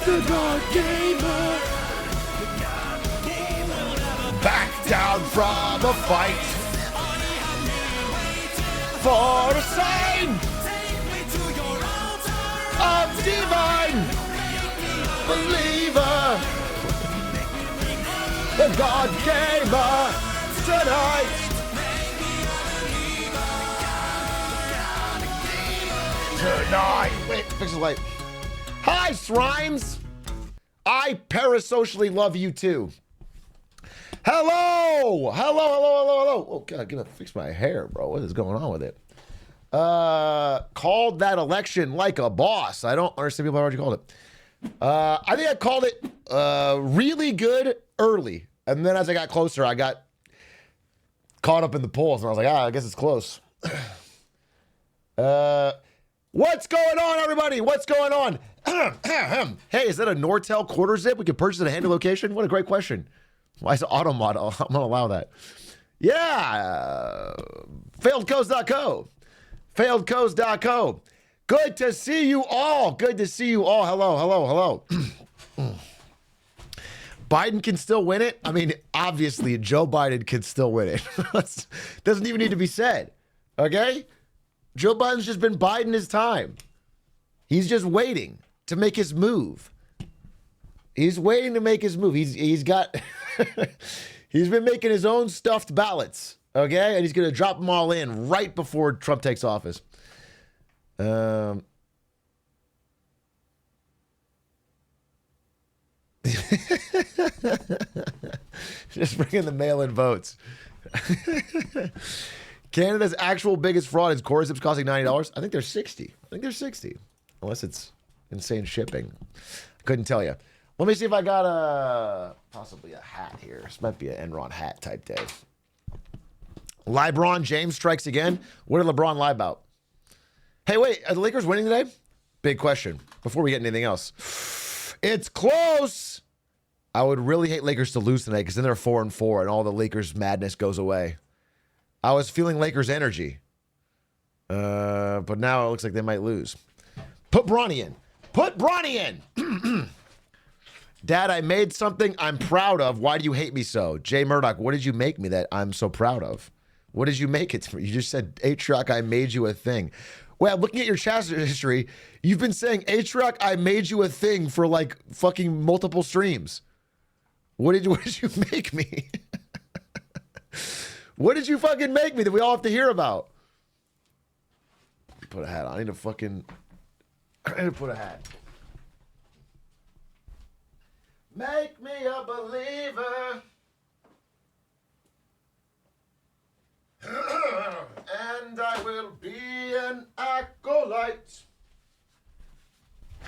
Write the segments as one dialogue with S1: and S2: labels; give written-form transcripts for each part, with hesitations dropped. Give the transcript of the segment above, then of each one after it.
S1: The God Gamer. Back down from a fight for a sign of divine believer. The God Gamer tonight. Wait, fix the light. Hi, Srimes. I parasocially love you too. Hello. Oh, God, I gotta fix my hair, bro. What is going on with it? Called that election like a boss. I don't understand people how hard you called it. I think I called it really good early. And then as I got closer, I got caught up in the polls. And I was like, I guess it's close. What's going on, everybody? What's going on? Hey, is that a Nortel quarter zip we can purchase at a handy location? What a great question. Why is it auto model? I'm gonna allow that. Yeah, failedcodes.co. Failedcodes.co. Good to see you all. Good to see you all. Hello. Biden can still win it. I mean, obviously, Joe Biden can still win it. Doesn't even need to be said. Okay? Joe Biden's just been biding his time. He's just waiting to make his move. He's waiting to make his move. He's got he's been making his own stuffed ballots, okay? And he's going to drop them all in right before Trump takes office. Just bring in the mail-in votes. Canada's actual biggest fraud is core zips costing $90. I think they're 60. Unless it's insane shipping. I couldn't tell you. Let me see if I got possibly a hat here. This might be an Enron hat type day. LeBron James strikes again. What did LeBron lie about? Hey, wait, are the Lakers winning today? Big question. Before we get anything else. It's close. I would really hate Lakers to lose tonight because then they're 4-4 and all the Lakers madness goes away. I was feeling Lakers energy. But now it looks like they might lose. Put Bronny in. Put Bronny in. Dad, I made something I'm proud of. Why do you hate me so? Jay Murdoch, what did you make me that I'm so proud of? What did you make it for? You just said, Atrioc, I made you a thing. Well, looking at your chat history, you've been saying, Atrioc, I made you a thing for like fucking multiple streams. What did you make me? What did you fucking make me that we all have to hear about? Put a hat on. I need to put a hat. Make me a believer. And I will be an acolyte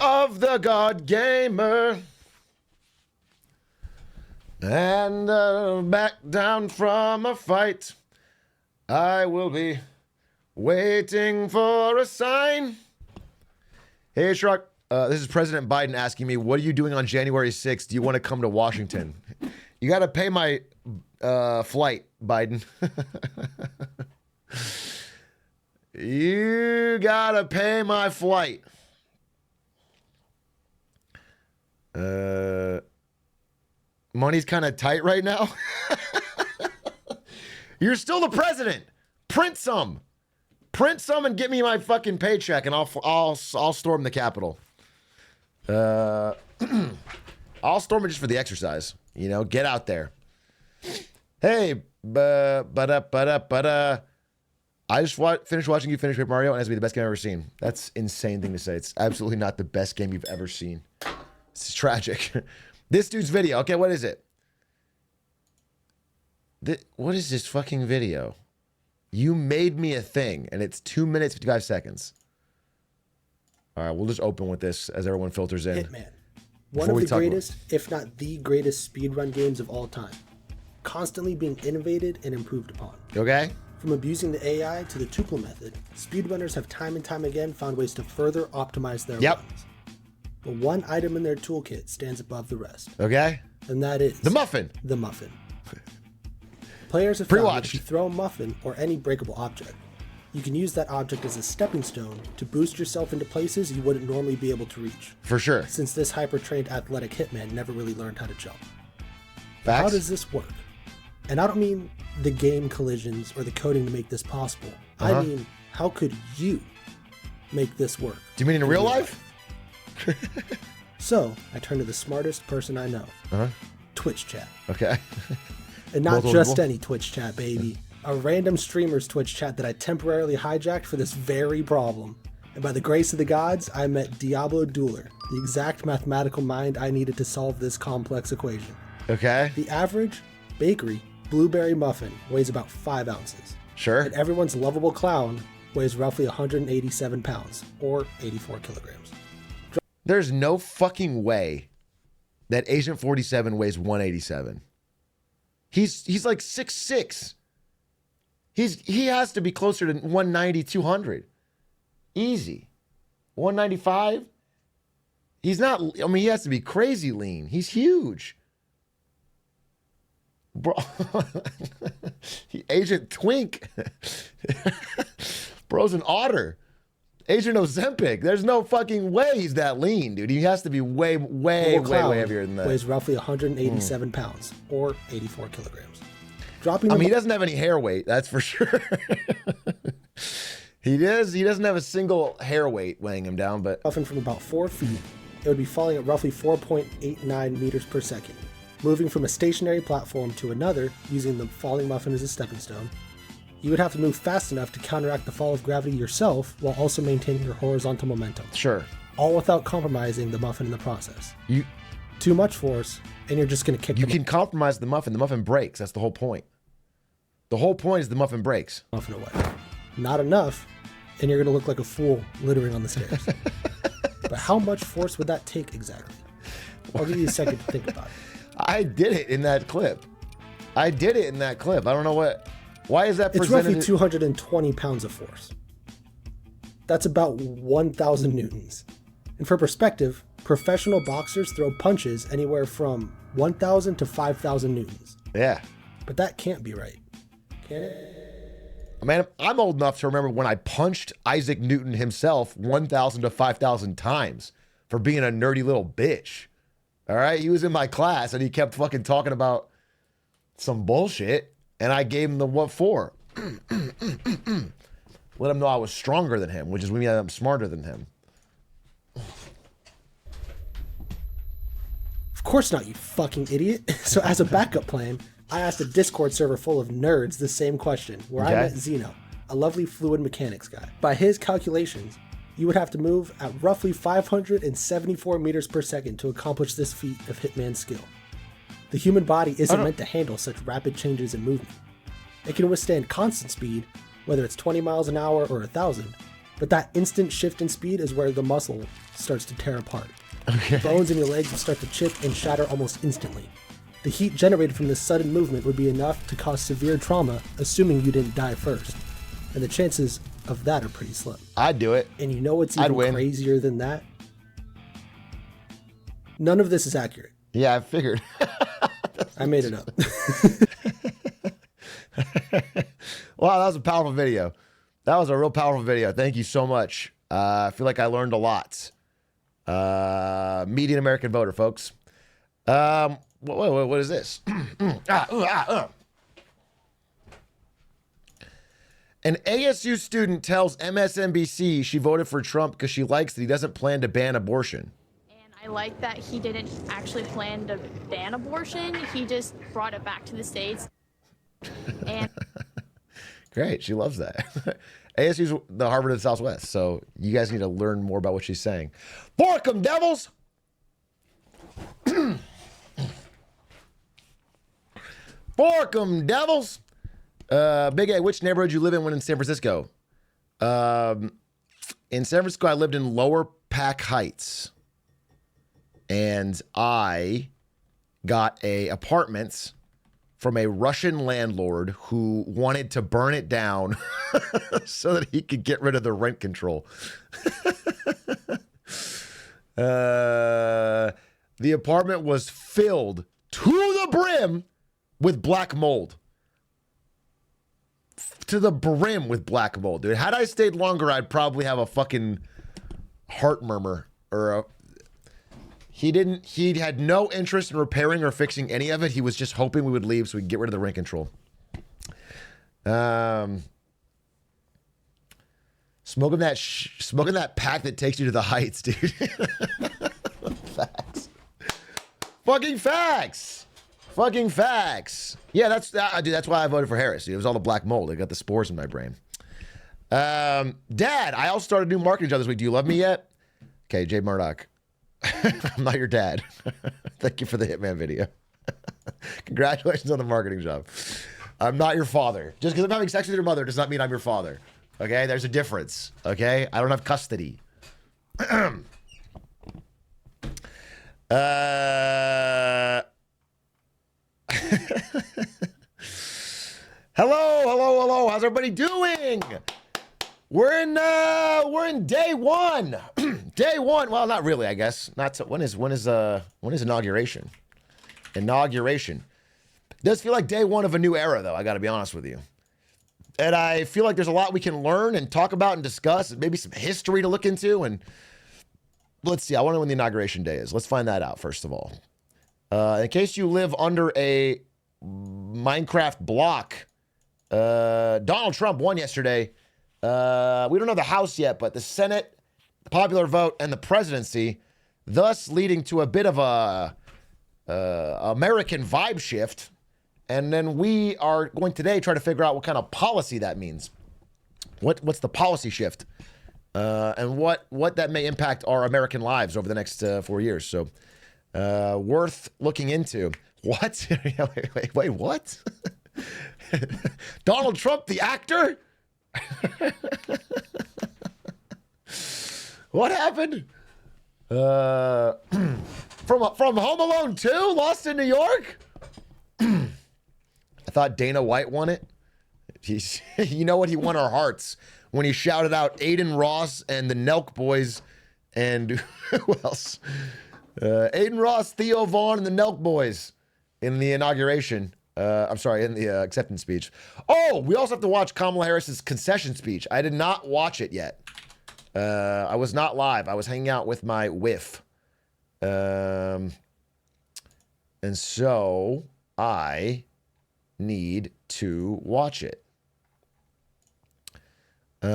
S1: of the God Gamer. And back down from a fight, I will be waiting for a sign. Hey, Shrek, this is President Biden asking me, what are you doing on January 6th? Do you want to come to Washington? You got to pay my flight, Biden. You got to pay my flight. Money's kind of tight right now. You're still the president. Print some and get me my fucking paycheck and I'll storm the Capitol. I'll storm it just for the exercise, you know, get out there. Hey, I just finished watching you finish Paper Mario and it has to be the best game I've ever seen. That's an insane thing to say. It's absolutely not the best game you've ever seen. It's tragic. This dude's video. Okay, what is it? What is this fucking video? You made me a thing, and it's 2 minutes, 55 seconds. All right, we'll just open with this as everyone filters in.
S2: Hitman. One of the greatest, if not the greatest speedrun games of all time. Constantly being innovated and improved upon.
S1: Okay?
S2: From abusing the AI to the Tupelo method, speedrunners have time and time again found ways to further optimize their runs. but one item in their toolkit stands above the rest.
S1: Okay.
S2: And that is...
S1: the muffin.
S2: The muffin. Players have found that if you throw a muffin or any breakable object, you can use that object as a stepping stone to boost yourself into places you wouldn't normally be able to reach.
S1: For sure.
S2: Since this hyper-trained athletic hitman never really learned how to jump.
S1: Facts?
S2: How does this work? And I don't mean the game collisions or the coding to make this possible. I mean, how could you make this work?
S1: Do you mean in real life?
S2: So, I turned to the smartest person I know. Twitch chat.
S1: Okay.
S2: And not just any Twitch chat, baby. A random streamer's Twitch chat that I temporarily hijacked for this very problem. And by the grace of the gods, I met Diablo Dueler, the exact mathematical mind I needed to solve this complex equation.
S1: Okay.
S2: The average bakery blueberry muffin weighs about 5 ounces.
S1: Sure.
S2: And everyone's lovable clown weighs roughly 187 pounds, or 84 kilograms.
S1: There's no fucking way that Agent 47 weighs 187. He's like 6'6". He has to be closer to 190, 200. Easy. 195? He's not, I mean, he has to be crazy lean. He's huge. Bro. Agent Twink. Bro's an otter. Agent Ozempic. There's no fucking way he's that lean, dude. He has to be way heavier than that.
S2: Weighs roughly 187 pounds, or 84 kilograms. Dropping.
S1: I mean, he doesn't have any hair weight, that's for sure. He doesn't have a single hair weight weighing him down, but
S2: muffin from about 4 feet, it would be falling at roughly 4.89 meters per second. Moving from a stationary platform to another, using the falling muffin as a stepping stone, you would have to move fast enough to counteract the fall of gravity yourself while also maintaining your horizontal momentum.
S1: Sure.
S2: All without compromising the muffin in the process. Too much force, and you're just going to kick
S1: You can compromise the muffin. The muffin breaks. That's the whole point. The whole point is the muffin breaks.
S2: Muffin away. Not enough, and you're going to look like a fool littering on the stairs. But how much force would that take exactly? I'll give you a second to think about it.
S1: I did it in that clip. I don't know what... Why is that
S2: It's
S1: presented?
S2: roughly 220 pounds of force. That's about 1,000 newtons. And for perspective, professional boxers throw punches anywhere from 1,000 to 5,000 newtons.
S1: Yeah.
S2: But that can't be right. Can it?
S1: Man, I'm old enough to remember when I punched Isaac Newton himself 1,000 to 5,000 times for being a nerdy little bitch. All right? He was in my class and he kept fucking talking about some bullshit. And I gave him the what for. Let him know I was stronger than him, which is mean I'm smarter than him.
S2: Of course not, you fucking idiot. So as a backup plan, I asked a Discord server full of nerds the same question, where I met Zeno, a lovely fluid mechanics guy. By his calculations, you would have to move at roughly 574 meters per second to accomplish this feat of hitman skill. The human body isn't meant to handle such rapid changes in movement. It can withstand constant speed, whether it's 20 miles an hour or 1,000, but that instant shift in speed is where the muscle starts to tear apart. Okay. The bones in your legs will start to chip and shatter almost instantly. The heat generated from this sudden movement would be enough to cause severe trauma, assuming you didn't die first. And the chances of that are pretty slim.
S1: I'd do it.
S2: And you know what's even crazier than that? None of this is accurate.
S1: Yeah, I figured.
S2: I made it up.
S1: Wow, that was a powerful video. That was a real powerful video. Thank you so much. I feel like I learned a lot. Median American voter, folks. What is this? An ASU student tells MSNBC she voted for Trump because she likes that he doesn't plan to ban abortion.
S3: I like that he didn't actually plan to ban abortion. He just brought it back to the States. And
S1: great. She loves that. ASU's the Harvard of the Southwest, so you guys need to learn more about what she's saying. Fork 'em, devils! Fork 'em, devils! Big A, which neighborhood you live in when in San Francisco? In San Francisco, I lived in Lower Pack Heights. And I got apartments from a Russian landlord who wanted to burn it down so that he could get rid of the rent control. The apartment was filled to the brim with black mold. To the brim with black mold, dude. Had I stayed longer, I'd probably have a fucking heart murmur or a... He had no interest in repairing or fixing any of it. He was just hoping we would leave so we could get rid of the rent control. Smoking that pack that takes you to the heights, dude. Facts. Fucking facts. Fucking facts. Yeah, dude, that's why I voted for Harris. Dude. It was all the black mold. I got the spores in my brain. Dad, I also started a new marketing job this week. Do you love me yet? Okay, Jay Murdoch. I'm not your dad. Thank you for the Hitman video. Congratulations on the marketing job. I'm not your father. Just because I'm having sex with your mother does not mean I'm your father. Okay? There's a difference. Okay? I don't have custody. Hello. How's everybody doing? We're in day one. Day one. Well, not really, I guess. When is inauguration? Inauguration. It does feel like day one of a new era, though. I got to be honest with you. And I feel like there's a lot we can learn and talk about and discuss, and maybe some history to look into. And let's see. I wonder when the inauguration day is. Let's find that out first of all. In case you live under a Minecraft block, Donald Trump won yesterday. We don't know the House yet, but the Senate, the popular vote, and the presidency, thus leading to a bit of a American vibe shift. And then we are going today try to figure out what kind of policy that means. What's the policy shift? And what that may impact our American lives over the next 4 years. So worth looking into. What? wait, what? Donald Trump, the actor? What happened? From Home Alone 2, Lost in New York? I thought Dana White won it. You know what? He won our hearts when he shouted out Aiden Ross and the Nelk Boys and who else? Aiden Ross, Theo Vaughn, and the Nelk Boys in the inauguration. I'm sorry, in the acceptance speech. Oh, we also have to watch Kamala Harris's concession speech. I did not watch it yet. I was not live. I was hanging out with my whiff. And so I need to watch it. It's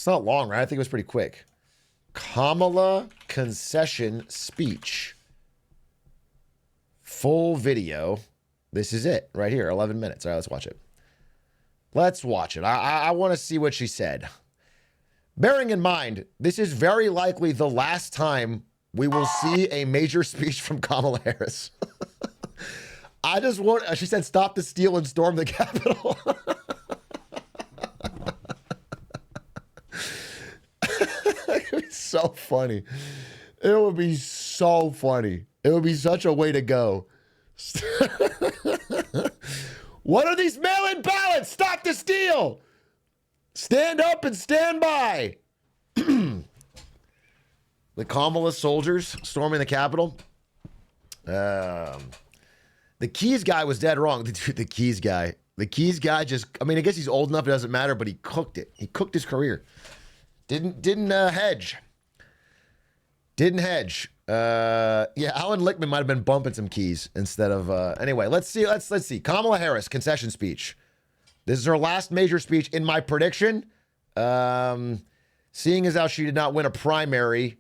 S1: not long, right? I think it was pretty quick. Kamala concession speech. Full video. This is it right here, 11 minutes. All right, let's watch it. Let's watch it. I want to see what she said. Bearing in mind, this is very likely the last time we will see a major speech from Kamala Harris. I just want, she said, stop the steal and storm the Capitol. It would be so funny. It would be so funny. It would be such a way to go. What are these mail-in ballots? Stop the steal. Stand up and stand by. The Kamala soldiers storming the Capitol. The Keys guy was dead wrong. The Keys guy. The Keys guy just, I mean, I guess he's old enough, it doesn't matter, but he cooked it. He cooked his career. Didn't hedge. Didn't hedge. Yeah, Alan Lichtman might have been bumping some keys instead of, anyway, let's see. Kamala Harris, concession speech. This is her last major speech in my prediction. Seeing as how she did not win a primary,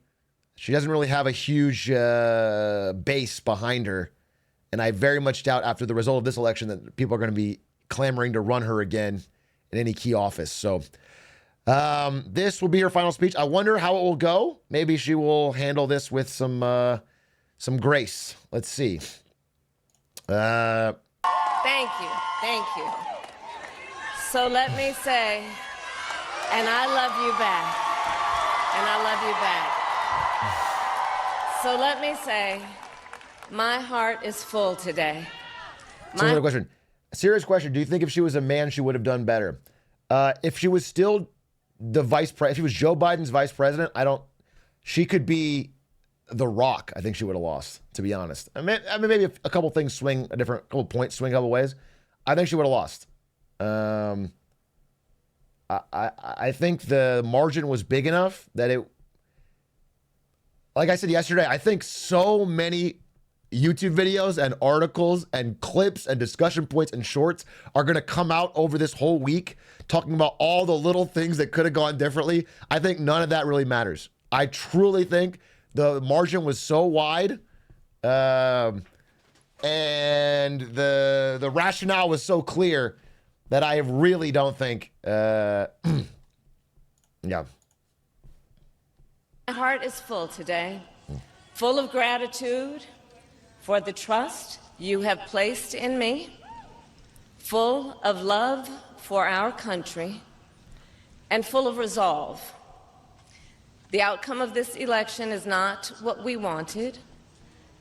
S1: she doesn't really have a huge base behind her. And I very much doubt after the result of this election that people are going to be clamoring to run her again in any key office. So this will be her final speech. I wonder how it will go. Maybe she will handle this with some grace. Let's see.
S4: Thank you. So let me say, and I love you back. And I love you back. So let me say, my heart is full today.
S1: So another question. A serious question. Do you think if she was a man, she would have done better? If she was still the vice president, if she was Joe Biden's vice president, she could be The Rock. I think she would have lost, to be honest. I mean maybe a couple things swing a couple points swing a couple ways. I think she would have lost. I think the margin was big enough that it, like I said yesterday, I think so many YouTube videos and articles and clips and discussion points and shorts are going to come out over this whole week talking about all the little things that could have gone differently. I think none of that really matters. I truly think the margin was so wide, and the rationale was so clear that I really don't think, yeah.
S4: My heart is full today, full of gratitude for the trust you have placed in me, full of love for our country, and full of resolve. The outcome of this election is not what we wanted,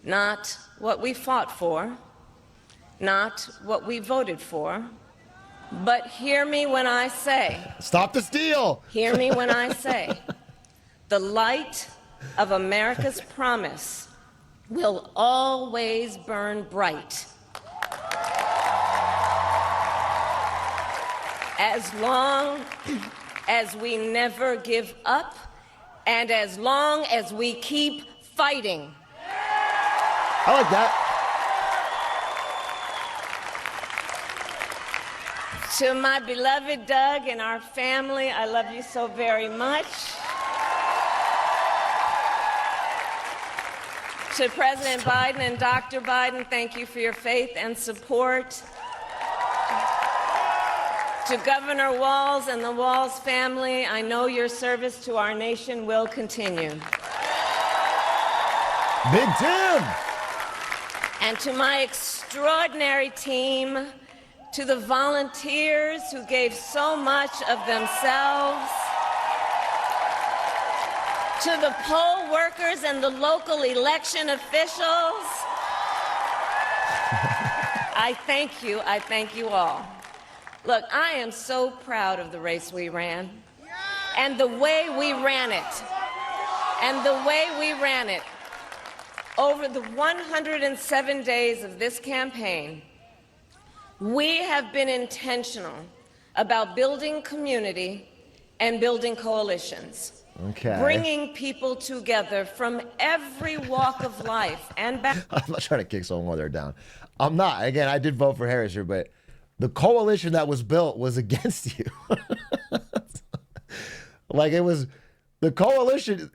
S4: not what we fought for, not what we voted for, but hear me when I say,
S1: stop the steal.
S4: Hear me when I say, the light of America's promise will always burn bright. As long as we never give up, and as long as we keep fighting.
S1: I like that.
S4: To my beloved Doug and our family, I love you so very much. To President Biden and Dr. Biden, thank you for your faith and support. To Governor Walz and the Walz family, I know your service to our nation will continue.
S1: Big Tim!
S4: And to my extraordinary team, to the volunteers who gave so much of themselves, to the poll workers and the local election officials, I thank you all. Look, I am so proud of the race we ran, and the way we ran it, Over the 107 days of this campaign, we have been intentional about building community and building coalitions.
S1: Okay.
S4: Bringing people together from every walk of life and back.
S1: I'm not trying to kick someone while they're down. I'm not. Again, I did vote for Harris here, but the coalition that was built was against you. Like it was the coalition.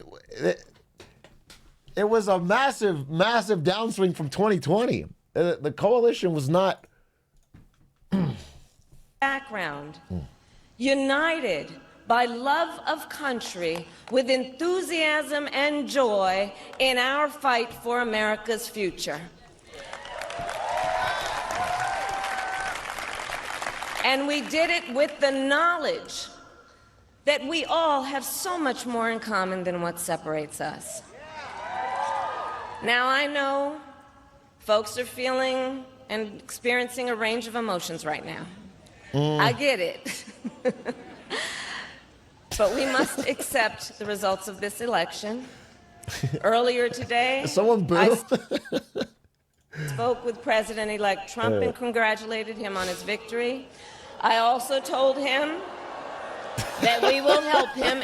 S1: It was a massive, massive downswing from 2020. The coalition was not.
S4: Background. United by love of country with enthusiasm and joy in our fight for America's future. And we did it with the knowledge that we all have so much more in common than what separates us. Now, I know folks are feeling and experiencing a range of emotions right now. I get it. But we must accept the results of this election. Earlier today,
S1: Someone boo.
S4: I spoke with President-elect Trump and congratulated him on his victory. I also told him that we will help him.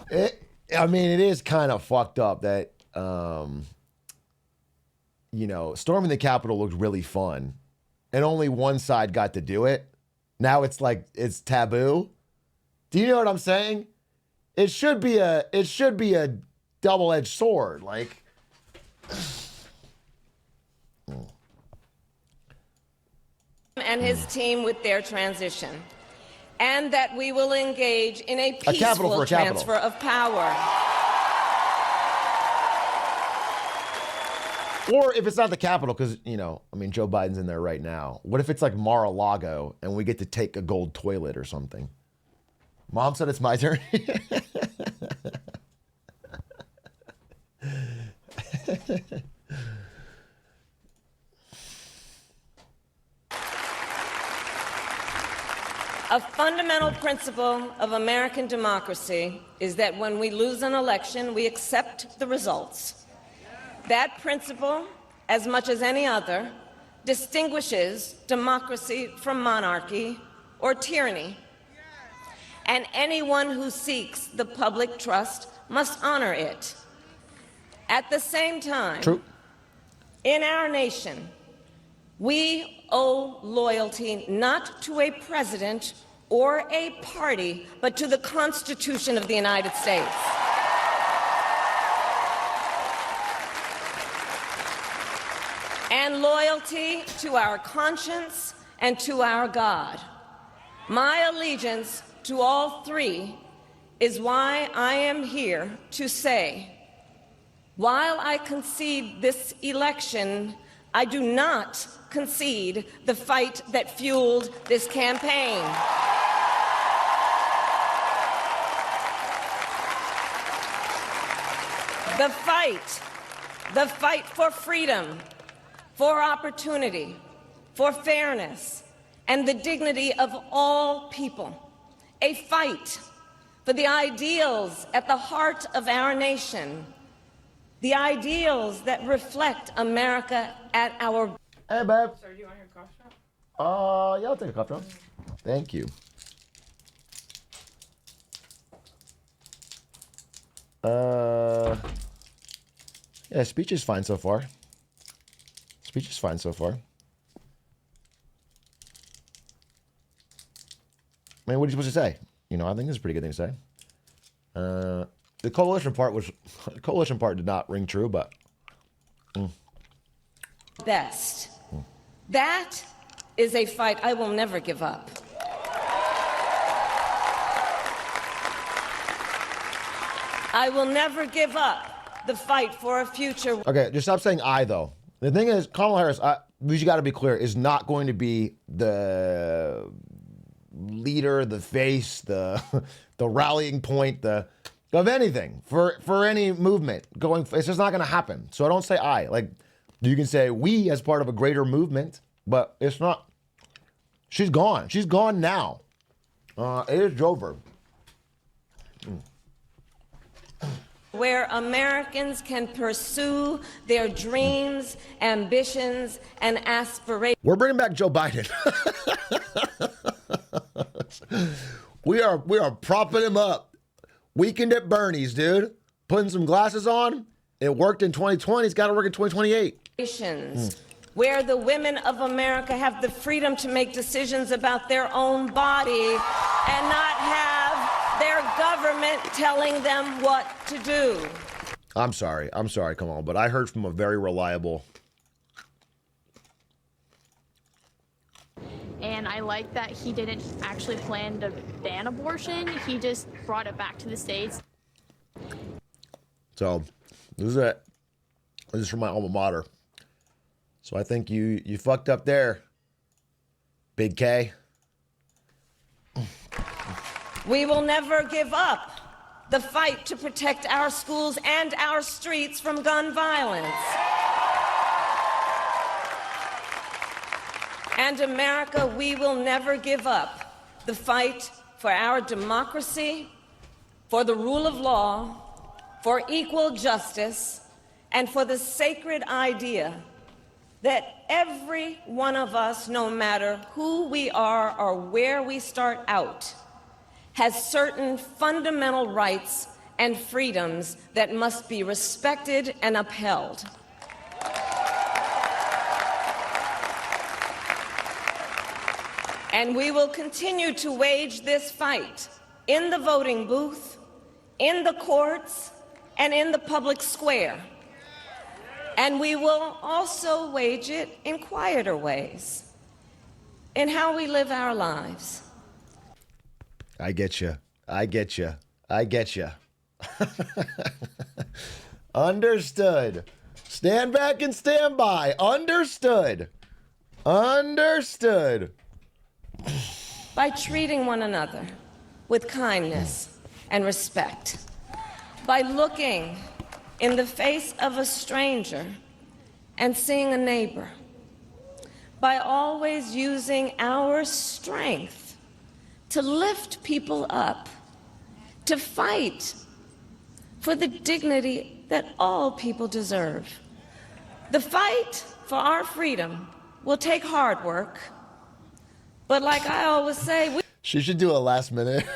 S1: It is kind of fucked up that, storming the Capitol looked really fun, and only one side got to do it. Now it's like it's taboo. Do you know what I'm saying? It should be a double-edged sword. Like,
S4: and his team with their transition, and that we will engage in a peaceful transfer of power.
S1: Or if it's not the Capitol, because, Joe Biden's in there right now. What if it's like Mar-a-Lago and we get to take a gold toilet or something? Mom said it's my turn.
S4: A fundamental principle of American democracy is that when we lose an election, we accept the results. That principle, as much as any other, distinguishes democracy from monarchy or tyranny. And anyone who seeks the public trust must honor it. At the same time,
S1: True.
S4: In our nation, we owe loyalty not to a president or a party, but to the Constitution of the United States. And loyalty to our conscience and to our God. My allegiance to all three is why I am here to say, while I concede this election, I do not concede the fight that fueled this campaign. The fight for freedom, for opportunity, for fairness, and the dignity of all people. A fight for the ideals at the heart of our nation, the ideals that reflect America at our...
S1: Hey, babe.
S5: Sir, do you want your cough drop?
S1: Yeah, I'll take a cough drop. Thank you. Yeah, speech is fine so far. Speech is fine so far. I mean, what are you supposed to say? You know, I think it's a pretty good thing to say. The coalition part did not ring true, but
S4: best. That is a fight I will never give up. I will never give up the fight for a future.
S1: okay, just stop saying I though. The thing is, Kamala Harris, we got to be clear, is not going to be the leader, the face, the rallying point, of anything for any movement going. It's just not going to happen. So I don't say I. Like, you can say we as part of a greater movement, but it's not. She's gone. She's gone now. It is over.
S4: Where Americans can pursue their dreams, ambitions, and aspirations.
S1: We're bringing back Joe Biden. we are propping him up. Weekend at Bernie's, dude. Putting some glasses on. It worked in 2020. It's got to work in 2028.
S4: Where the women of America have the freedom to make decisions about their own body and not have their government telling them what to do.
S1: I'm sorry, come on. But I heard from a very reliable.
S3: And I like that he didn't actually plan to ban abortion. He just brought it back to the States.
S1: So this is it. This is from my alma mater. So I think you fucked up there, Big K.
S4: We will never give up the fight to protect our schools and our streets from gun violence. And America, we will never give up the fight for our democracy, for the rule of law, for equal justice, and for the sacred idea that every one of us, no matter who we are or where we start out, has certain fundamental rights and freedoms that must be respected and upheld. And we will continue to wage this fight in the voting booth, in the courts, and in the public square. And we will also wage it in quieter ways, in how we live our lives.
S1: I get you. Understood. Stand back and stand by. Understood.
S4: By treating one another with kindness and respect. By looking in the face of a stranger and seeing a neighbor. By always using our strength to lift people up, to fight for the dignity that all people deserve. The fight for our freedom will take hard work, but like I always say,
S1: she should do a last minute.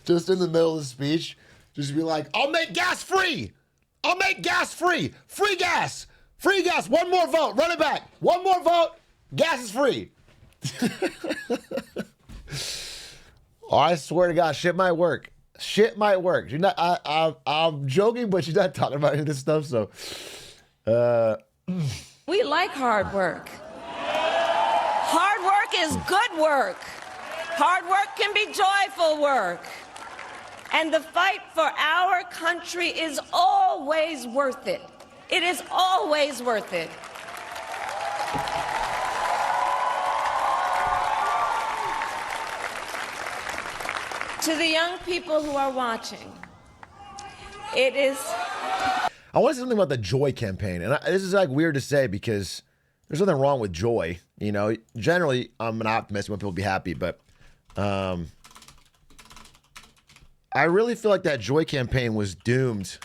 S1: Just in the middle of the speech, just be like, I'll make gas free. I'll make gas free. Free gas. Free gas. One more vote. Run it back. One more vote. Gas is free. Oh, I swear to God, shit might work. Shit might work. She's not, I'm joking, but she's not talking about any of this stuff, so.
S4: We like hard work. Hard work is good work. Hard work can be joyful work. And the fight for our country is always worth it. It is always worth it. To the young people who are watching, it is...
S1: I want to say something about the Joy campaign. And this is like weird to say because there's nothing wrong with joy. You know, generally, I'm an optimist. I want people to be happy. But I really feel like that Joy campaign was doomed.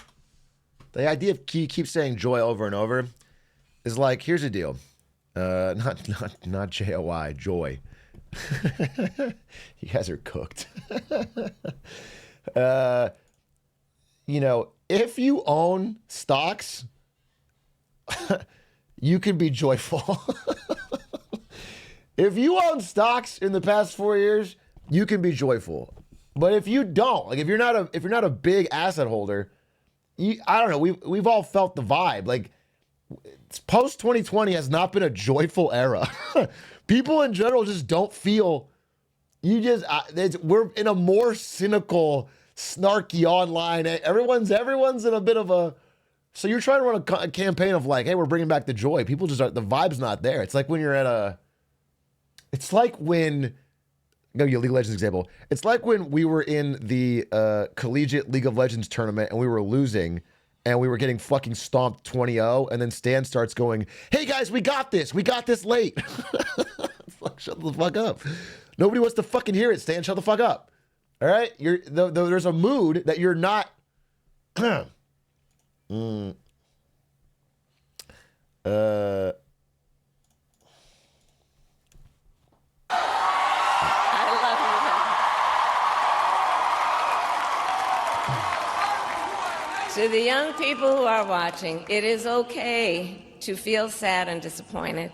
S1: The idea of keep saying joy over and over is like, here's the deal. Not J-O-I, joy. You guys are cooked. You know, if you own stocks, you can be joyful. If you own stocks in the past 4 years, you can be joyful. But if you don't, like if you're not a big asset holder, I don't know. We've all felt the vibe. Like post 2020 has not been a joyful era. People in general just don't feel. We're in a more cynical, snarky online. Everyone's in a bit of a. So you're trying to run a campaign of like, hey, we're bringing back the joy. People just are. The vibe's not there. It's like when you're at a. It's like when. I'll give you a League of Legends example. It's like when we were in the collegiate League of Legends tournament and we were losing and we were getting fucking stomped 20-0 and then Stan starts going, hey guys, we got this late. Fuck, shut the fuck up. Nobody wants to fucking hear it, Stan. Shut the fuck up. All right? There's a mood that you're not...
S4: To the young people who are watching, it is okay to feel sad and disappointed,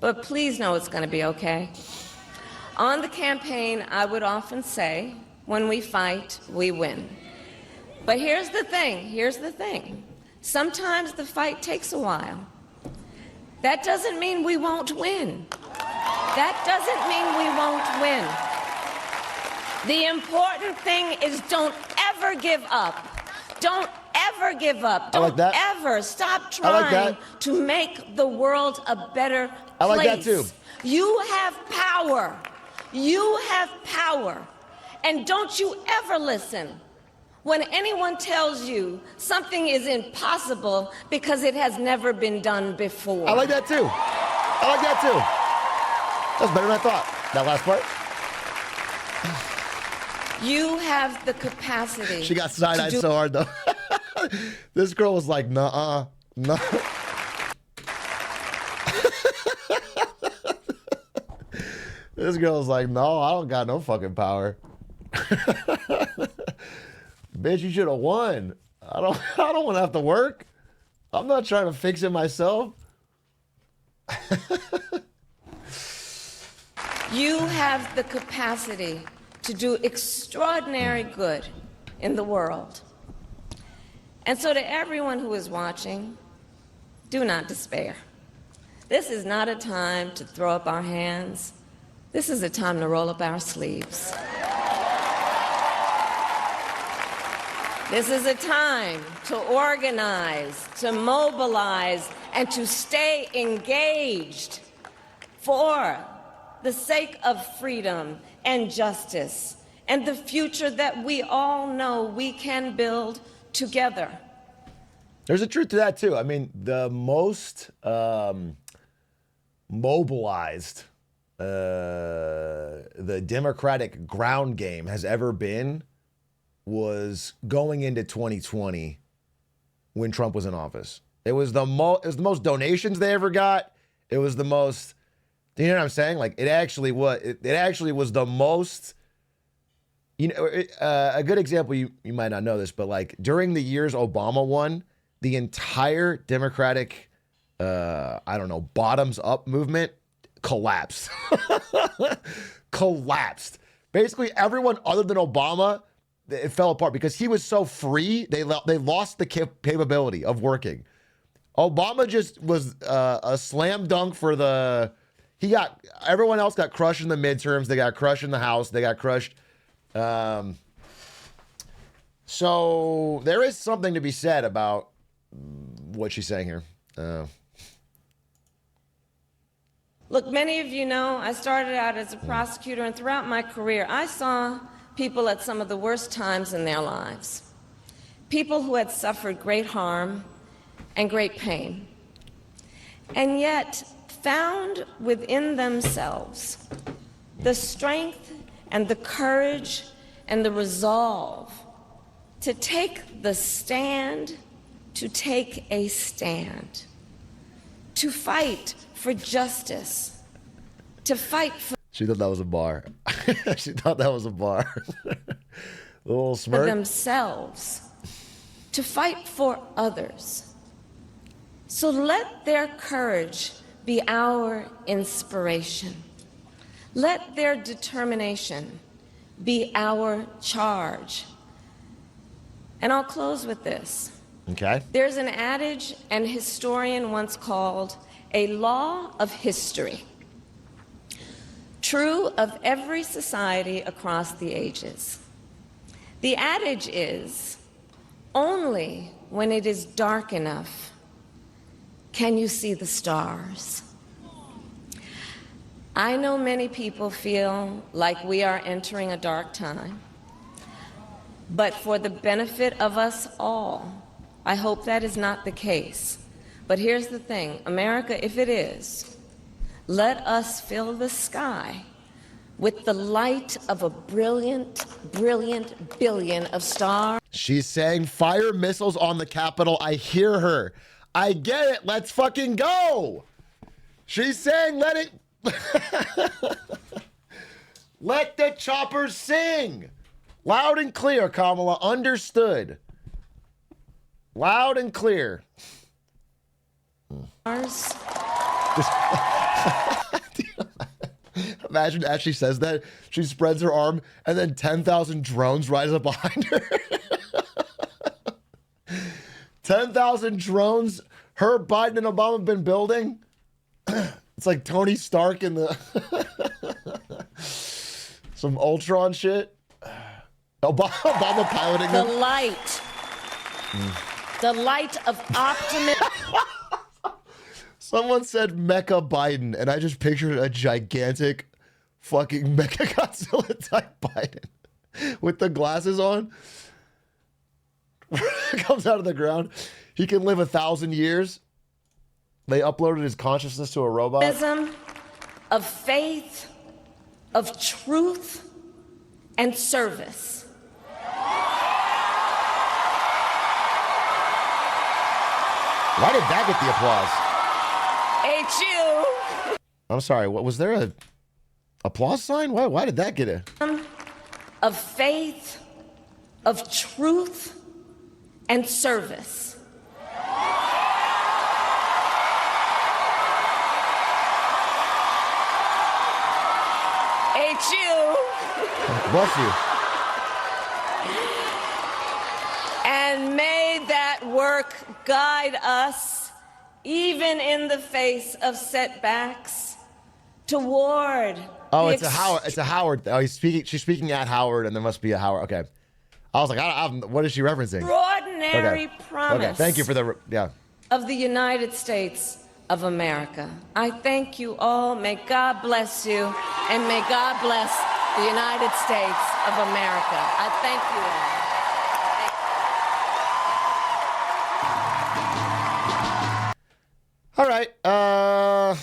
S4: but please know it's going to be okay. On the campaign, I would often say, when we fight, we win. But here's the thing. Sometimes the fight takes a while. That doesn't mean we won't win. That doesn't mean we won't win. The important thing is don't ever give up. Don't ever give up. Don't ever stop trying to make the world a better place.
S1: I like that too.
S4: You have power. You have power. And don't you ever listen when anyone tells you something is impossible because it has never been done before.
S1: I like that too. That's better than I thought. That last part.
S4: You have the capacity.
S1: She got side-eyed so hard, though. This girl was like, nah. This girl was like, no, I don't got no fucking power. Bitch, you should have won. I don't want to have to work. I'm not trying to fix it myself.
S4: You have the capacity to do extraordinary good in the world. And so to everyone who is watching, do not despair. This is not a time to throw up our hands. This is a time to roll up our sleeves. This is a time to organize, to mobilize, and to stay engaged for the sake of freedom and justice and the future that we all know we can build together.
S1: There's a truth to that too. I mean, the most mobilized the Democratic ground game has ever been was going into 2020 when Trump was in office. It was the most donations they ever got. It was the most, you know what I'm saying? Like it actually was the most, you know, a good example, you might not know this, but like during the years Obama won, the entire Democratic, bottoms up movement collapsed. Collapsed. Basically everyone other than Obama, it fell apart because he was so free. They lost the capability of working. Obama just was a slam dunk for everyone else got crushed in the midterms. They got crushed in the House. They got crushed. So there is something to be said about what she's saying here.
S4: Look, many of you know I started out as a prosecutor, and throughout my career, I saw people at some of the worst times in their lives. People who had suffered great harm and great pain, and yet found within themselves the strength and the courage and the resolve to take the stand, to take a stand, to fight for justice, to fight for...
S1: She thought that was a bar. She thought that was a bar. A little smirk.
S4: For themselves, to fight for others. So let their courage be our inspiration. Let their determination be our charge. And I'll close with this.
S1: Okay.
S4: There's an adage an historian once called a law of history, true of every society across the ages. The adage is, only when it is dark enough can you see the stars. I know many people feel like we are entering a dark time, but for the benefit of us all, I hope that is not the case. But here's the thing, America, if it is, let us fill the sky with the light of a brilliant, brilliant billion of stars.
S1: She's saying fire missiles on the Capitol. I hear her. I get it. Let's fucking go. She's saying let it... Let the choppers sing. Loud and clear, Kamala. Understood. Loud and clear. Imagine as she says that, she spreads her arm and then 10,000 drones rise up behind her. 10,000 drones. Her, Biden, and Obama have been building. It's like Tony Stark in the some Ultron shit. Obama piloting
S4: the
S1: them.
S4: light. The light of optimism.
S1: Someone said Mecha Biden, and I just pictured a gigantic fucking Mecha Godzilla type Biden with the glasses on. Comes out of the ground. He can live 1,000 years. They uploaded his consciousness to a robot.
S4: Of faith, of truth, and service.
S1: Why did that get the applause?
S4: It's you.
S1: I'm sorry. What was there a applause sign? Why did that get it?
S4: Of faith, of truth, and service. It's you.
S1: Bless you.
S4: And may that work guide us, even in the face of setbacks, toward.
S1: Oh, it's a Howard. It's a Howard. Oh, she's speaking at Howard, and there must be a Howard. Okay. I was like, what is she referencing?
S4: Extraordinary promise.
S1: Okay. Thank you for the
S4: of the United States of America. I thank you all. May God bless you, and may God bless the United States of America. I thank you all.
S1: All right. I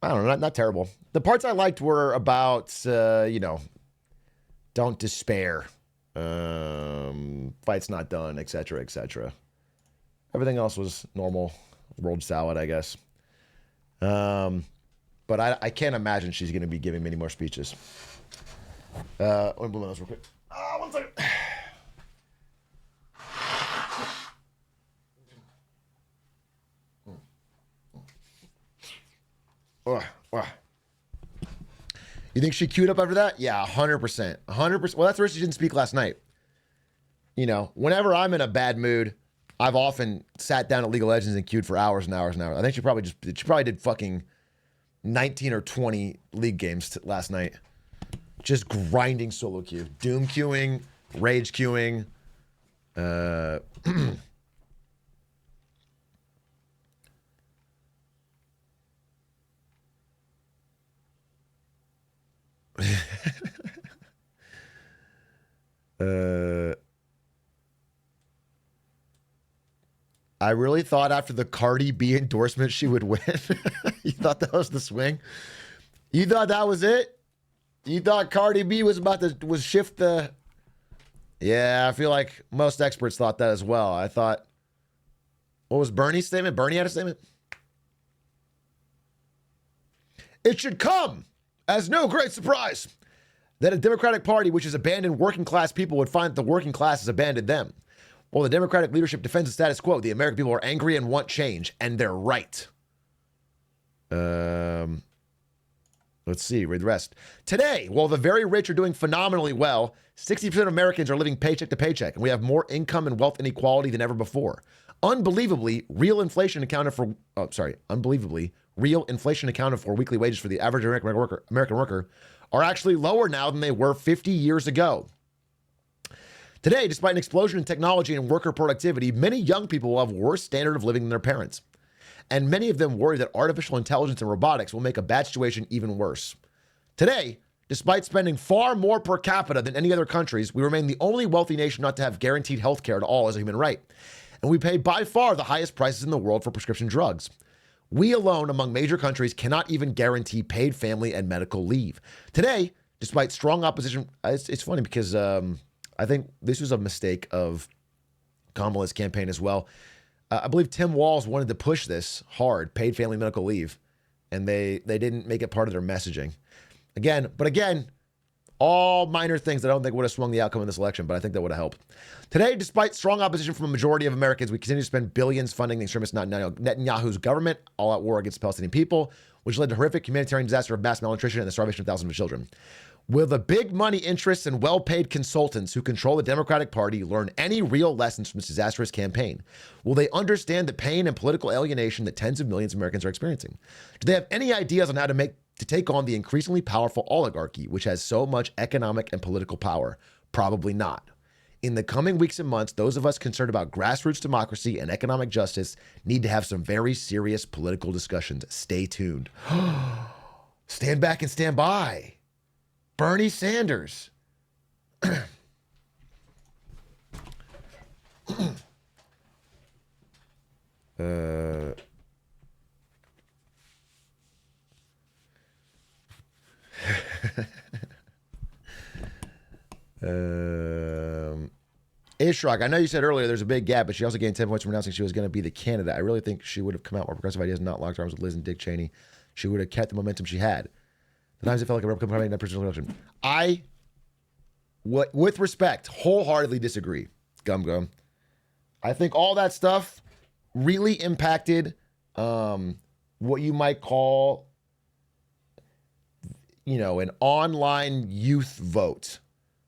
S1: don't not terrible. The parts I liked were about, don't despair. Fight's not done, etc., etc. Everything else was normal rolled salad, I guess. But I can't imagine she's going to be giving many more speeches. Let me blow those real quick. One second. You think she queued up after that? Yeah, 100%. 100%. Well, that's where she didn't speak last night. Whenever I'm in a bad mood, I've often sat down at League of Legends and queued for hours and hours and hours. I think she probably did fucking 19 or 20 League games last night. Just grinding solo queue. Doom queuing, Rage queuing. I really thought after the Cardi B endorsement she would win. You thought that was the swing? You thought that was it? You thought Cardi B was about to shift the... Yeah, I feel like most experts thought that as well. I thought... What was Bernie's statement? Bernie had a statement? It should come as no great surprise that a Democratic Party which has abandoned working class people would find that the working class has abandoned them. While the Democratic leadership defends the status quo, the American people are angry and want change, and they're right. Let's see, read the rest. Today, while the very rich are doing phenomenally well, 60% of Americans are living paycheck to paycheck, and we have more income and wealth inequality than ever before. Unbelievably, real inflation accounted for weekly wages for the average American worker are actually lower now than they were 50 years ago. Today, despite an explosion in technology and worker productivity, many young people will have worse standard of living than their parents. And many of them worry that artificial intelligence and robotics will make a bad situation even worse. Today, despite spending far more per capita than any other countries, we remain the only wealthy nation not to have guaranteed health care to all as a human right. And we pay by far the highest prices in the world for prescription drugs. We alone among major countries cannot even guarantee paid family and medical leave. Today, despite strong opposition, it's funny because I think this was a mistake of Kamala's campaign as well. I believe Tim Walz wanted to push this hard, paid family medical leave, and they didn't make it part of their messaging. Again, all minor things that I don't think would have swung the outcome of this election, but I think that would have helped. Today, despite strong opposition from a majority of Americans, we continue to spend billions funding the extremist Netanyahu's government, all-out war against the Palestinian people, which led to horrific humanitarian disaster of mass malnutrition and the starvation of thousands of children. Will the big money interests and well-paid consultants who control the Democratic Party learn any real lessons from this disastrous campaign? Will they understand the pain and political alienation that tens of millions of Americans are experiencing? Do they have any ideas on how to take on the increasingly powerful oligarchy, which has so much economic and political power? Probably not. In the coming weeks and months, those of us concerned about grassroots democracy and economic justice need to have some very serious political discussions. Stay tuned. Stand back and stand by. Bernie Sanders. Atrioc, I know you said earlier there's a big gap, but she also gained 10 points from announcing she was going to be the candidate. I really think she would have come out more progressive ideas and not locked arms with Liz and Dick Cheney. She would have kept the momentum she had. Sometimes it felt like a Republican Party in that personal election. With respect, wholeheartedly disagree. Gum. I think all that stuff really impacted what you might call, an online youth vote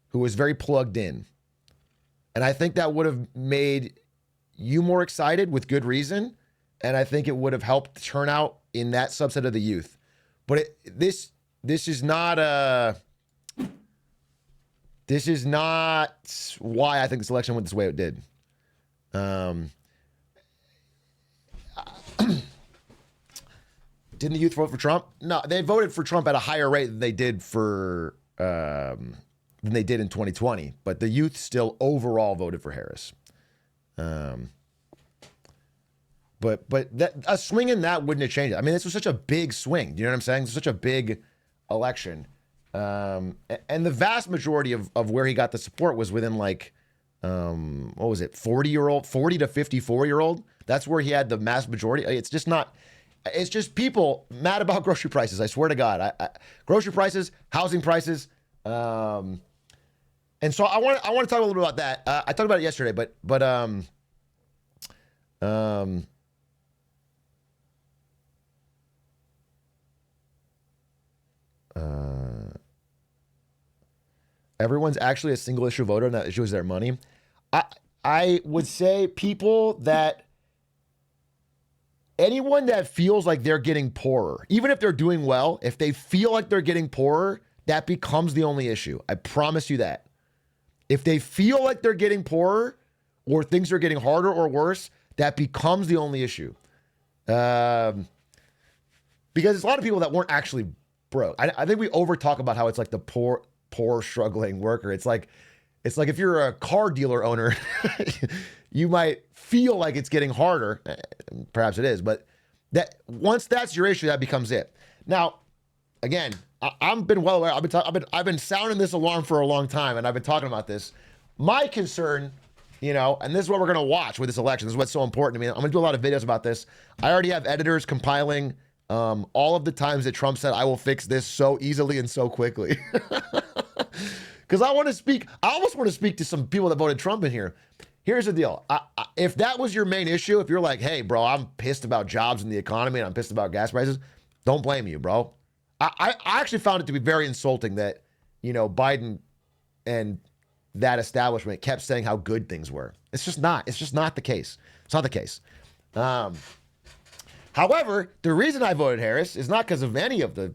S1: who was very plugged in. And I think that would have made you more excited with good reason. And I think it would have helped turn out in that subset of the youth. But this is not why I think this election went this way it did. Didn't the youth vote for Trump? No, they voted for Trump at a higher rate than they did in 2020. But the youth still overall voted for Harris. But that a swing in that wouldn't have changed it. I mean, this was such a big swing. Do you know what I'm saying? It's such a big election. And the vast majority of where he got the support was within like, what was it, 40 to 54-year-old. That's where he had the mass majority. It's just people mad about grocery prices. I swear to God, grocery prices, housing prices. And so I want to talk a little bit about that. I talked about it yesterday, but everyone's actually a single issue voter, and that issue is their money. I would say anyone that feels like they're getting poorer, even if they're doing well, if they feel like they're getting poorer, that becomes the only issue. I promise you that. If they feel like they're getting poorer or things are getting harder or worse, that becomes the only issue. Because there's a lot of people that weren't actually broke. I think we over talk about how it's like the poor struggling worker. It's like if you're a car dealer owner, you might feel like it's getting harder. Perhaps it is, but that once that's your issue, that becomes it. Now, again, I've been well aware. I've been sounding this alarm for a long time, and I've been talking about this. My concern, and this is what we're going to watch with this election. This is what's so important to me. I'm going to do a lot of videos about this. I already have editors compiling all of the times that Trump said, "I will fix this so easily and so quickly." Because I almost want to speak to some people that voted Trump in here. Here's the deal. If that was your main issue, if you're like, hey, bro, I'm pissed about jobs and the economy and I'm pissed about gas prices, don't blame you, bro. I actually found it to be very insulting that, Biden and that establishment kept saying how good things were. It's just not the case. It's not the case. However, the reason I voted Harris is not because of any of the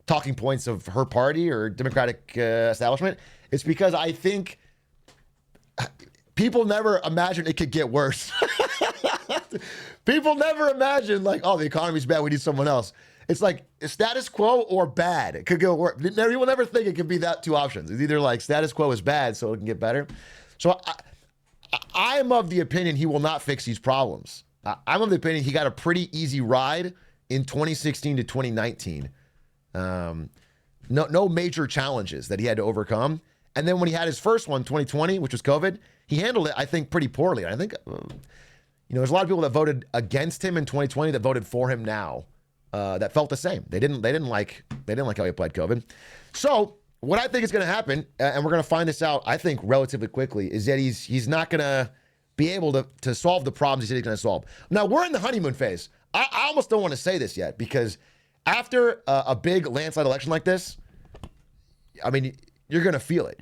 S1: talking points of her party or Democratic establishment. It's because I think people never imagined it could get worse. People never imagined like, oh, the economy's bad, we need someone else. It's like status quo or bad. It could go worse. You will never think it could be that two options. It's either like status quo is bad, so it can get better. So I'm of the opinion he will not fix these problems. I'm of the opinion he got a pretty easy ride in 2016 to 2019. No major challenges that he had to overcome. And then when he had his first one, 2020, which was COVID, he handled it, I think, pretty poorly. I think, there's a lot of people that voted against him in 2020 that voted for him now. That felt the same. They didn't like how he applied COVID. So what I think is going to happen, and we're going to find this out, I think, relatively quickly, is that he's not going to be able to solve the problems he said he's going to solve. Now, we're in the honeymoon phase. I almost don't want to say this yet because after a big landslide election like this, I mean, you're going to feel it.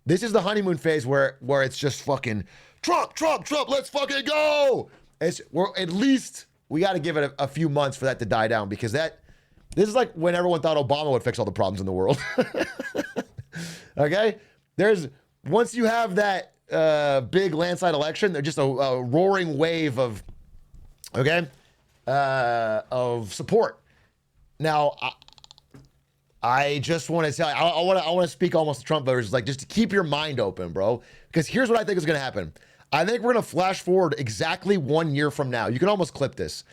S1: This is the honeymoon phase where it's just fucking Trump, let's fucking go. At least we got to give it a few months for that to die down because this is like when everyone thought Obama would fix all the problems in the world. Okay? Once you have that big landslide election, there's just a roaring wave of support. Now, I just want to tell you, I want to speak almost to Trump voters, like just to keep your mind open, bro. Because here's what I think is going to happen. I think we're going to flash forward exactly 1 year from now. You can almost clip this.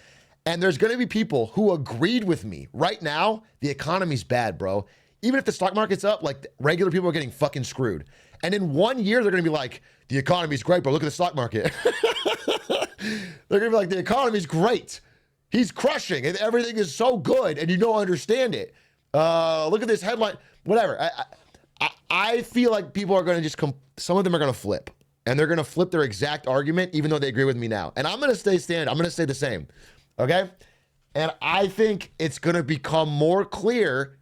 S1: And there's going to be people who agreed with me. Right now, the economy's bad, bro. Even if the stock market's up, like regular people are getting fucking screwed. And in 1 year, they're going to be like, the economy's great, bro. Look at the stock market. They're going to be like, the economy's great. He's crushing and everything is so good and you don't understand it. Look at this headline, whatever. I feel like people are going to just some of them are going to flip and they're going to flip their exact argument, even though they agree with me now. And I'm going to stay standing. I'm going to say the same. Okay. And I think it's going to become more clear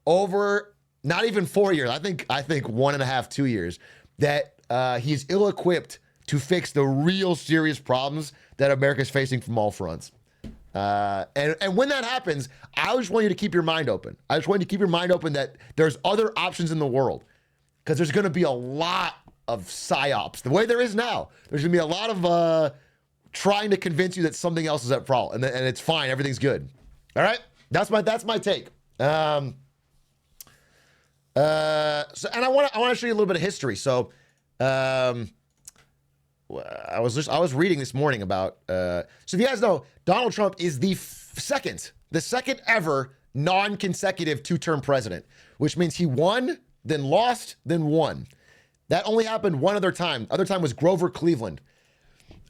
S1: over not even 4 years. I think 1.5, 2 years that he's ill-equipped to fix the real serious problems that America's facing from all fronts. And when that happens, I just want you to keep your mind open. I just want you to keep your mind open that there's other options in the world because there's going to be a lot of psyops the way there is now. There's going to be a lot of trying to convince you that something else is at fault and it's fine. Everything's good. All right. That's my take. So, and I want to show you a little bit of history. So, I was reading this morning about. So if you guys know, Donald Trump is the second ever non-consecutive two-term president, which means he won, then lost, then won. That only happened one other time. Other time was Grover Cleveland.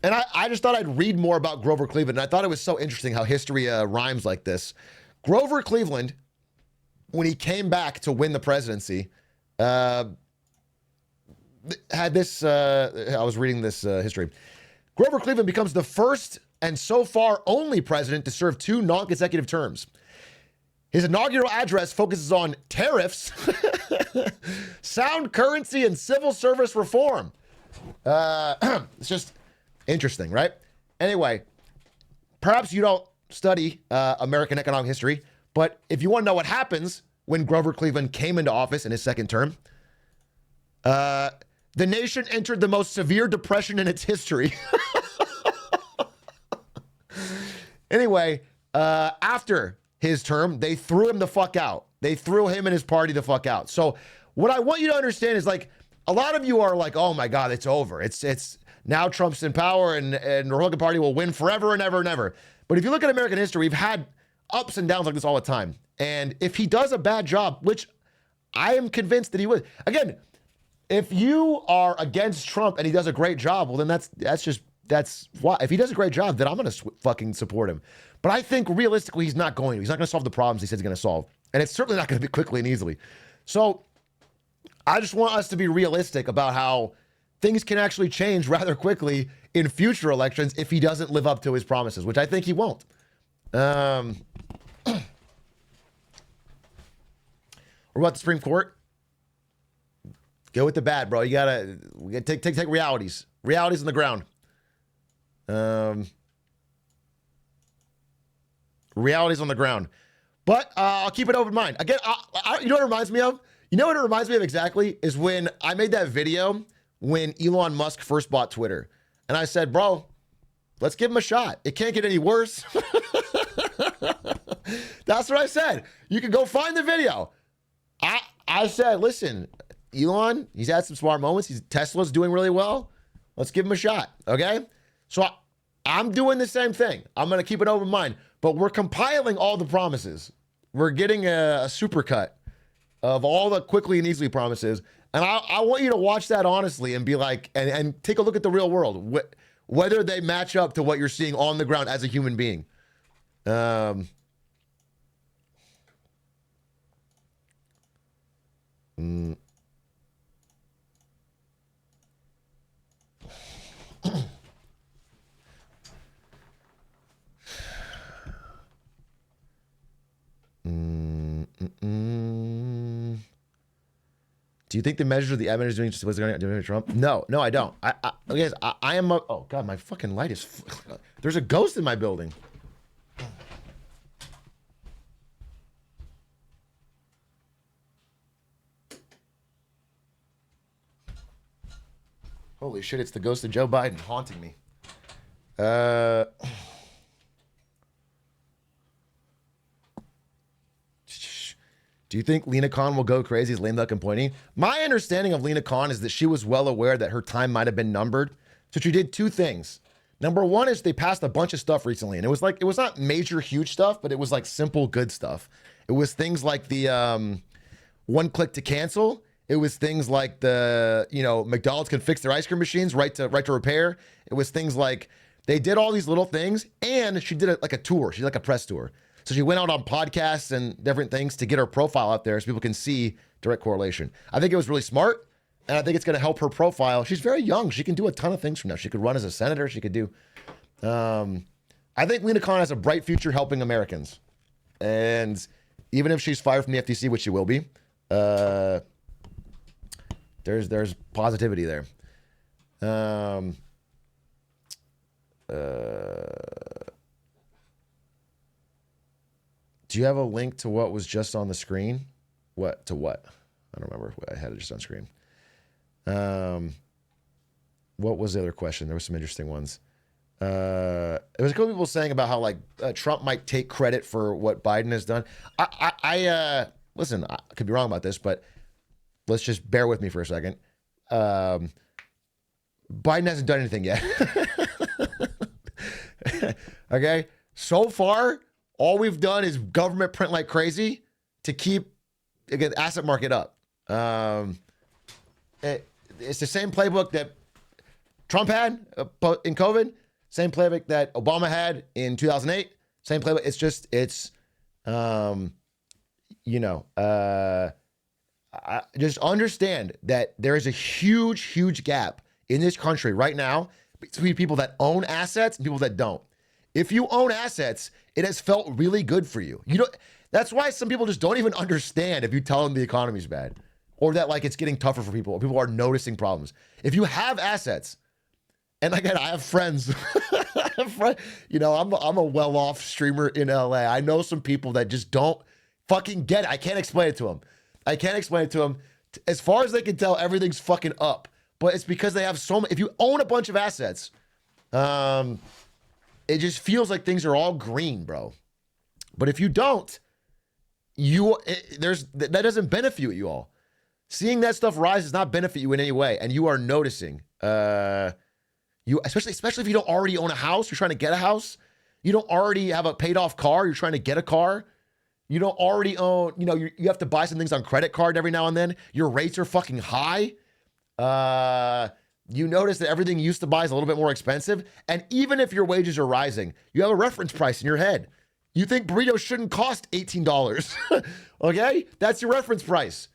S1: And I just thought I'd read more about Grover Cleveland. And I thought it was so interesting how history rhymes like this. Grover Cleveland, when he came back to win the presidency, had this, I was reading this history. Grover Cleveland becomes the first and so far only president to serve 2 non-consecutive terms. His inaugural address focuses on tariffs, sound currency, and civil service reform. It's just interesting, right? Anyway, perhaps you don't study American economic history, but if you want to know what happens when Grover Cleveland came into office in his second term, the nation entered the most severe depression in its history. Anyway, after his term, they threw him the fuck out. They threw him and his party the fuck out. So what I want you to understand is, like, a lot of you are like, oh my God, it's over. It's now Trump's in power and the Republican Party will win forever and ever and ever. But if you look at American history, we've had ups and downs like this all the time. And if he does a bad job, which I am convinced that he would, again, if you are against Trump and he does a great job, well, then that's why. If he does a great job, then I'm going to fucking support him. But I think realistically, he's not going to. He's not going to solve the problems he says he's going to solve. And it's certainly not going to be quickly and easily. So I just want us to be realistic about how things can actually change rather quickly in future elections if he doesn't live up to his promises, which I think he won't. What about the Supreme Court? Go with the bad, bro. We gotta take realities. Realities on the ground. Realities on the ground. But I'll keep an open mind. Again, you know what it reminds me of? You know what it reminds me of exactly? Is when I made that video when Elon Musk first bought Twitter. And I said, bro, let's give him a shot. It can't get any worse. That's what I said. You can go find the video. I said, listen, Elon, he's had some smart moments. Tesla's doing really well. Let's give him a shot, okay? So I'm doing the same thing. I'm going to keep an open mind. But we're compiling all the promises. We're getting a supercut of all the quickly and easily promises. And I want you to watch that honestly and be like, and take a look at the real world, whether they match up to what you're seeing on the ground as a human being. Do you think the measures of the evidence doing was going to do Trump? No, I don't. I am. Oh God, my fucking light is. There's a ghost in my building. Holy shit! It's the ghost of Joe Biden haunting me. Do you think Lena Khan will go crazy as lame duck and pointing? My understanding of Lena Khan is that she was well aware that her time might have been numbered. So she did 2 things. Number one is they passed a bunch of stuff recently. And it was not major, huge stuff, but it was like simple, good stuff. It was things like the 1 click to cancel. It was things like the, McDonald's can fix their ice cream machines, right to repair. It was things like they did all these little things. And she did a tour. She did like a press tour. So she went out on podcasts and different things to get her profile out there so people can see direct correlation. I think it was really smart, and I think it's going to help her profile. She's very young. She can do a ton of things from now. She could run as a senator. She could do... I think Lena Khan has a bright future helping Americans. And even if she's fired from the FTC, which she will be, there's positivity there. Do you have a link to what was just on the screen? What? To what? I don't remember. I had it just on screen. What was the other question? There were some interesting ones. There was a couple people saying about how Trump might take credit for what Biden has done. Listen, I could be wrong about this, but let's just bear with me for a second. Biden hasn't done anything yet. Okay? So far, all we've done is government print like crazy to keep, again, the asset market up. It's the same playbook that Trump had in COVID, same playbook that Obama had in 2008, same playbook. It's just, I just understand that there is a huge, huge gap in this country right now between people that own assets and people that don't. If you own assets, it has felt really good for you. That's why some people just don't even understand if you tell them the economy's bad or that like it's getting tougher for people. People are noticing problems. If you have assets, and again, I have friends. I'm a well-off streamer in LA. I know some people that just don't fucking get it. I can't explain it to them. As far as they can tell, everything's fucking up. But it's because they have so many. If you own a bunch of assets, it just feels like things are all green, bro. But if you don't, that doesn't benefit you all. Seeing that stuff rise does not benefit you in any way, and you are noticing. Especially if you don't already own a house, you're trying to get a house. You don't already have a paid off car, you're trying to get a car. You don't already own, you have to buy some things on credit card every now and then. Your rates are fucking high. You notice that everything you used to buy is a little bit more expensive. And even if your wages are rising, you have a reference price in your head. You think burritos shouldn't cost $18. Okay? That's your reference price.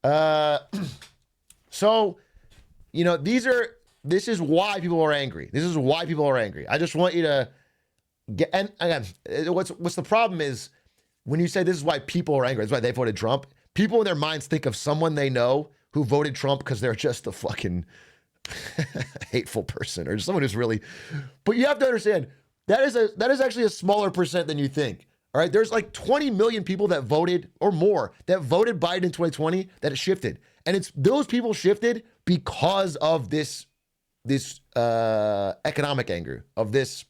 S1: So, this is why people are angry. I just want you to get, and again, what's the problem is when you say this is why people are angry, that's why they voted Trump. People in their minds think of someone they know who voted Trump because they're just a fucking hateful person or just someone who's really, but you have to understand that is actually a smaller percent than you think. All right. There's like 20 million people that voted or more that voted Biden in 2020 that it shifted. And it's those people shifted because of this economic anger of this.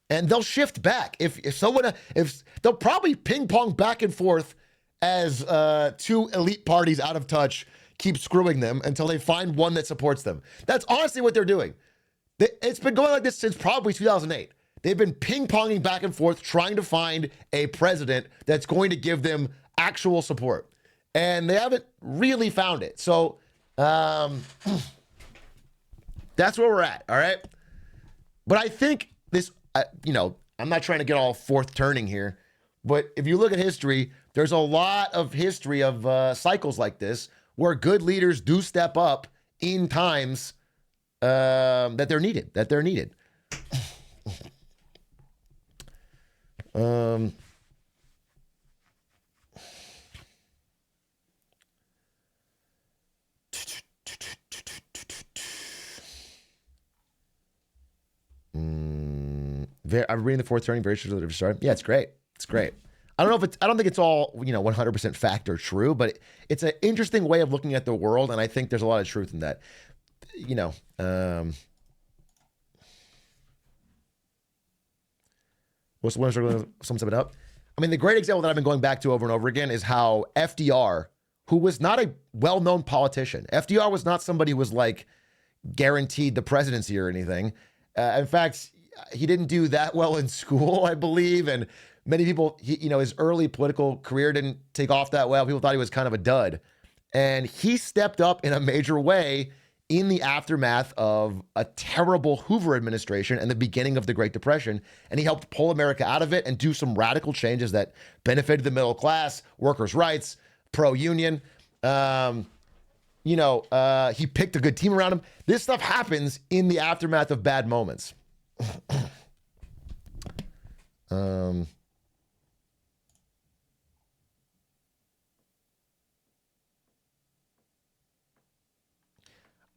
S1: And they'll shift back. If they'll probably ping pong back and forth as two elite parties out of touch keep screwing them until they find one that supports them. That's honestly what they're doing. It's been going like this since probably 2008. They've been ping-ponging back and forth trying to find a president that's going to give them actual support. And they haven't really found it. So that's where we're at, all right? But I think this, I'm not trying to get all fourth turning here, but if you look at history, there's a lot of history of cycles like this where good leaders do step up in times that they're needed. I'm reading the fourth turning, very true to the start. Yeah, it's great. I don't think it's all 100% fact or true, but it's an interesting way of looking at the world, and I think there's a lot of truth in that. What's the one struggling sums it up? I mean, the great example that I've been going back to over and over again is how FDR, who was not a well-known politician, FDR was not somebody who was like guaranteed the presidency or anything. In fact, he didn't do that well in school, I believe, and many people, his early political career didn't take off that well. People thought he was kind of a dud. And he stepped up in a major way in the aftermath of a terrible Hoover administration and the beginning of the Great Depression. And he helped pull America out of it and do some radical changes that benefited the middle class, workers' rights, pro-union. He picked a good team around him. This stuff happens in the aftermath of bad moments.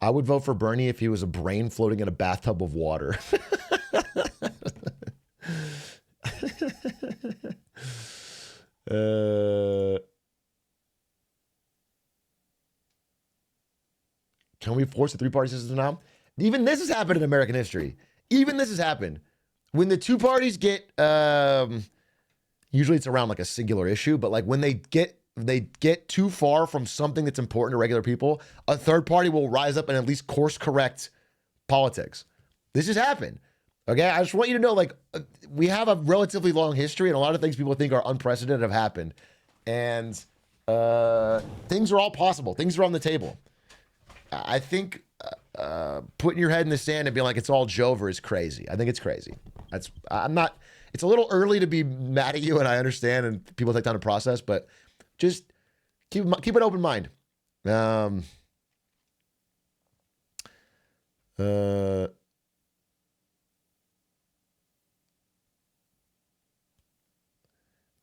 S1: I would vote for Bernie if he was a brain floating in a bathtub of water. Can we force a three-party system now? Even this has happened in American history. Even this has happened. When the two parties get, usually it's around like a singular issue, but like when they get they get too far from something that's important to regular people, a third party will rise up and at least course correct politics. This has happened. Okay, I just want you to know, like, we have a relatively long history, and a lot of things people think are unprecedented have happened. And things are all possible. Things are on the table. I think putting your head in the sand and being like it's all Jover is crazy. I think it's crazy. I'm not. It's a little early to be mad at you, and I understand, and people take time to process, but just keep an open mind.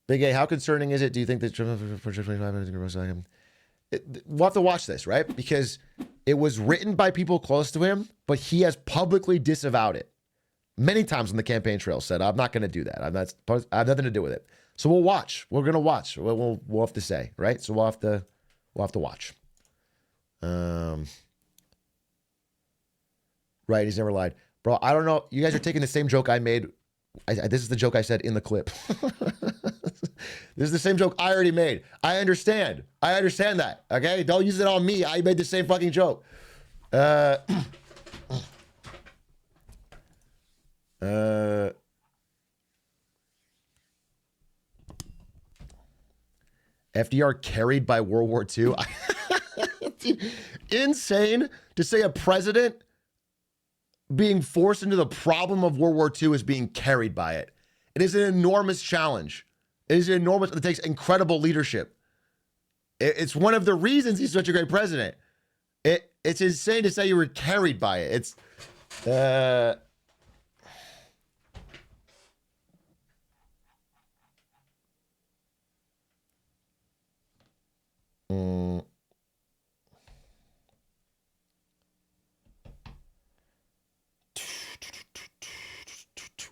S1: Big A, how concerning is it? Do you think that we'll have to watch this, right? Because it was written by people close to him, but he has publicly disavowed it many times on the campaign trail. Said, "I'm not going to do that. I have nothing to do with it." So we'll watch. We're going to watch. We'll have to say, right? So we'll have to watch. Right? He's never lied, bro. I don't know. You guys are taking the same joke I made. This is the joke I said in the clip. This is the same joke I already made. I understand that. Okay, don't use it on me. I made the same fucking joke. FDR carried by World War II. Insane to say a president being forced into the problem of World War II is being carried by it. It is an enormous challenge. It takes incredible leadership. It's one of the reasons he's such a great president. It's insane to say you were carried by it. It's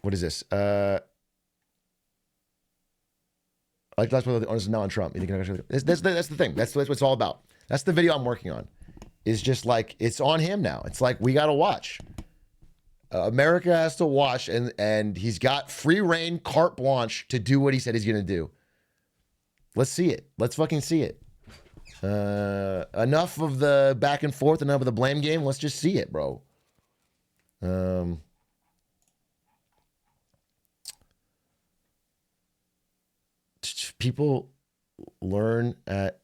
S1: what is this? Like that's what the onus is now on Trump. You think that's the thing. That's what it's all about. That's the video I'm working on. Is just like it's on him now. It's like we got to watch. America has to watch, and he's got free reign, carte blanche to do what he said he's gonna do. Let's see it. Let's fucking see it. Enough of the back and forth, enough of the blame game. Let's just see it, bro. People learn at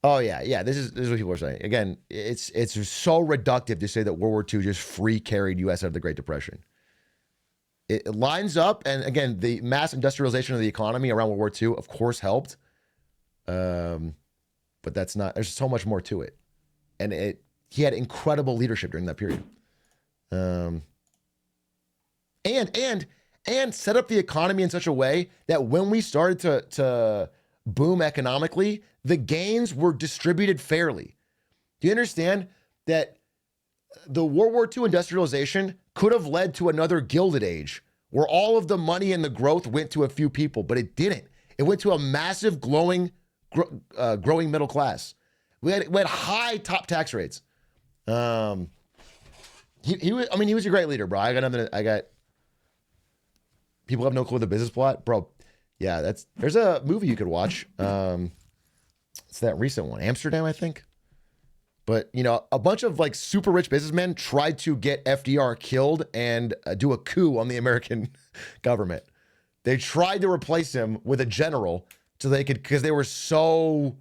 S1: oh yeah this is what people are saying. Again, it's so reductive to say that World War II just free carried US out of the Great Depression. It lines up, and again, the mass industrialization of the economy around World War II of course helped, but that's not, there's so much more to it. And he had incredible leadership during that period, and set up the economy in such a way that when we started to boom economically, the gains were distributed fairly. Do you understand that the World War II industrialization could have led to another Gilded Age where all of the money and the growth went to a few people, but it didn't. It went to a massive growing middle class. We had high top tax rates. He was a great leader, bro. People have no clue the business plot, bro. Yeah, there's a movie you could watch. It's that recent one, Amsterdam, I think. But a bunch of like super rich businessmen tried to get FDR killed and do a coup on the American government. They tried to replace him with a general so they could, because they were so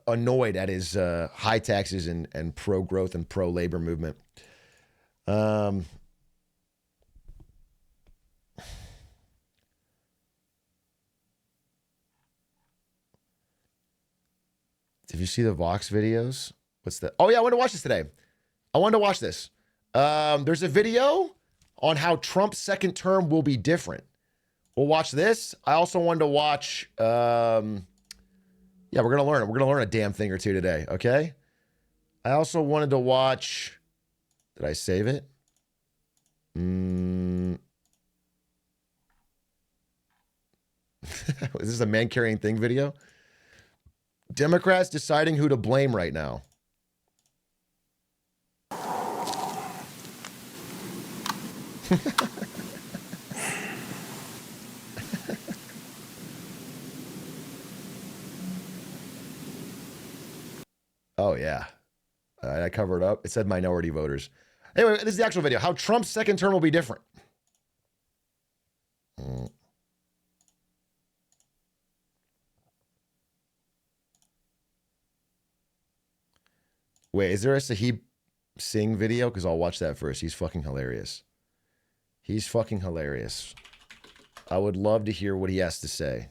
S1: annoyed at his high taxes and pro-growth and pro-labor movement. Did you see the Vox videos? What's that? Oh yeah, I wanted to watch this today. There's a video on how Trump's second term will be different. We'll watch this. I also wanted to watch yeah, we're gonna learn. We're gonna learn a damn thing or two today, okay? I also wanted to watch. Did I save it? Is this a man carrying thing video? Democrats deciding who to blame right now. Oh, yeah. I covered up. It said minority voters. Anyway, this is the actual video. How Trump's second term will be different. Wait, is there a Sahib Singh video? Because I'll watch that first. He's fucking hilarious. He's fucking hilarious. I would love to hear what he has to say.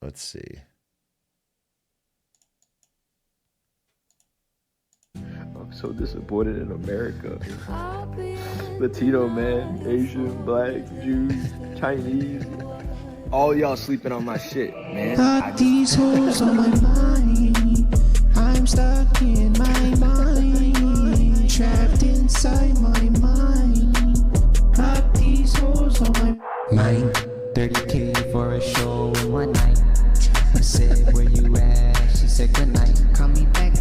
S1: Let's see.
S6: I'm so disappointed in America. Latino man, Asian, black, Jews, Chinese. All y'all sleeping on my shit, man.
S7: Got these holes on my mind. I'm stuck in my mind. Trapped inside my mind. Got these holes on my mind. 30K for a show in one night. I said, where you at? She said, good night. Call me back.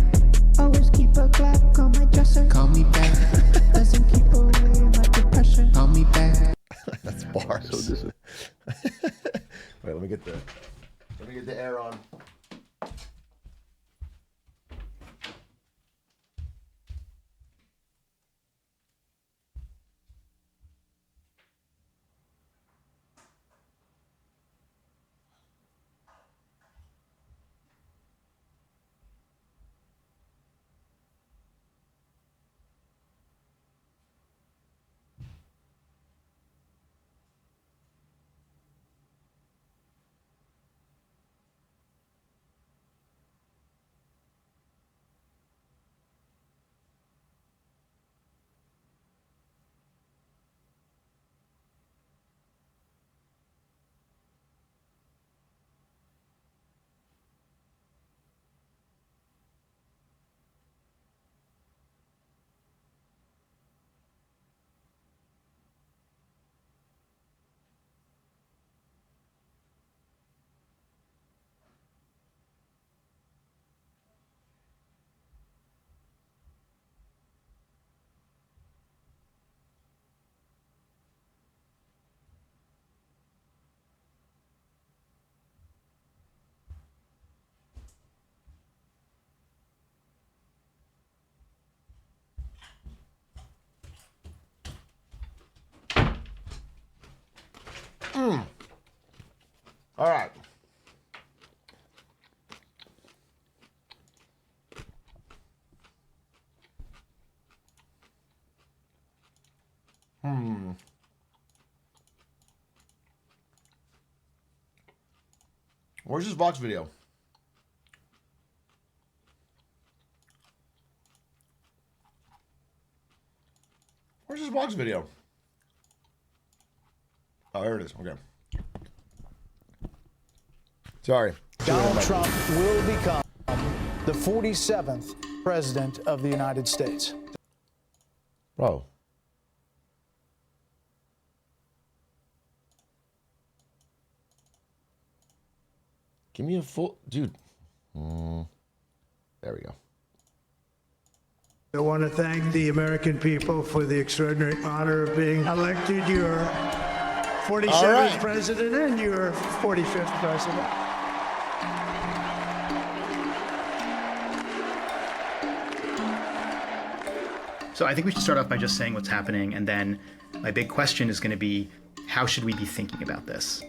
S7: Always keep a Glock on my dresser. Call me back. Doesn't keep away my depression. Call me back.
S1: That's bars.
S6: So
S1: Wait, let me get the air on. All right. Where's this Vox video? Where's this Vox video? Oh, here it is. Okay. Sorry.
S8: Donald Trump will become the 47th president of the United States.
S1: Bro. Give me a full... Dude. There we go.
S9: I want to thank the American people for the extraordinary honor of being elected your 47th president and your 45th president.
S10: So I think we should start off by just saying what's happening, and then my big question is going to be, how should we be thinking about this?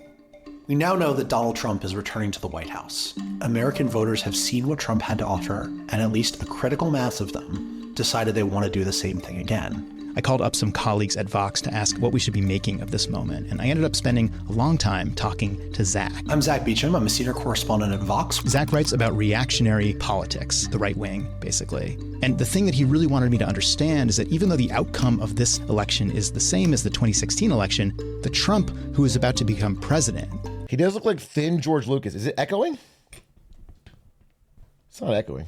S11: We now know that Donald Trump is returning to the White House. American voters have seen what Trump had to offer, and at least a critical mass of them decided they want to do the same thing again.
S10: I called up some colleagues at Vox to ask what we should be making of this moment, and I ended up spending a long time talking to Zach.
S11: I'm Zach Beecham. I'm a senior correspondent at Vox.
S10: Zach writes about reactionary politics, the right wing, basically. And the thing that he really wanted me to understand is that even though the outcome of this election is the same as the 2016 election, the Trump who is about to become president...
S1: He does look like thin George Lucas. Is it echoing? It's not echoing.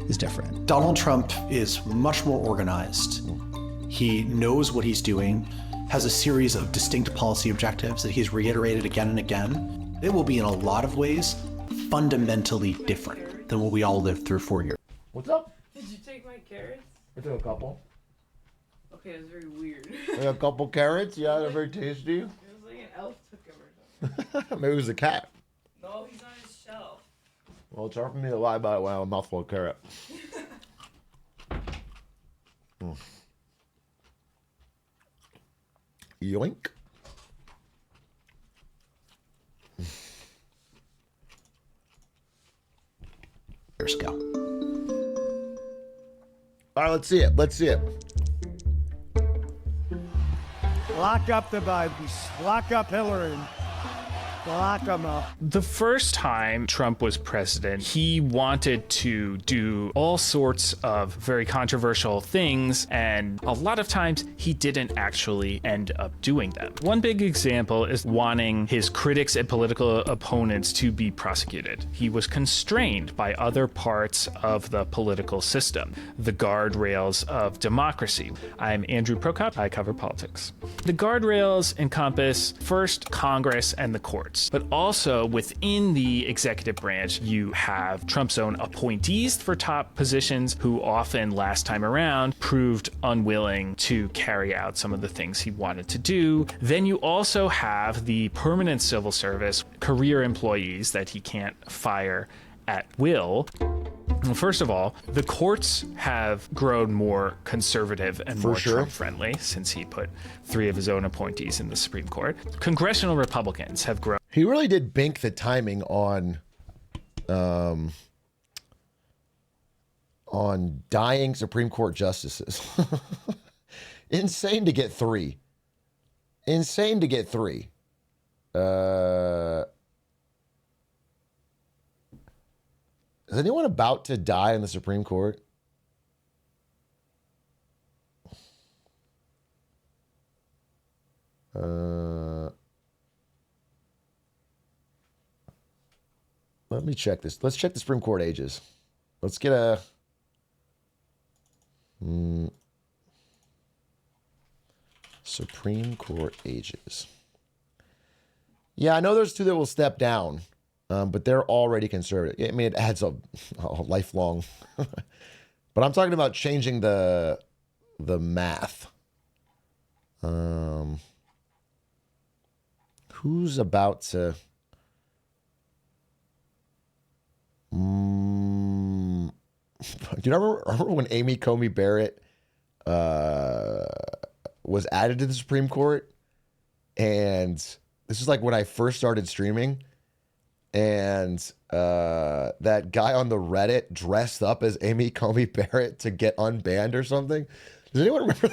S10: Is different.
S11: Donald Trump is much more organized. He knows what he's doing, has a series of distinct policy objectives that he's reiterated again and again. It will be in a lot of ways fundamentally different than what we all lived through 4 years.
S1: What's up?
S5: Did you take my carrots?
S1: I took a couple.
S5: Okay, it was very weird.
S1: Like a couple carrots? Yeah, they're very tasty.
S5: It was like an elf took him or something.
S1: Maybe it was a cat.
S5: No, he's on his shelf.
S1: Well, it's hard for me to lie about it when I have a mouthful of carrot. Yoink.
S11: Years ago.
S1: All right, let's see it. Let's see it.
S9: Lock up the Bidens. Lock up Hillary. Lock them up.
S12: The first time Trump was president, he wanted to do all sorts of very controversial things, and a lot of times he didn't actually end up doing them. One big example is wanting his critics and political opponents to be prosecuted. He was constrained by other parts of the political system, the guardrails of democracy. I'm Andrew Prokop. I cover politics. The guardrails encompass first Congress and the courts. But also within the executive branch, you have Trump's own appointees for top positions who often last time around proved unwilling to carry out some of the things he wanted to do. Then you also have the permanent civil service career employees that he can't fire at will. Well, first of all, the courts have grown more conservative and more Trump-friendly since he put 3 of his own appointees in the Supreme Court. Congressional Republicans have grown.
S1: He really did bink the timing on dying Supreme Court justices. Insane to get 3. Insane to get 3. Is anyone about to die in the Supreme Court? Let me check this. Let's check the Supreme Court ages. Let's get a... Supreme Court ages. Yeah, I know there's 2 that will step down, but they're already conservative. I mean, it adds a lifelong... But I'm talking about changing the math. Who's about to... Do you remember when Amy Coney Barrett was added to the Supreme Court? And this is like when I first started streaming. And that guy on the Reddit dressed up as Amy Coney Barrett to get unbanned or something. Does anyone remember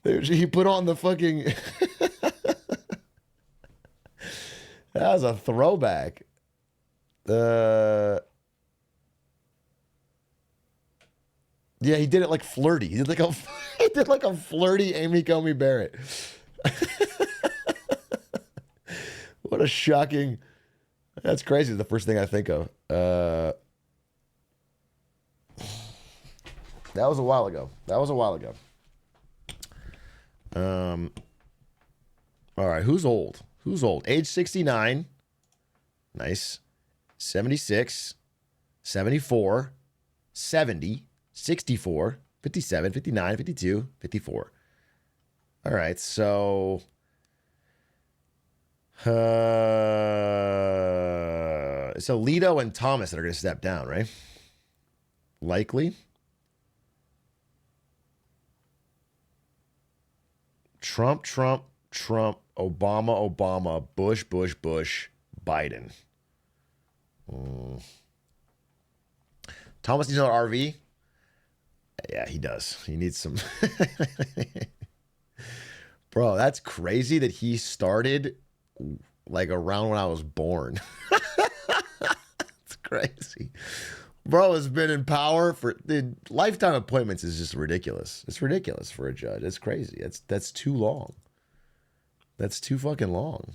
S1: that? He put on the fucking... That was a throwback. Yeah, he did it like flirty. He did like a flirty Amy Coney Barrett. What a shocking. That's crazy. The first thing I think of. That was a while ago. All right, who's old? Age 69. Nice. 76, 74, 70, 64, 57, 59, 52, 54. All right, so it's Alito and Thomas that are going to step down, right? Likely. Trump, Obama, Bush, Biden. Thomas needs another RV. Yeah, he does. He needs some. Bro, that's crazy that he started like around when I was born. It's crazy. Bro has been in power for lifetime appointments is just ridiculous. It's ridiculous for a judge. It's crazy. That's too long. That's too fucking long.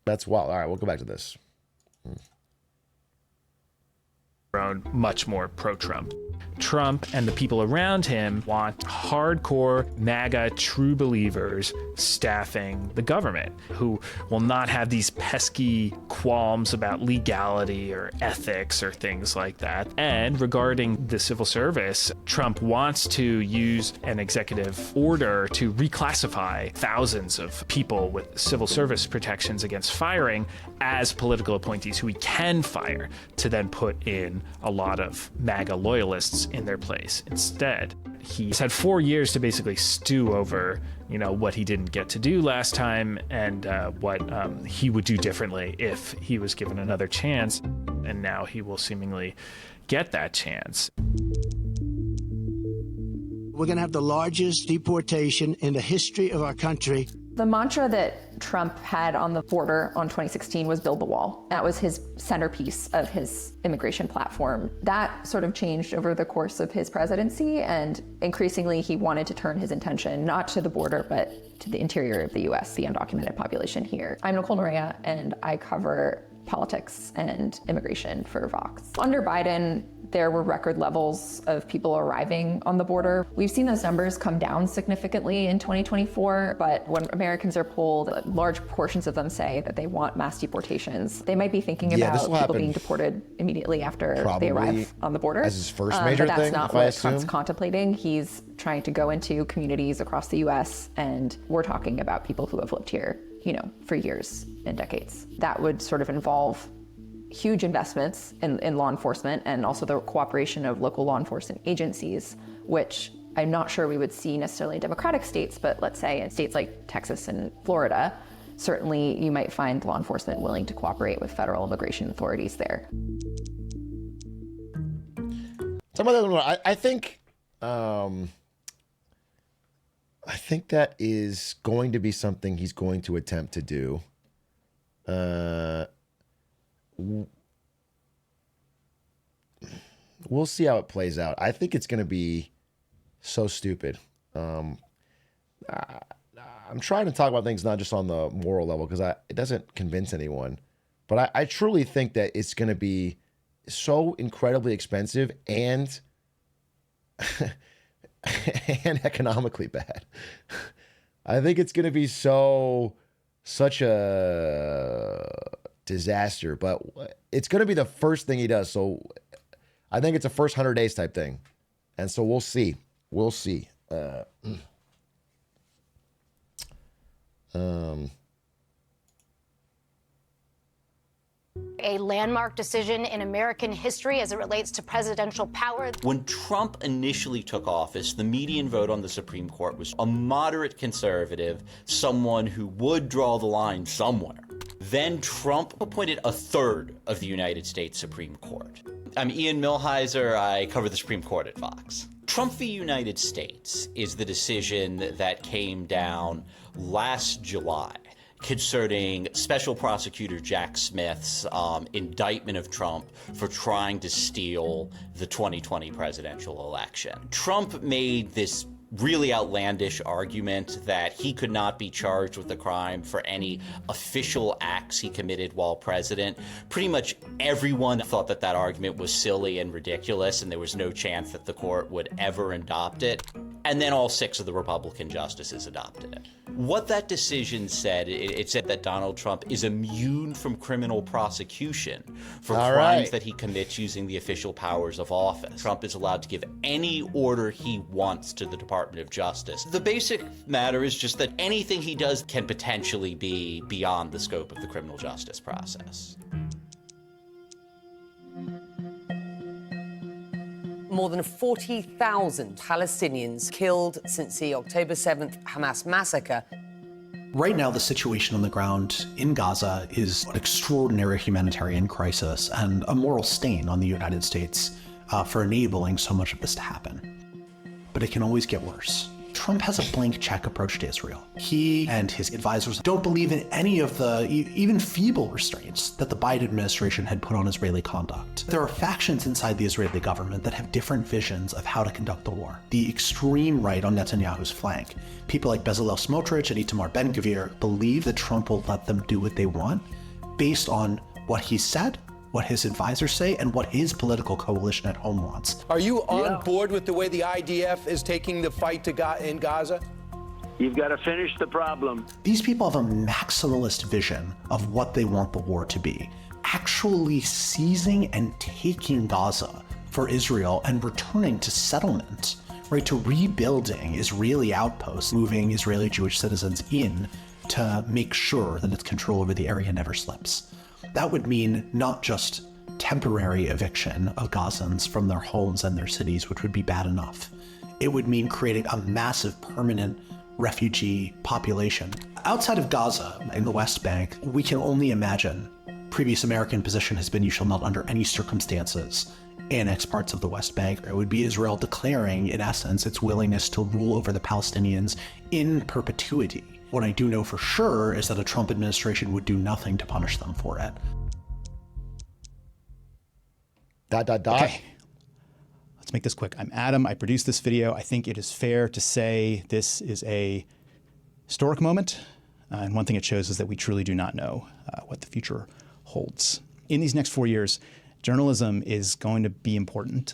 S1: That's wild. All right, we'll go back to this.
S12: Much more pro-Trump. Trump and the people around him want hardcore MAGA true believers staffing the government who will not have these pesky qualms about legality or ethics or things like that. And regarding the civil service, Trump wants to use an executive order to reclassify thousands of people with civil service protections against firing as political appointees who he can fire, to then put in a lot of MAGA loyalists in their place instead. He's had 4 years to basically stew over, what he didn't get to do last time and what he would do differently if he was given another chance. And now he will seemingly get that chance.
S13: We're going to have the largest deportation in the history of our country.
S14: The mantra that Trump had on the border on 2016 was build the wall. That was his centerpiece of his immigration platform. That sort of changed over the course of his presidency, and increasingly he wanted to turn his attention not to the border, but to the interior of the U.S., the undocumented population here. I'm Nicole Norea, and I cover politics and immigration for Vox. Under Biden, there were record levels of people arriving on the border. We've seen those numbers come down significantly in 2024, but when Americans are polled, large portions of them say that they want mass deportations. They might be thinking about people being deported immediately after they arrive on the border.
S1: As his first major
S14: but that's
S1: thing,
S14: not
S1: if I
S14: what Trump's
S1: assume.
S14: contemplating. He's trying to go into communities across the U.S., and we're talking about people who have lived here, for years and decades. That would sort of involve huge investments in law enforcement and also the cooperation of local law enforcement agencies, which I'm not sure we would see necessarily in Democratic states, but let's say in states like Texas and Florida, certainly you might find law enforcement willing to cooperate with federal immigration authorities there.
S1: I think that is going to be something he's going to attempt to do. We'll see how it plays out. I think it's going to be so stupid. I'm trying to talk about things not just on the moral level because it doesn't convince anyone. But I truly think that it's going to be so incredibly expensive and and economically bad. I think it's going to be such a disaster, but it's going to be the first thing he does. So I think it's a first 100 days type thing. And so we'll see. We'll see.
S15: A landmark decision in American history as it relates to presidential power.
S16: When Trump initially took office, the median vote on the Supreme Court was a moderate conservative, someone who would draw the line somewhere. Then Trump appointed a third of the United States Supreme Court. I'm Ian Millhiser. I cover the Supreme Court at Vox. Trump v. United States is the decision that came down last July concerning Special Prosecutor Jack Smith's indictment of Trump for trying to steal the 2020 presidential election. Trump made this really outlandish argument that he could not be charged with a crime for any official acts he committed while president. Pretty much everyone thought that that argument was silly and ridiculous, and there was no chance that the court would ever adopt it. And then all 6 of the Republican justices adopted it. What that decision said, it said that Donald Trump is immune from criminal prosecution for crimes that he commits using the official powers of office. Trump is allowed to give any order he wants to the Department of Justice. The basic matter is just that anything he does can potentially be beyond the scope of the criminal justice process.
S17: More than 40,000 Palestinians killed since the October 7th Hamas massacre.
S11: Right now, the situation on the ground in Gaza is an extraordinary humanitarian crisis and a moral stain on the United States for enabling so much of this to happen. But it can always get worse. Trump has a blank check approach to Israel. He and his advisors don't believe in any of the even feeble restraints that the Biden administration had put on Israeli conduct. There are factions inside the Israeli government that have different visions of how to conduct the war. The extreme right on Netanyahu's flank, people like Bezalel Smotrich and Itamar Ben-Gvir, believe that Trump will let them do what they want based on what he said what his advisors say and what his political coalition at home wants.
S18: Are you on board with the way the IDF is taking the fight in Gaza?
S19: You've got to finish the problem.
S11: These people have a maximalist vision of what they want the war to be. Actually seizing and taking Gaza for Israel and returning to settlement, right, to rebuilding Israeli outposts, moving Israeli Jewish citizens in to make sure that its control over the area never slips. That would mean not just temporary eviction of Gazans from their homes and their cities, which would be bad enough. It would mean creating a massive permanent refugee population. Outside of Gaza, in the West Bank, we can only imagine. Previous American position has been you shall not under any circumstances annex parts of the West Bank. It would be Israel declaring, in essence, its willingness to rule over the Palestinians in perpetuity. What I do know for sure is that a Trump administration would do nothing to punish them for it. ...
S10: Okay. Let's make this quick. I'm Adam. I produced this video. I think it is fair to say this is a historic moment. And one thing it shows is that we truly do not know what the future holds. In these next 4 years, journalism is going to be important.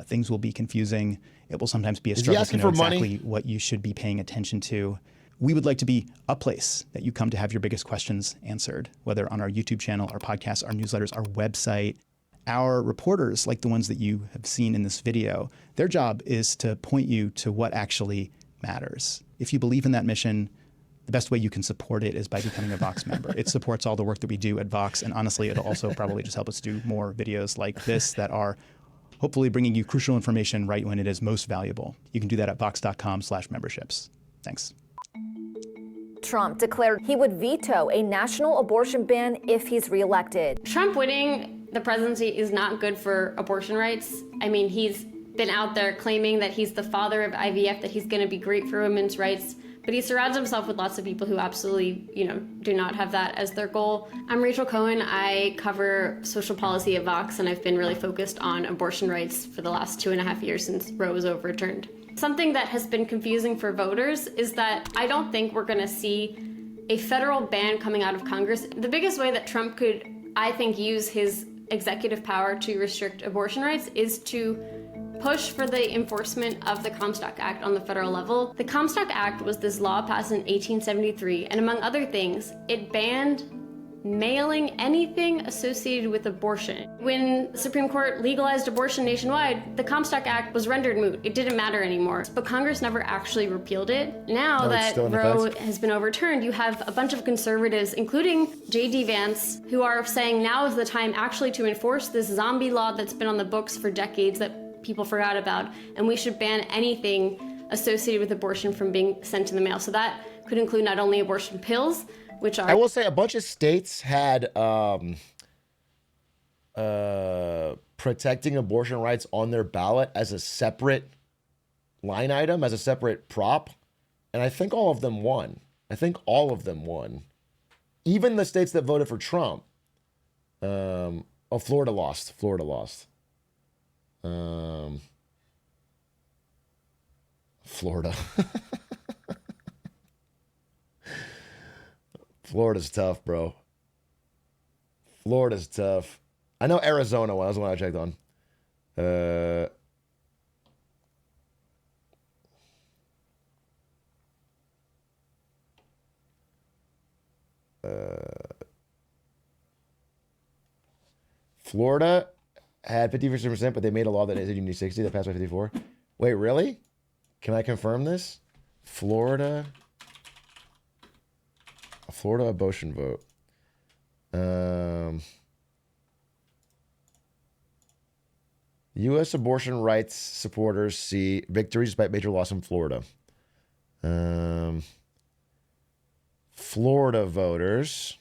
S10: Things will be confusing. It will sometimes be a struggle to know exactly what you should be paying attention to. We would like to be a place that you come to have your biggest questions answered, whether on our YouTube channel, our podcasts, our newsletters, our website. Our reporters, like the ones that you have seen in this video, their job is to point you to what actually matters. If you believe in that mission, the best way you can support it is by becoming a Vox member. It supports all the work that we do at Vox, and honestly, it'll also probably just help us do more videos like this that are hopefully bringing you crucial information right when it is most valuable. You can do that at vox.com/memberships. Thanks.
S20: Trump declared he would veto a national abortion ban if he's reelected.
S21: Trump winning the presidency is not good for abortion rights. I mean, he's been out there claiming that he's the father of IVF, that he's going to be great for women's rights, but he surrounds himself with lots of people who absolutely, do not have that as their goal. I'm Rachel Cohen. I cover social policy at Vox, and I've been really focused on abortion rights for the last 2.5 years since Roe was overturned. Something that has been confusing for voters is that I don't think we're going to see a federal ban coming out of Congress. The biggest way that Trump could, I think, use his executive power to restrict abortion rights is to push for the enforcement of the Comstock Act on the federal level. The Comstock Act was this law passed in 1873, and among other things, it banned mailing anything associated with abortion. When the Supreme Court legalized abortion nationwide, the Comstock Act was rendered moot. It didn't matter anymore, but Congress never actually repealed it. Now that Roe has been overturned, you have a bunch of conservatives, including J.D. Vance, who are saying now is the time actually to enforce this zombie law that's been on the books for decades that people forgot about, and we should ban anything associated with abortion from being sent in the mail. So that could include not only abortion pills, which are...
S1: I will say a bunch of states had protecting abortion rights on their ballot as a separate line item, as a separate prop. And I think all of them won. Even the states that voted for Trump. Florida lost. Florida. Florida's tough, bro. Florida's tough. I know Arizona was the one I checked on. Florida had 50%, but they made a law that said you need 60. That passed by 54. Wait, really? Can I confirm this? Florida abortion vote. U.S. abortion rights supporters see victories despite major loss in Florida. Florida voters.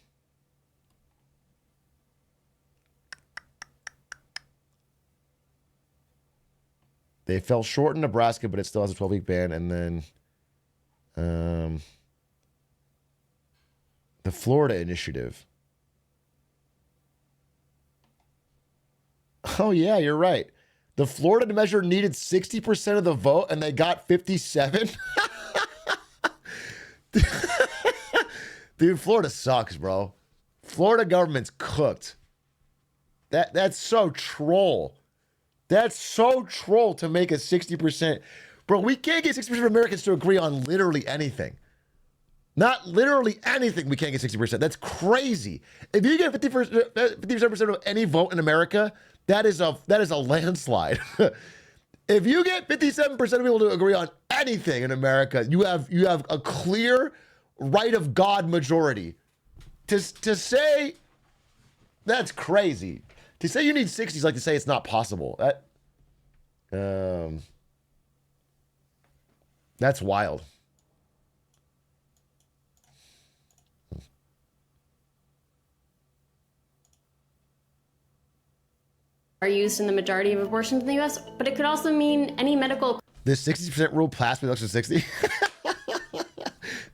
S1: They fell short in Nebraska, but it still has a 12-week ban. And then the Florida initiative. Oh, yeah, you're right. The Florida measure needed 60% of the vote, and they got 57. Dude, Florida sucks, bro. Florida government's cooked. That's so troll. That's so troll to make a 60%. Bro, we can't get 60% of Americans to agree on literally anything. Not literally anything, we can't get 60%. That's crazy. If you get 57% of any vote in America, that is a landslide. If you get 57% of people to agree on anything in America, you have a clear right of God majority. To say that's crazy. To say you need 60 is like to say it's not possible. That's wild.
S21: Are used in the majority of abortions in the U.S., but it could also mean any medical.
S1: This 60% rule passed with election 60.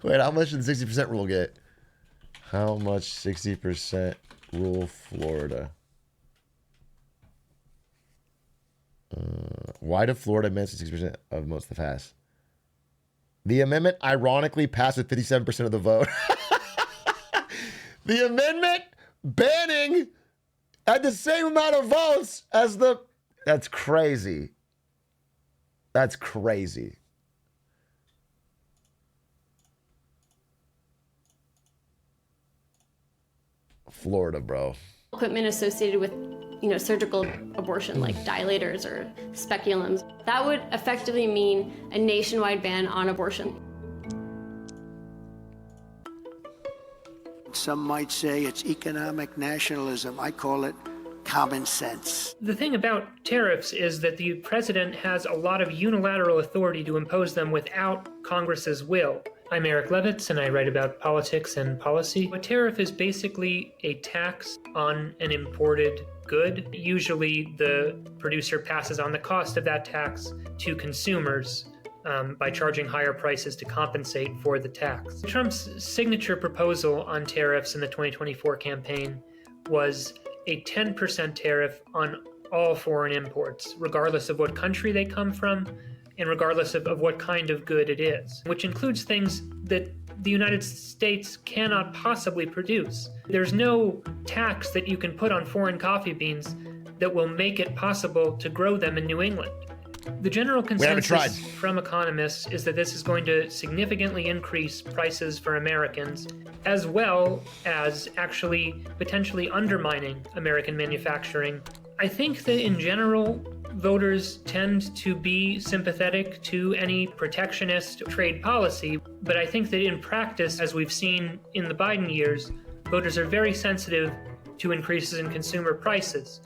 S1: Wait, how much did the 60% rule get? How much 60% rule Florida? Why did Florida amend 60% of most of the pass? The amendment ironically passed with 57% of the vote. The amendment banning had the same amount of votes as the... That's crazy. That's crazy. Florida, bro.
S21: Equipment associated with, surgical abortion, like dilators or speculums. That would effectively mean a nationwide ban on abortion.
S13: Some might say it's economic nationalism. I call it common sense.
S2: The thing about tariffs is that the president has a lot of unilateral authority to impose them without Congress's will. I'm Eric Levitz, and I write about politics and policy. A tariff is basically a tax on an imported good. Usually the producer passes on the cost of that tax to consumers by charging higher prices to compensate for the tax. Trump's signature proposal on tariffs in the 2024 campaign was a 10% tariff on all foreign imports, regardless of what country they come from and regardless of what kind of good it is, which includes things that the United States cannot possibly produce. There's no tax that you can put on foreign coffee beans that will make it possible to grow them in New England. The general consensus from economists is that this is going to significantly increase prices for Americans, as well as actually potentially undermining American manufacturing. I think that in general, voters tend to be sympathetic to any protectionist trade policy, but I think that in practice, as we've seen in the Biden years, voters are very sensitive to increases in consumer prices.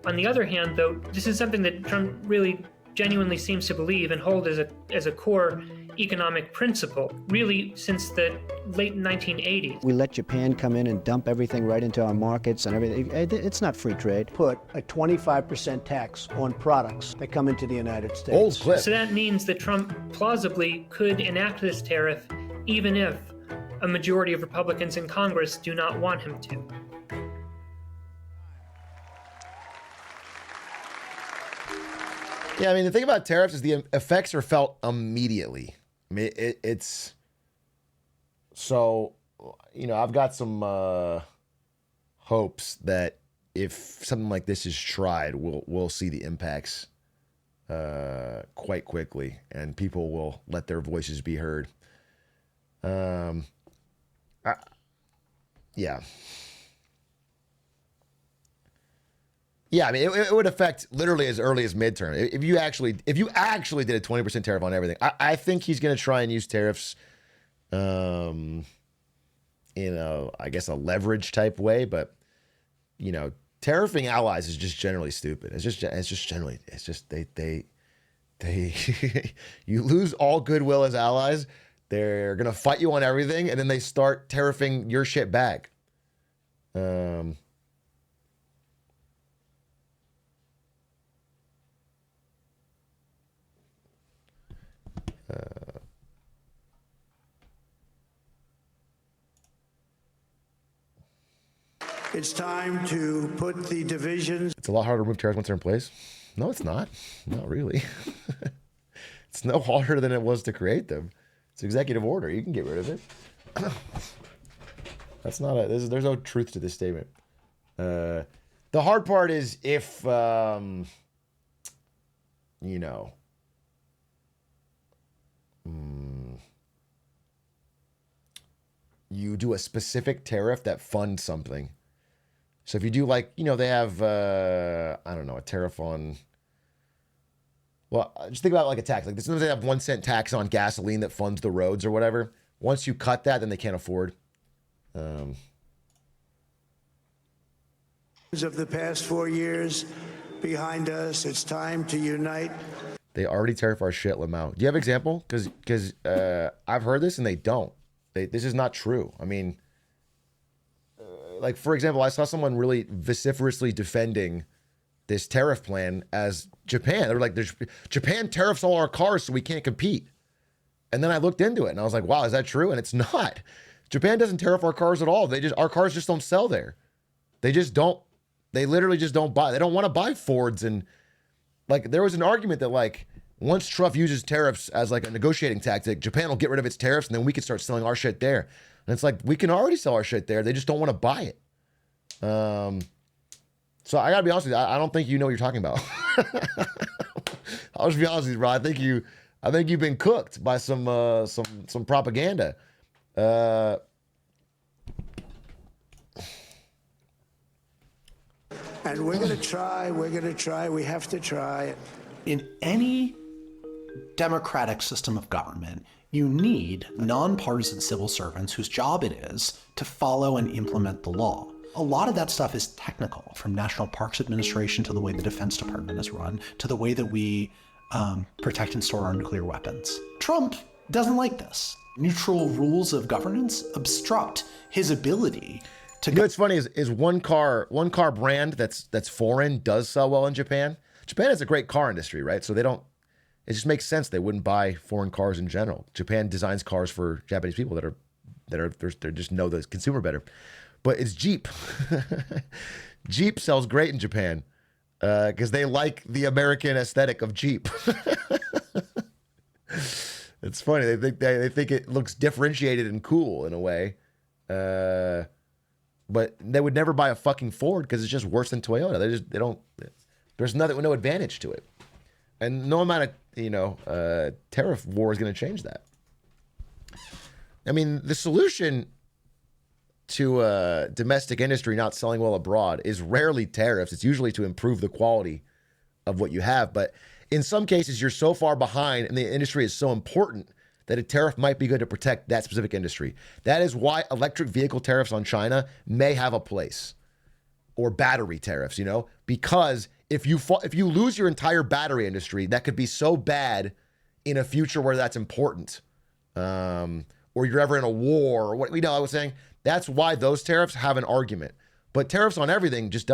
S2: On the other hand, though, this is something that Trump really genuinely seems to believe and hold as a core economic principle, really since the late 1980s.
S22: We let Japan come in and dump everything right into our markets and everything. It's not free trade.
S13: Put a 25% tax on products that come into the United States.
S1: Old clip.
S2: So that means that Trump plausibly could enact this tariff even if a majority of Republicans in Congress do not want him to.
S1: Yeah, I mean, the thing about tariffs is the effects are felt immediately. I mean, it's... So, I've got some hopes that if something like this is tried, we'll see the impacts quite quickly, and people will let their voices be heard. Yeah. Yeah, I mean, it would affect literally as early as midterm. If you actually did a 20% tariff on everything, I think he's going to try and use tariffs, in I guess a leverage type way. But tariffing allies is just generally stupid. It's just they you lose all goodwill as allies. They're going to fight you on everything, and then they start tariffing your shit back.
S9: It's time to put the divisions.
S1: It's a lot harder to remove tariffs once they're in place. No, it's not. Not really. It's no harder than it was to create them. It's executive order. You can get rid of it. That's not there's no truth to this statement. The hard part is if, you do a specific tariff that funds something. So if you do like, they have, I don't know, a tariff on, well, just think about like a tax. Like sometimes they have 1 cent tax on gasoline that funds the roads or whatever. Once you cut that, then they can't afford.
S9: Of the past 4 years behind us, it's time to unite.
S1: They already tariff our shit, Lamau. Do you have an example? Because I've heard this and they don't. This is not true. I mean, like, for example, I saw someone really vociferously defending this tariff plan as Japan. They were like, Japan tariffs all our cars so we can't compete. And then I looked into it and I was like, wow, is that true? And it's not. Japan doesn't tariff our cars at all. Our cars just don't sell there. They just don't. They literally just don't buy. They don't want to buy Fords. And like, there was an argument that like, once Trump uses tariffs as like a negotiating tactic, Japan will get rid of its tariffs and then we can start selling our shit there. And it's like, we can already sell our shit there. They just don't want to buy it. So I gotta be honest with you. I don't think you know what you're talking about. I'll just be honest with you, bro. I think you've been cooked by some propaganda.
S9: And we're going to try. We have to try.
S11: In any democratic system of government, you need nonpartisan civil servants whose job it is to follow and implement the law. A lot of that stuff is technical, from National Parks Administration to the way the Defense Department is run, to the way that we protect and store our nuclear weapons. Trump doesn't like this. Neutral rules of governance obstruct his ability to...
S1: You know what's funny is one car brand that's foreign does sell well in Japan. Japan has a great car industry, right? So it just makes sense they wouldn't buy foreign cars in general. Japan designs cars for Japanese people they just know the consumer better. But it's Jeep. Jeep sells great in Japan because they like the American aesthetic of Jeep. It's funny. They think it looks differentiated and cool in a way. But they would never buy a fucking Ford because it's just worse than Toyota. They don't. There's no advantage to it, and no amount of tariff war is going to change that. I mean, the solution to domestic industry not selling well abroad is rarely tariffs. It's usually to improve the quality of what you have. But in some cases, you're so far behind and the industry is so important that a tariff might be good to protect that specific industry. That is why electric vehicle tariffs on China may have a place, or battery tariffs, because if you lose your entire battery industry, that could be so bad in a future where that's important, or you're ever in a war, or what I was saying. That's why those tariffs have an argument. But tariffs on everything it's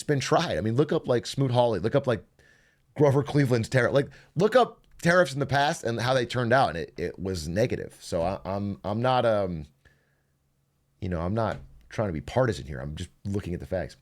S1: been tried. I mean, look up like Smoot-Hawley, look up like Grover Cleveland's tariff. Like, look up tariffs in the past and how they turned out, and it was negative. So I'm not I'm not trying to be partisan here. I'm just looking at the facts.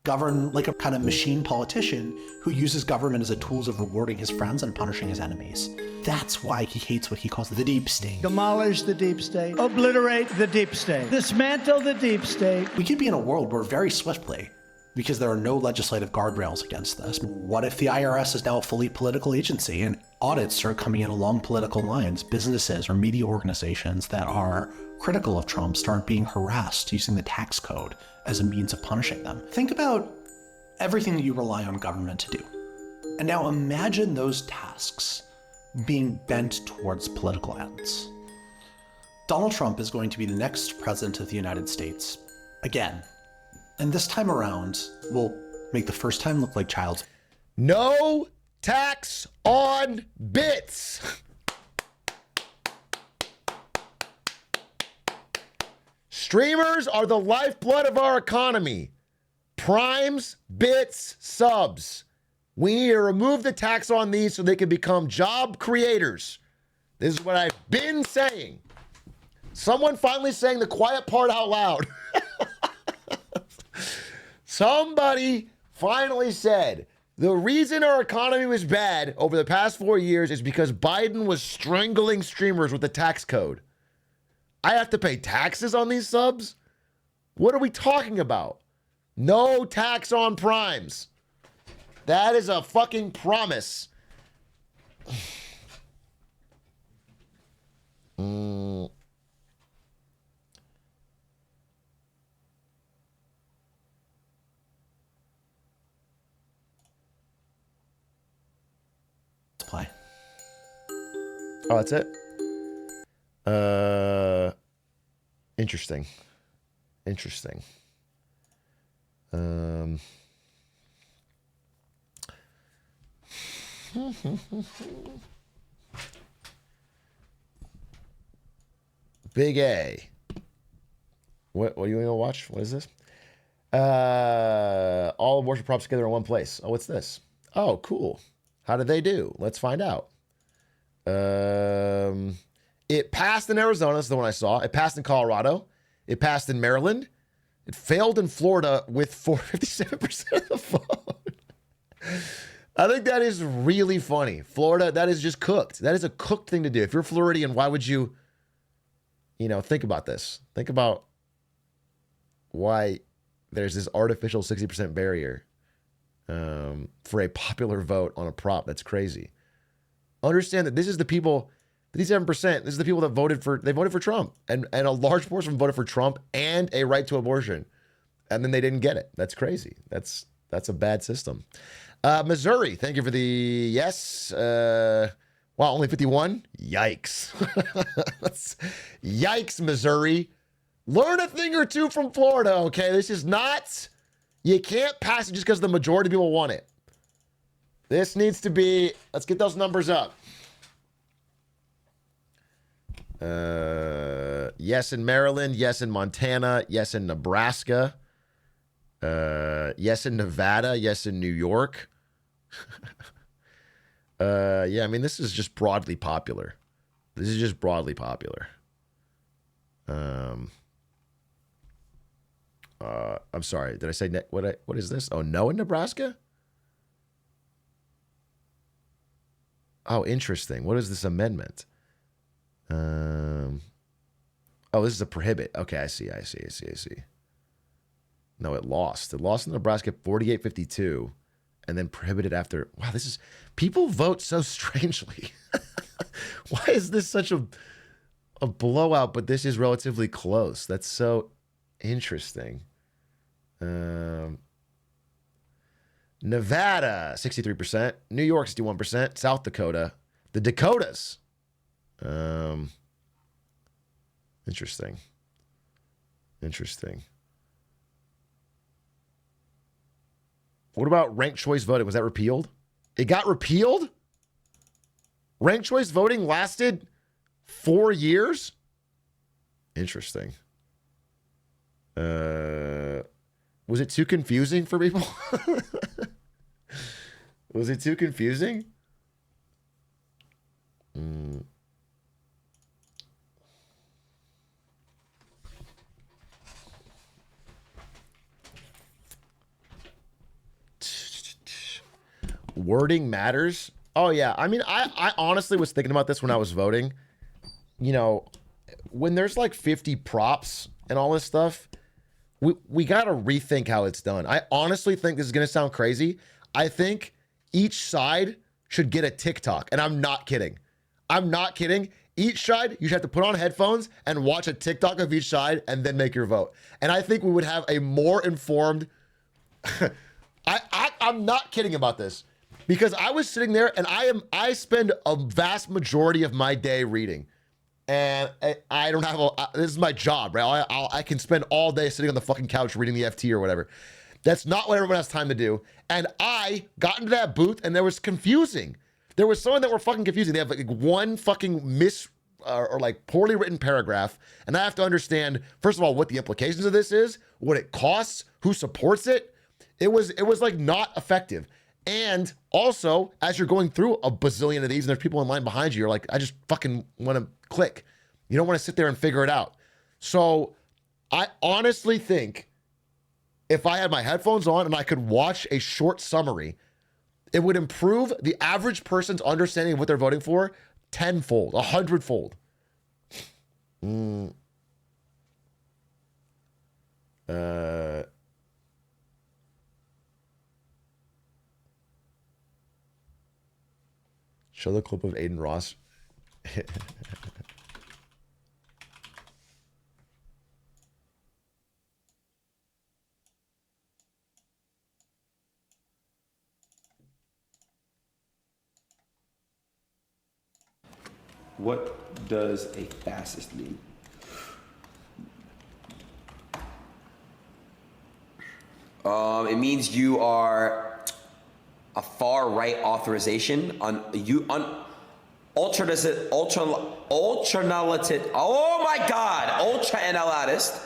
S11: Govern like a kind of machine politician who uses government as a tool of rewarding his friends and punishing his enemies. That's why he hates what he calls the deep state.
S9: Demolish the deep state. Obliterate the deep state. Dismantle the deep state.
S11: We could be in a world where very swiftly, because there are no legislative guardrails against this. What if the IRS is now a fully political agency and audits start coming in along political lines? Businesses or media organizations that are critical of Trump start being harassed using the tax code as a means of punishing them. Think about everything that you rely on government to do. And now imagine those tasks being bent towards political ends. Donald Trump is going to be the next president of the United States again. And this time around, we'll make the first time look like child's.
S1: No tax on bits. Streamers are the lifeblood of our economy. Primes, bits, subs. We need to remove the tax on these so they can become job creators. This is what I've been saying. Someone finally saying the quiet part out loud. Somebody finally said the reason our economy was bad over the past 4 years is because Biden was strangling streamers with the tax code. I have to pay taxes on these subs? What are we talking about? No tax on primes. That is a fucking promise.
S11: Play.
S1: Oh, that's it? Interesting. Interesting. Big A. What are you going to watch? What is this? All abortion props together in one place. Oh, what's this? Oh, cool. How did they do? Let's find out. It passed in Arizona. That's the one I saw. It passed in Colorado. It passed in Maryland. It failed in Florida with 57% of the vote. I think that is really funny. Florida, that is just cooked. That is a cooked thing to do. If you're Floridian, why would you, think about this. Think about why there's this artificial 60% barrier for a popular vote on a prop. That's crazy. Understand that this is the people, 57%, this is the people that voted for Trump. And a large portion of them voted for Trump and a right to abortion. And then they didn't get it. That's crazy. That's a bad system. Missouri, thank you for the yes. Wow, only 51? Yikes. Yikes, Missouri. Learn a thing or two from Florida, okay? This is not, you can't pass it just because the majority of people want it. This needs to be, let's get those numbers up. Yes in Maryland, yes in Montana, yes in Nebraska, yes in Nevada, yes in New York. Yeah, I mean, this is just broadly popular. This is just broadly popular. I'm sorry. Did I say what is this? Oh, no in Nebraska? Oh, interesting. What is this amendment? Oh, this is a prohibit. Okay, I see. No, it lost. It lost in Nebraska 48-52 and then prohibited after. Wow, this is, people vote so strangely. Why is this such a blowout, but this is relatively close? That's so interesting. Nevada, 63%. New York, 61%. South Dakota. The Dakotas. Interesting. What about ranked choice voting? Was that repealed? It got repealed? Ranked choice voting lasted 4 years? Interesting. Was it too confusing for people? Was it too confusing? Wording matters. Oh, yeah. I mean, I honestly was thinking about this when I was voting. When there's like 50 props and all this stuff, we got to rethink how it's done. I honestly think this is going to sound crazy. I think each side should get a TikTok. And I'm not kidding. Each side, you should have to put on headphones and watch a TikTok of each side and then make your vote. And I think we would have a more informed... I'm not kidding about this. Because I was sitting there and I spend a vast majority of my day reading. And I don't have this is my job, right? I can spend all day sitting on the fucking couch reading the FT or whatever. That's not what everyone has time to do. And I got into that booth and there was confusing. There was someone that were fucking confusing. They have like one fucking or like poorly written paragraph. And I have to understand, first of all, what the implications of this is, what it costs, who supports it. It was like not effective. And also, as you're going through a bazillion of these and there's people in line behind you, you're like, I just fucking want to click. You don't want to sit there and figure it out. So I honestly think if I had my headphones on and I could watch a short summary, it would improve the average person's understanding of what they're voting for tenfold, 100-fold. Show the clip of Aiden Ross.
S3: What does a fascist mean?
S4: It means you are a far right authorization on ultra-analytic, oh my God, ultra-analyst,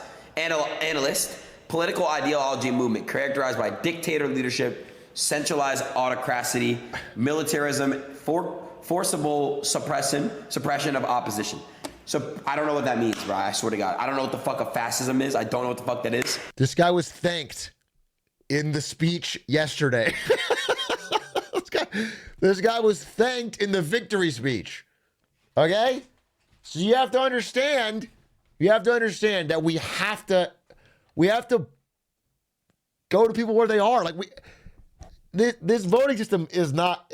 S4: political ideology movement characterized by dictator leadership, centralized autocracy, militarism, forcible suppression of opposition. So I don't know what that means, bro. I swear to God. I don't know what the fuck a fascism is. I don't know what the fuck that is.
S1: This guy was thanked in the speech yesterday. This guy was thanked in the victory speech. Okay? So you have to understand that we have to go to people where they are. Like this voting system is not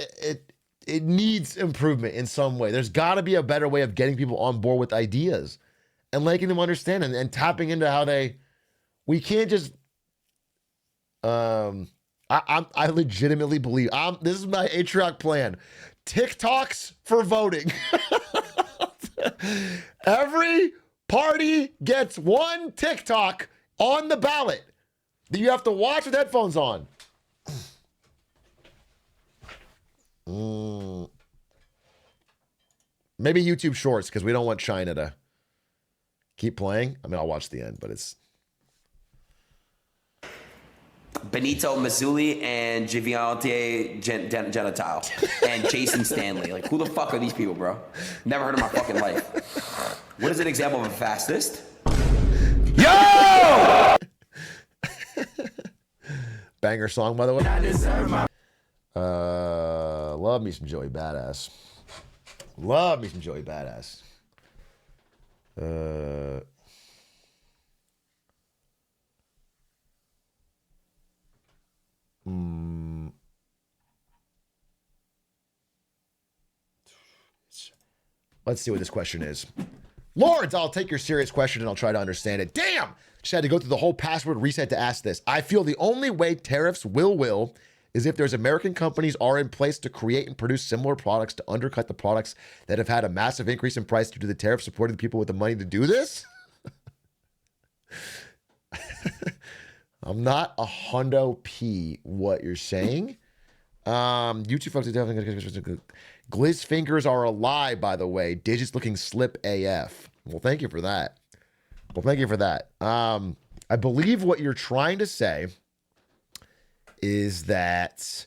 S1: it needs improvement in some way. There's got to be a better way of getting people on board with ideas and making them understand and tapping into how we can't just I legitimately believe this is my Atrioc plan. TikToks for voting. Every party gets one TikTok on the ballot that you have to watch with headphones on. Maybe YouTube Shorts, because we don't want China to keep playing. I mean, I'll watch the end, but it's
S4: Benito Mazzulli and Giviante Gentile and Jason Stanley. Like, who the fuck are these people, bro? Never heard of my fucking life. What is an example of a fascist?
S1: Yo! Banger song, by the way. Love me some Joey Badass. Love me some Joey Badass. Let's see what this question is. Lords, I'll take your serious question and I'll try to understand it. Damn! Just had to go through the whole password reset to ask this. I feel the only way tariffs will is if there's American companies are in place to create and produce similar products to undercut the products that have had a massive increase in price due to the tariff, supporting the people with the money to do this. I'm not a hundo P what you're saying. YouTube folks are definitely Glizz fingers are a lie, by the way. Digits looking slip AF. Well, thank you for that. I believe what you're trying to say is that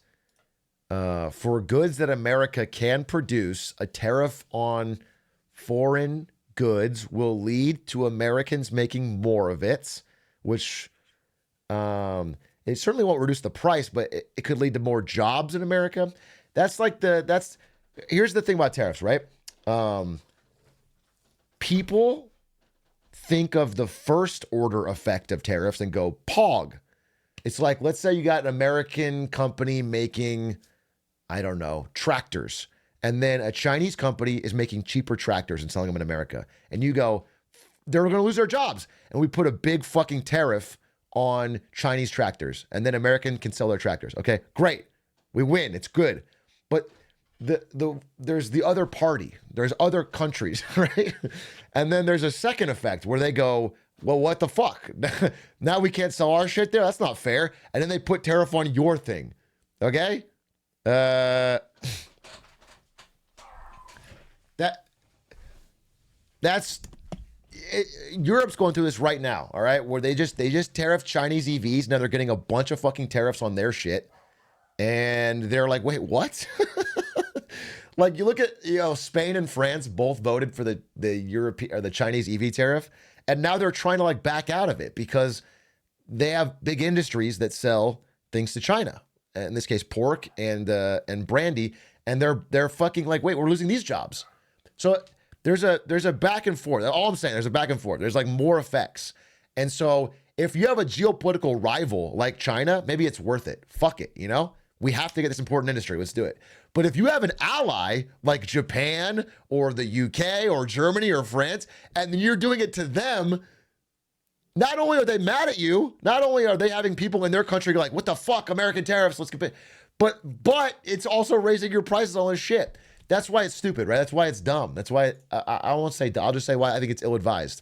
S1: for goods that America can produce, a tariff on foreign goods will lead to Americans making more of it, which it certainly won't reduce the price, but it could lead to more jobs in America. Here's the thing about tariffs, right? People think of the first order effect of tariffs and go, POG. It's like, let's say you got an American company making, I don't know, tractors. And then a Chinese company is making cheaper tractors and selling them in America. And you go, they're going to lose their jobs. And we put a big fucking tariff on Chinese tractors. And then American can sell their tractors. Okay, great. We win. It's good. But there's the other party. There's other countries, right? And then there's a second effect where they go, well, what the fuck? Now we can't sell our shit there? That's not fair. And then they put tariff on your thing. Okay? Europe's going through this right now, all right? Where they just tariffed Chinese EVs. Now they're getting a bunch of fucking tariffs on their shit. And they're like, wait, what? Like, you look at, Spain and France both voted for the European or the Chinese EV tariff, and now they're trying to like back out of it because they have big industries that sell things to China. In this case, pork and brandy, and they're fucking like, wait, we're losing these jobs. So there's a back and forth. All I'm saying, there's a back and forth. There's like more effects. And so if you have a geopolitical rival like China, maybe it's worth it. Fuck it, you know? We have to get this important industry. Let's do it. But if you have an ally like Japan or the UK or Germany or France, and you're doing it to them, not only are they mad at you, not only are they having people in their country like, what the fuck, American tariffs, let's compare. But it's also raising your prices on this shit. That's why it's stupid, right? That's why it's dumb. That's why I won't say, I'll just say why I think it's ill-advised.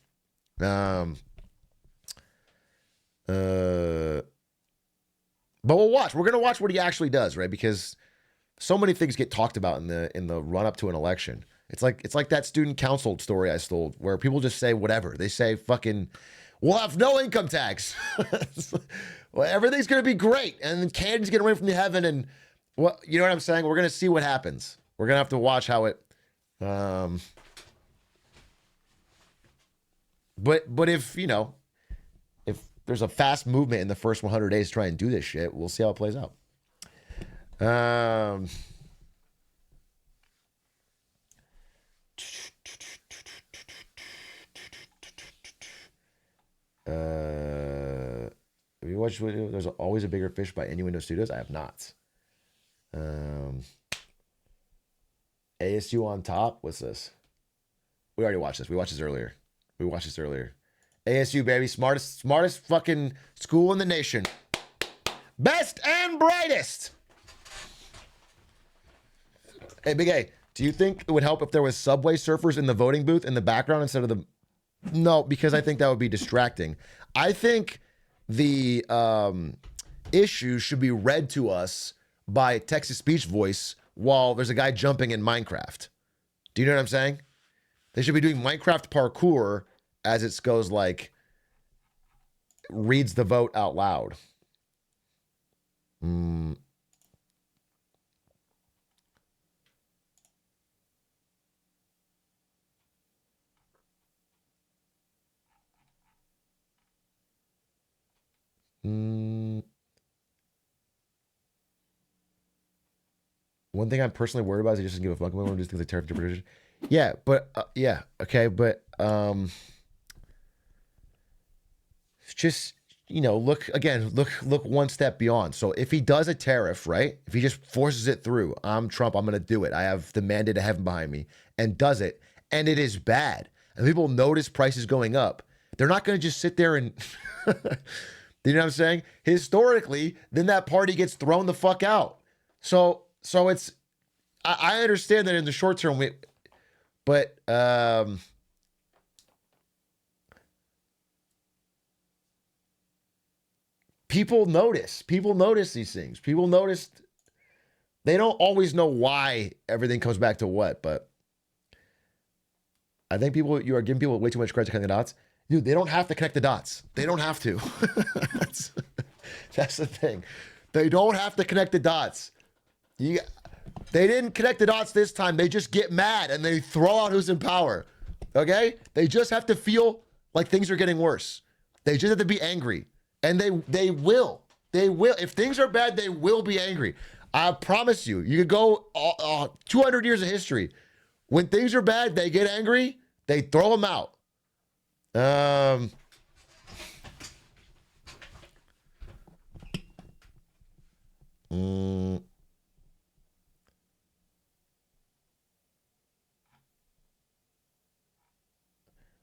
S1: But we'll watch. We're gonna watch what he actually does, right? Because so many things get talked about in the run up to an election. It's like that student council story I stole, where people just say whatever. They say fucking, we'll have no income tax. Well, everything's gonna be great, and candy's gonna rain from the heaven, and what, you know what I'm saying? We're gonna see what happens. We're gonna have to watch how it. But if you know, if there's a fast movement in the first 100 days to try and do this shit, we'll see how it plays out. Have you watched There's Always a Bigger Fish by Innuendo Studios? I have not. ASU on Top? What's this? We already watched this. We watched this earlier. ASU, baby. Smartest fucking school in the nation. Best and brightest. Hey, Big A, do you think it would help if there was Subway surfers in the voting booth in the background instead of the... No, because I think that would be distracting. I think the issue should be read to us by text-to-speech voice while there's a guy jumping in Minecraft. Do you know what I'm saying? They should be doing Minecraft parkour as it goes like, reads the vote out loud. One thing I'm personally worried about is he just doesn't give a fuck about just things like tariff interpretation. Yeah, but yeah, okay, but just, you know, look one step beyond. So if he does a tariff, right? If he just forces it through, I'm Trump, I'm gonna do it. I have the mandate of heaven behind me, and does it, and it is bad, and people notice prices going up. They're not gonna just sit there and you know what I'm saying? Historically, then that party gets thrown the fuck out. So it's, I understand that in the short term, but people notice these things. People notice, they don't always know why everything comes back to what, but I think you are giving people way too much credit to connect the dots. Dude, they don't have to connect the dots. They don't have to. That's the thing. They don't have to connect the dots. They didn't connect the dots this time. They just get mad and they throw out who's in power. Okay? They just have to feel like things are getting worse. They just have to be angry. And they will. They will. If things are bad, they will be angry. I promise you. You could go 200 years of history. When things are bad, they get angry. They throw them out.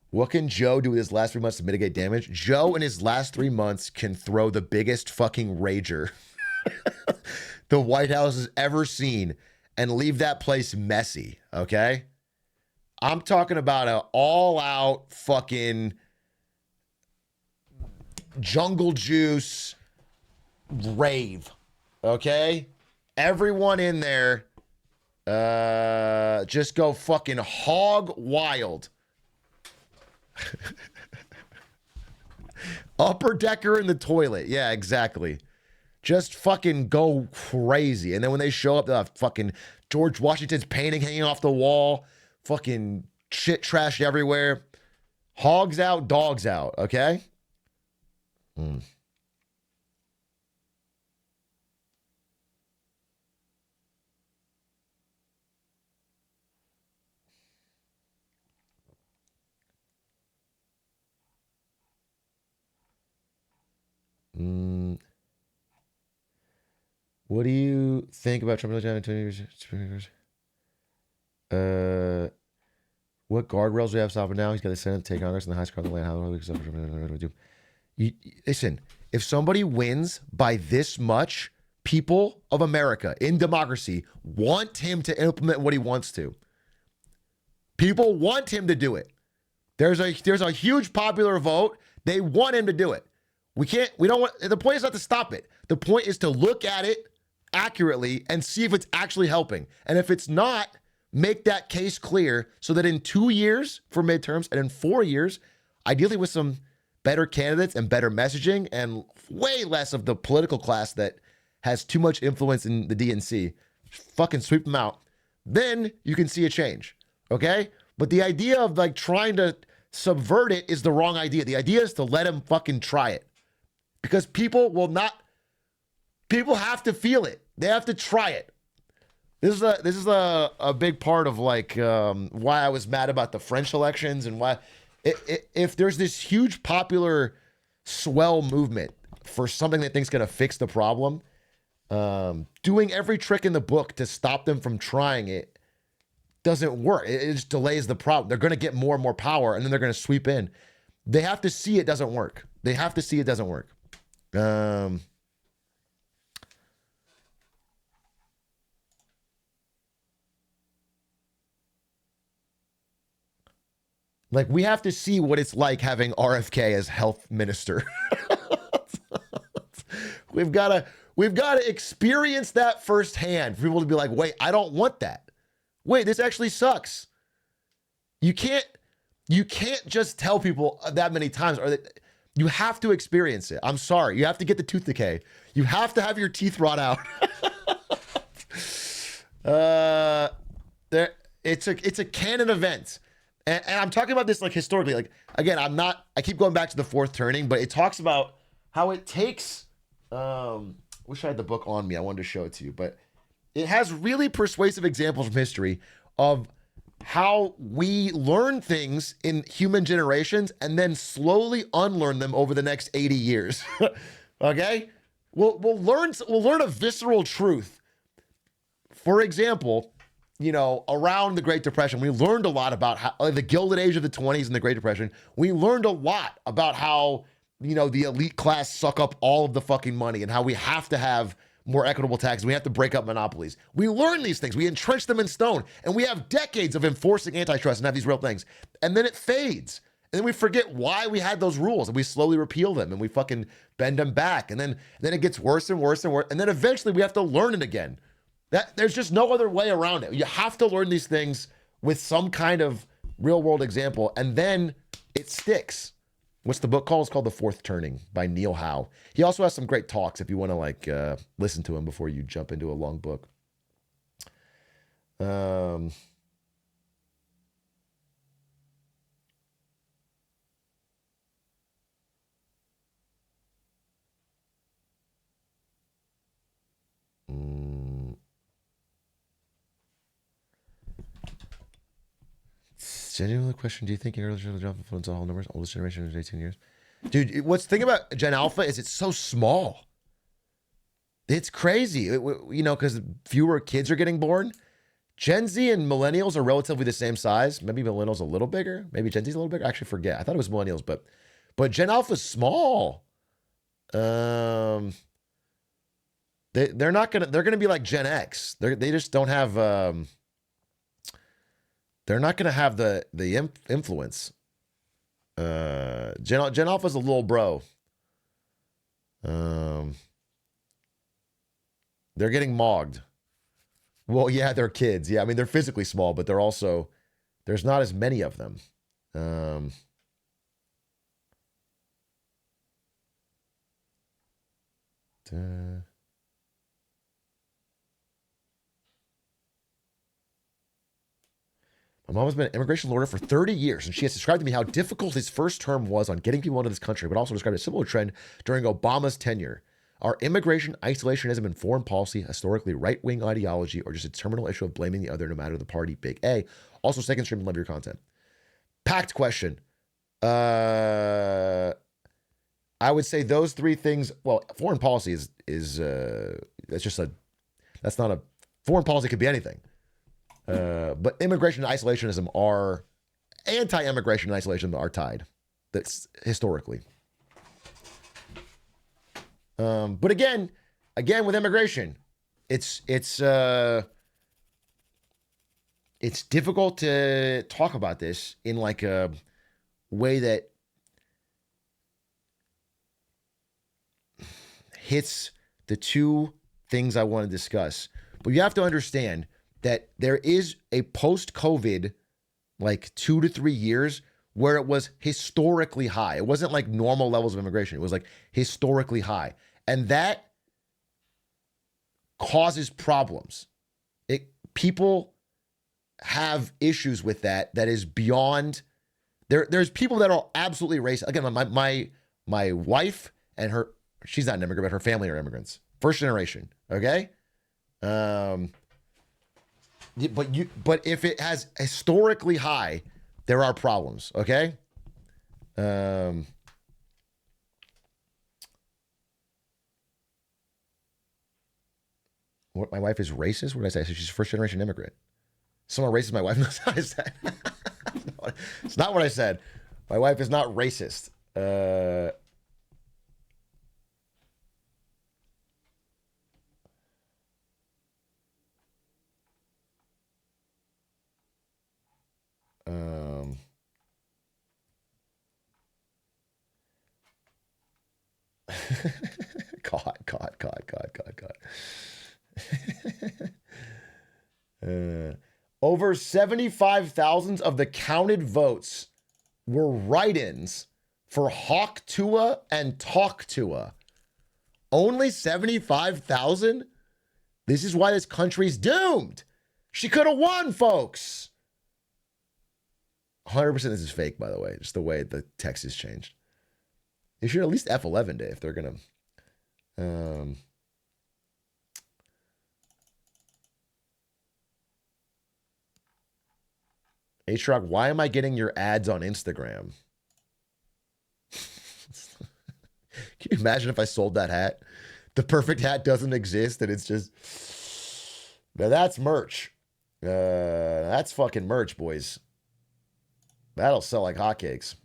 S1: What can Joe do with his last 3 months to mitigate damage? Joe in his last 3 months can throw the biggest fucking rager the White House has ever seen and leave that place messy, okay? I'm talking about an all-out fucking jungle juice rave, okay? Everyone in there just go fucking hog wild. Upper decker in the toilet. Yeah, exactly. Just fucking go crazy. And then when they show up, they'll have fucking George Washington's painting hanging off the wall. Fucking shit trashed everywhere. Hogs out, dogs out. Okay? What do you think about Trump? What guardrails we have stopping now? He's got the Senate take Congress and the highest court of the land. How do we do? Listen, if somebody wins by this much, people of America in democracy want him to implement what he wants to. People want him to do it. There's a huge popular vote. They want him to do it. The point is not to stop it. The point is to look at it accurately and see if it's actually helping. And if it's not, make that case clear so that in 2 years for midterms and in 4 years, ideally with some better candidates and better messaging and way less of the political class that has too much influence in the DNC, fucking sweep them out. Then you can see a change, okay? But the idea of like trying to subvert it is the wrong idea. The idea is to let him fucking try it because people have to feel it. They have to try it. This is a big part of like why I was mad about the French elections and why if there's this huge popular swell movement for something they think's going to fix the problem, doing every trick in the book to stop them from trying it doesn't work. It just delays the problem. They're going to get more and more power and then they're going to sweep in. They have to see it doesn't work. They have to see it doesn't work. Like we have to see what it's like having RFK as health minister. We've got to experience that firsthand for people to be like, wait, I don't want that. Wait, this actually sucks. You can't just tell people that many times, or that you have to experience it. I'm sorry, you have to get the tooth decay. You have to have your teeth rot out. It's a canon event. And I'm talking about this like historically. Like, again, I keep going back to the fourth turning, but it talks about how it takes, wish I had the book on me. I wanted to show it to you, but it has really persuasive examples from history of how we learn things in human generations and then slowly unlearn them over the next 80 years. Okay? We'll learn a visceral truth. For example, around the Great Depression, we learned a lot about how the Gilded Age of the 20s and the Great Depression. We learned a lot about how, the elite class suck up all of the fucking money and how we have to have more equitable taxes. We have to break up monopolies. We learn these things. We entrench them in stone. And we have decades of enforcing antitrust and have these real things. And then it fades. And then we forget why we had those rules and we slowly repeal them and we fucking bend them back. And then it gets worse and worse and worse. And then eventually we have to learn it again. There's just no other way around it. You have to learn these things with some kind of real world example, and then it sticks. What's the book called? It's called The Fourth Turning by Neil Howe. He also has some great talks if you want to listen to him before you jump into a long book. Genuine question, do you think English will drop influence all numbers? Oldest generation is 18 years. Dude, what's the thing about Gen Alpha is it's so small. It's crazy, because fewer kids are getting born. Gen Z and millennials are relatively the same size. Maybe millennials a little bigger. Maybe Gen Z's a little bigger. I actually forget. I thought it was millennials, but Gen Alpha's small. They're gonna be like Gen X. They just don't have they're not gonna have the influence. Gen Alpha's a little bro. They're getting mogged. Well, yeah, they're kids. Yeah, I mean, they're physically small, but there's not as many of them. My mom has been an immigration lawyer for 30 years, and she has described to me how difficult his first term was on getting people into this country, but also described a similar trend during Obama's tenure. Are immigration, isolationism, and foreign policy historically right-wing ideology or just a terminal issue of blaming the other no matter the party? Big A. Also, second stream and love your content. Packed question. I would say those three things. Well, foreign policy is that's just a That's not a foreign policy. Could be anything. But immigration and isolationism are anti-immigration and isolationism are tied. That's historically. But again with immigration, it's difficult to talk about this in like a way that hits the two things I want to discuss. But you have to understand that there is a post-COVID, like 2 to 3 years, where it was historically high. It wasn't like normal levels of immigration. It was like historically high. And that causes problems. People have issues with that is beyond. There's people that are absolutely racist. Again, my wife and she's not an immigrant, but her family are immigrants. First generation, okay? But if it has historically high, there are problems, okay? My wife is racist? What did I say? So she's a first generation immigrant. Someone racist, my wife knows how I said. It's not what I said. My wife is not racist. God. Over 75,000 of the counted votes were write-ins for Hawk Tuah and Talk Tuah. Only 75,000? This is why this country's doomed. She could have won, folks. 100% this is fake, by the way. Just the way the text has changed. They should at least F11 day if they're going to... Atrioc, why am I getting your ads on Instagram? Can you imagine if I sold that hat? The perfect hat doesn't exist and it's just... Now that's merch. That's fucking merch, boys. That'll sell like hotcakes.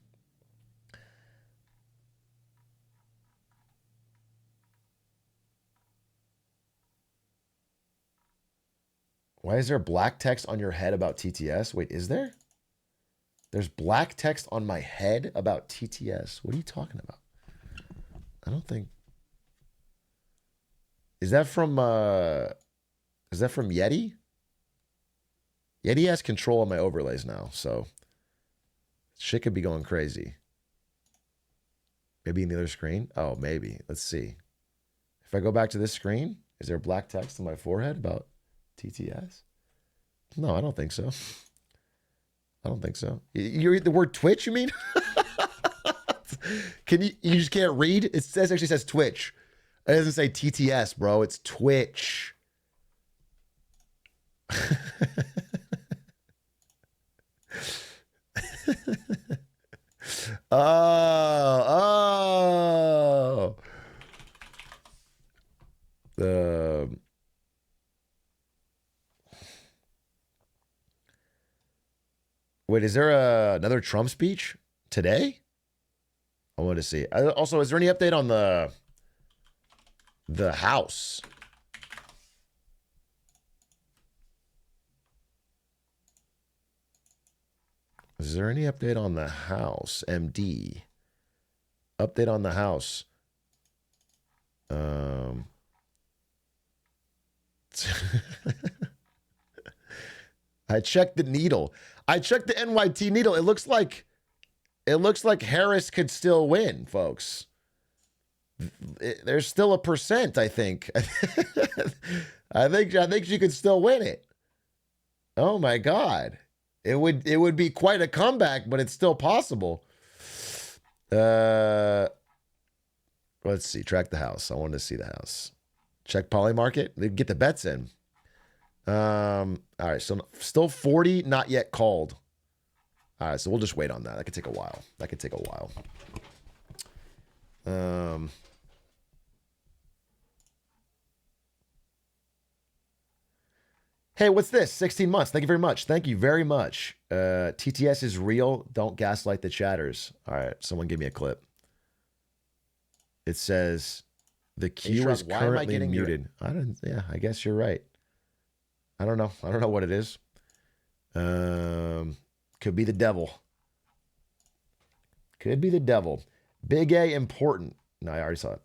S1: Why is there black text on your head about TTS? Wait, is there? There's black text on my head about TTS. What are you talking about? I don't think. Is that from Yeti? Yeti has control of my overlays now, so shit could be going crazy. Maybe in the other screen? Oh, maybe. Let's see. If I go back to this screen, is there black text on my forehead about TTS? No, I don't think so. I don't think so. You read the word Twitch, you mean? You just can't read? It actually says Twitch. It doesn't say TTS, bro. It's Twitch. Oh. Wait, is there another Trump speech today? I wanted to see. Also, is there any update on the House? Is there any update on the House, MD? Update on the House. I checked the needle. I checked the NYT needle. It looks like Harris could still win, folks. There's still a percent, I think. I think she could still win it. Oh my God. It would be quite a comeback, but it's still possible. Let's see. Track the House. I wanted to see the House. Check Polymarket. They get the bets in. All right. So still 40, not yet called. All right. So we'll just wait on that. That could take a while. Hey, what's this? 16 months. Thank you very much. Thank you very much. TTS is real. Don't gaslight the chatters. All right, someone give me a clip. It says the queue is currently muted. I guess you're right. I don't know. I don't know what it is. Could be the devil. Could be the devil. Big A important. No, I already saw it.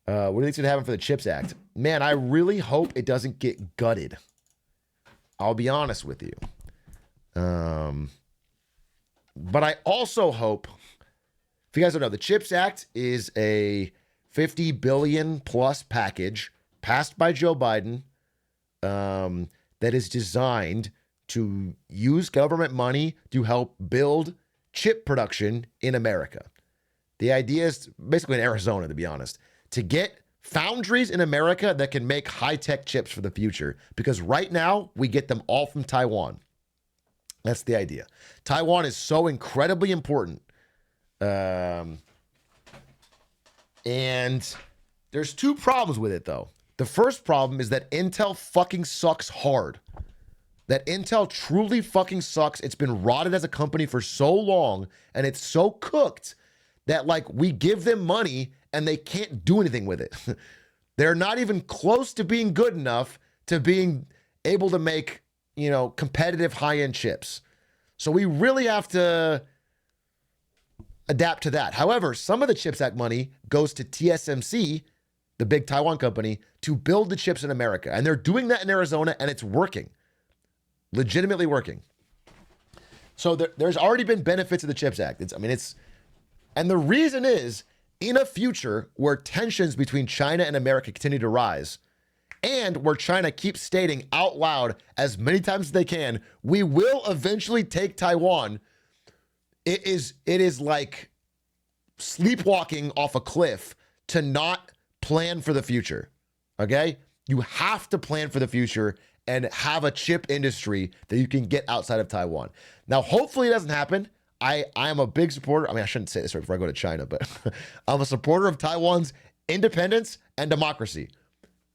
S1: What do you think's going to happen for the CHIPS Act? Man, I really hope it doesn't get gutted. I'll be honest with you. But I also hope, if you guys don't know, the CHIPS Act is a $50 billion plus package passed by Joe Biden that is designed to use government money to help build chip production in America. The idea is basically in Arizona, to be honest, to get foundries in America that can make high-tech chips for the future. Because right now, we get them all from Taiwan. That's the idea. Taiwan is so incredibly important. And there's two problems with it, though. The first problem is that Intel fucking sucks hard. That Intel truly fucking sucks. It's been rotted as a company for so long, and it's so cooked that, like, we give them money and they can't do anything with it. They're not even close to being good enough to being able to make, competitive high-end chips. So we really have to adapt to that. However, some of the CHIPS Act money goes to TSMC, the big Taiwan company, to build the chips in America. And they're doing that in Arizona, and it's working. Legitimately working. So there's already been benefits of the CHIPS Act. And the reason is, in a future where tensions between China and America continue to rise, and where China keeps stating out loud as many times as they can, we will eventually take Taiwan, it is like sleepwalking off a cliff to not plan for the future, okay? You have to plan for the future and have a chip industry that you can get outside of Taiwan. Now, hopefully it doesn't happen. I am a big supporter. I mean, I shouldn't say this right before I go to China, but I'm a supporter of Taiwan's independence and democracy.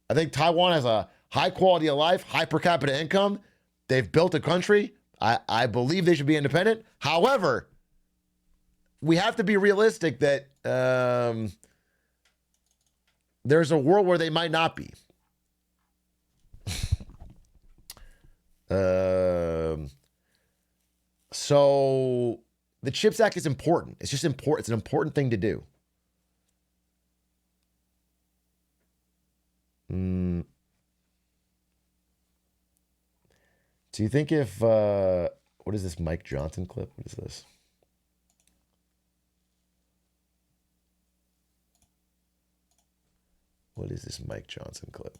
S1: I think Taiwan has a high quality of life, high per capita income. They've built a country. I believe they should be independent. However, we have to be realistic that there's a world where they might not be. So the CHIPS Act is important. It's just important. It's an important thing to do. Do you think if, what is this Mike Johnson clip? What is this? What is this Mike Johnson clip?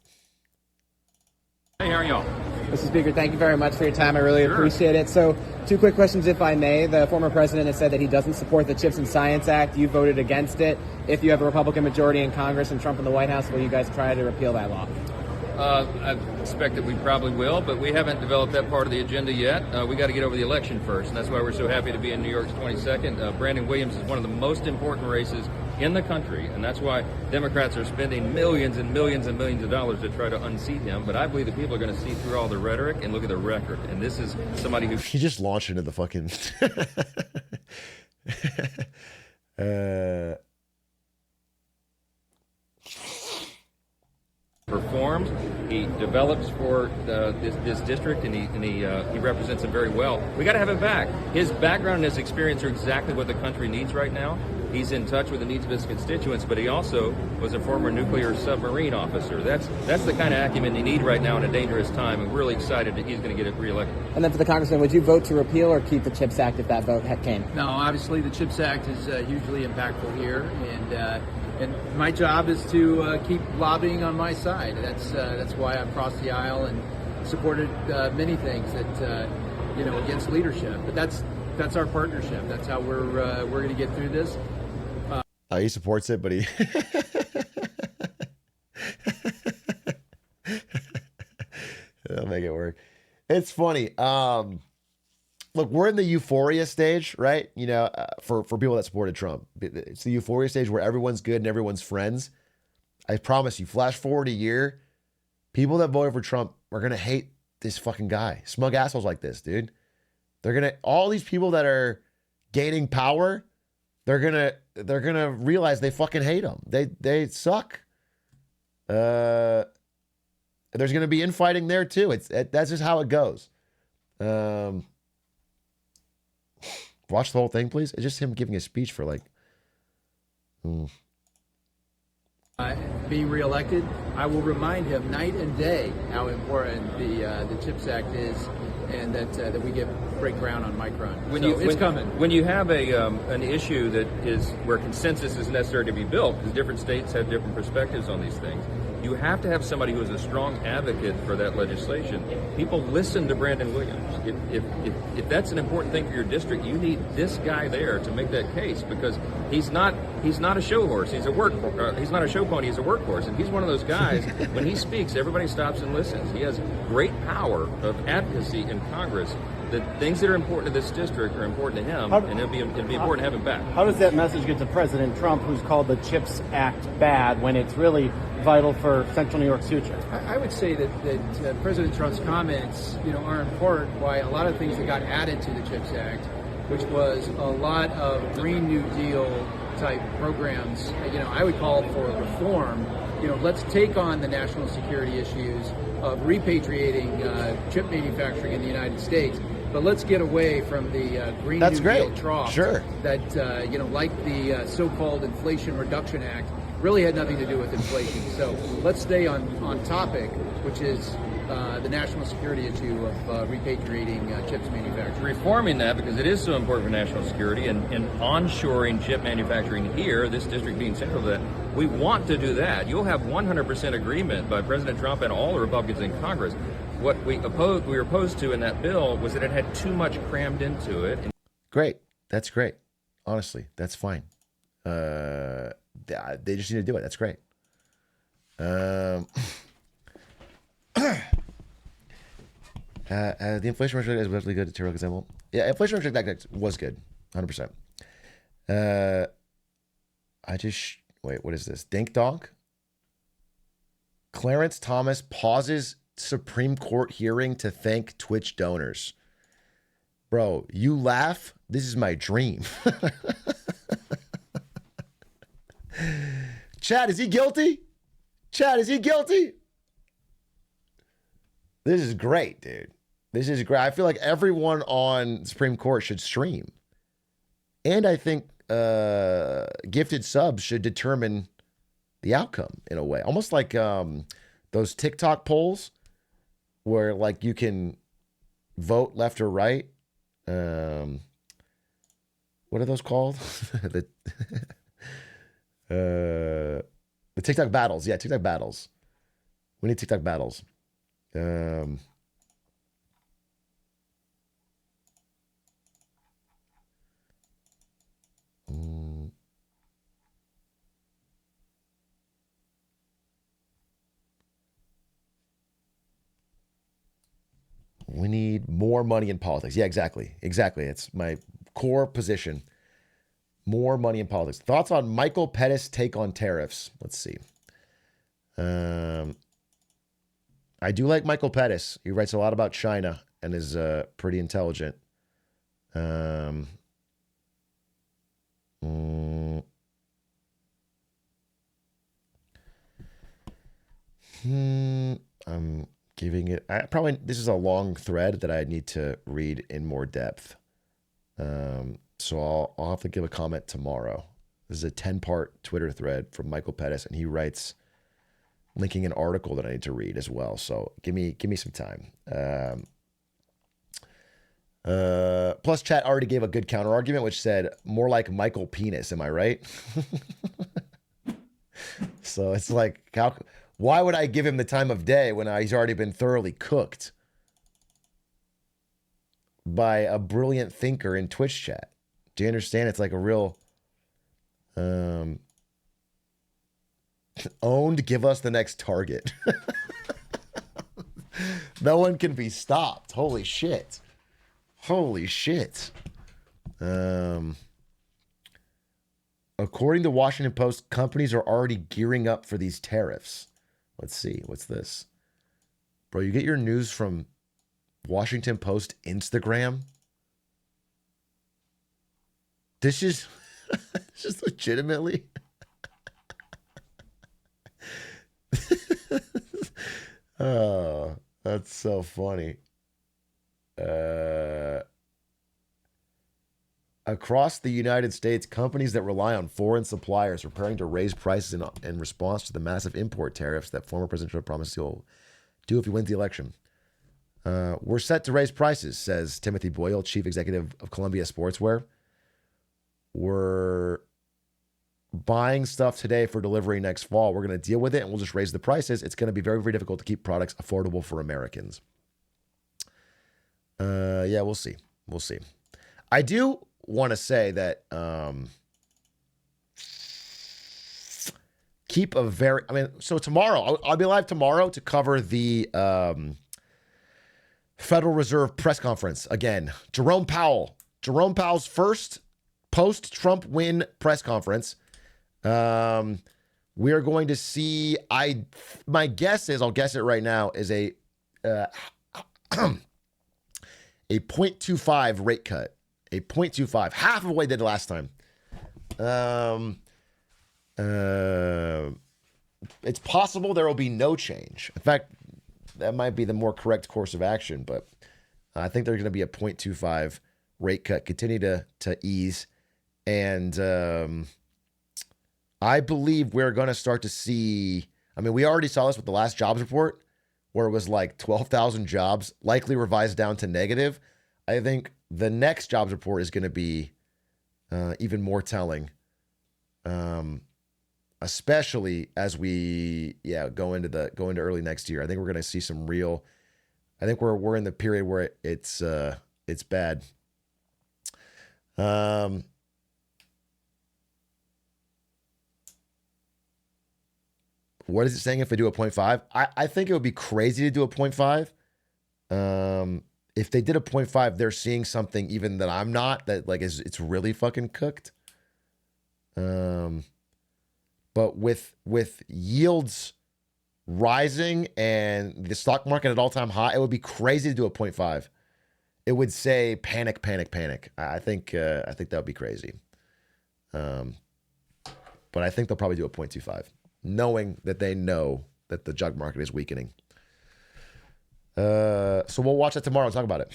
S6: Hey, how are y'all?
S7: Mr. Speaker, thank you very much for your time. I really appreciate it. So, two quick questions, if I may. The former president has said that he doesn't support the CHIPS and Science Act. You voted against it. If you have a Republican majority in Congress and Trump in the White House, will you guys try to repeal that law?
S6: I expect that we probably will, but we haven't developed that part of the agenda yet. We got to get over the election first, and that's why we're so happy to be in New York's 22nd. Brandon Williams is one of the most important races in the country, and that's why Democrats are spending millions and millions and millions of dollars to try to unseat him. But I believe that people are going to see through all the rhetoric and look at the record. And this is somebody who...
S1: He just launched into the fucking...
S6: performs. He develops for this district, and he represents it very well. We got to have him back. His background and his experience are exactly what the country needs right now. He's in touch with the needs of his constituents, but he also was a former nuclear submarine officer. That's the kind of acumen you need right now in a dangerous time, and we're really excited that he's going to get reelected.
S7: And then for the congressman, would you vote to repeal or keep the CHIPS Act if that vote came?
S23: No, obviously the CHIPS Act is hugely impactful here, and my job is to keep lobbying on my side. That's why I've crossed the aisle and supported many things that against leadership. But that's our partnership. That's how we're going to get through this.
S1: He supports it, but he I'll make it work. It's funny. Look, we're in the euphoria stage, right? For people that supported Trump, it's the euphoria stage where everyone's good and everyone's friends. I promise you, flash forward a year, people that voted for Trump are going to hate this fucking guy. Smug assholes like this, dude. They're gonna, all these people that are gaining power, they're gonna realize they fucking hate them. They suck. There's gonna be infighting there too. That's just how it goes. Watch the whole thing, please. It's just him giving a speech for like.
S23: Being reelected, I will remind him night and day how important the CHIPS Act is, and that we break ground on Micron. It's coming.
S6: When you have an issue that is where consensus is necessary to be built, because different states have different perspectives on these things, you have to have somebody who is a strong advocate for that legislation. People listen to Brandon Williams. If that's an important thing for your district, you need this guy there to make that case, because he's not a show horse. He's not a show pony. He's a workhorse, and he's one of those guys. When he speaks, everybody stops and listens. He has great power of advocacy in Congress. The things that are important to this district are important to him, and it'd be important to have him back.
S5: How does that message get to President Trump, who's called the CHIPS Act bad, when it's really vital for Central New York's future?
S23: I would say that President Trump's comments, are important. Why a lot of things that got added to the CHIPS Act, which was a lot of Green New Deal type programs. I would call for reform. Let's take on the national security issues of repatriating chip manufacturing in the United States. But let's get away from the Green New Deal trough.
S1: Sure.
S23: That, like the so-called Inflation Reduction Act, really had nothing to do with inflation. So let's stay on topic, which is the national security issue of repatriating chips manufacturing.
S6: Reforming that, because it is so important for national security, and onshoring chip manufacturing here, this district being central to that, we want to do that. You'll have 100% agreement by President Trump and all the Republicans in Congress. What we were opposed to in that bill was that it had too much crammed into it.
S1: Great. That's great. Honestly, that's fine. They just need to do it. That's great. The Inflation Reduction Act is relatively good. Terrible example. Yeah, Inflation Reduction Act was good. 100%. Wait, what is this? Dink Donk? Clarence Thomas pauses Supreme Court hearing to thank Twitch donors. Bro, you laugh? This is my dream. Chad, is he guilty? Chad, is he guilty? This is great, dude. This is great. I feel like everyone on Supreme Court should stream. And I think gifted subs should determine the outcome in a way. Almost like those TikTok polls where like you can vote left or right. What are those called? The TikTok battles. Yeah, TikTok battles. We need TikTok battles. We need more money in politics. Yeah, exactly. Exactly. It's my core position. More money in politics. Thoughts on Michael Pettis' take on tariffs? Let's see. I do like Michael Pettis. He writes a lot about China and is pretty intelligent. I'm giving it. This is a long thread that I need to read in more depth. So I'll have to give a comment tomorrow. This is a 10-part Twitter thread from Michael Pettis, and he writes, linking an article that I need to read as well. So give me some time. Plus, chat already gave a good counter argument, which said more like Michael Penis. Am I right? So it's like, why would I give him the time of day when he's already been thoroughly cooked by a brilliant thinker in Twitch chat? Do you understand? It's like a real owned, give us the next target. No one can be stopped. Holy shit. Holy shit. According to Washington Post, companies are already gearing up for these tariffs. Let's see. What's this? Bro, you get your news from Washington Post Instagram. This is just legitimately. Oh, that's so funny. Across the United States, companies that rely on foreign suppliers are preparing to raise prices in response to the massive import tariffs that former President Trump promised he'll do if he wins the election. We're set to raise prices, says Timothy Boyle, chief executive of Columbia Sportswear. We're buying stuff today for delivery next fall. We're going to deal with it and we'll just raise the prices. It's going to be very, very difficult to keep products affordable for Americans. Yeah, we'll see. We'll see. I do want to say that so tomorrow, I'll be live tomorrow to cover the Federal Reserve press conference again. Jerome Powell's first post-Trump win press conference. We are going to see, my guess is, I'll guess it right now, is a 0.25 rate cut. A 0.25, half of what they did last time. It's possible there will be no change. In fact, that might be the more correct course of action, but I think there's going to be a 0.25 rate cut, continue to ease. And I believe we're going to start to see, we already saw this with the last jobs report, where it was like 12,000 jobs, likely revised down to negative. I think the next jobs report is going to be even more telling, especially as we go into early next year. I think we're going to see some real. I think we're in the period where it's bad. What is it saying if we do a 0.5? I think it would be crazy to do a 0.5. If they did a 0.5, they're seeing something even that I'm not, that like it's really fucking cooked. But with yields rising and the stock market at all-time high, it would be crazy to do a 0.5. It would say panic, panic, panic. I think that would be crazy. But I think they'll probably do a 0.25, knowing that they know that the jug market is weakening. So we'll watch that tomorrow and talk about it.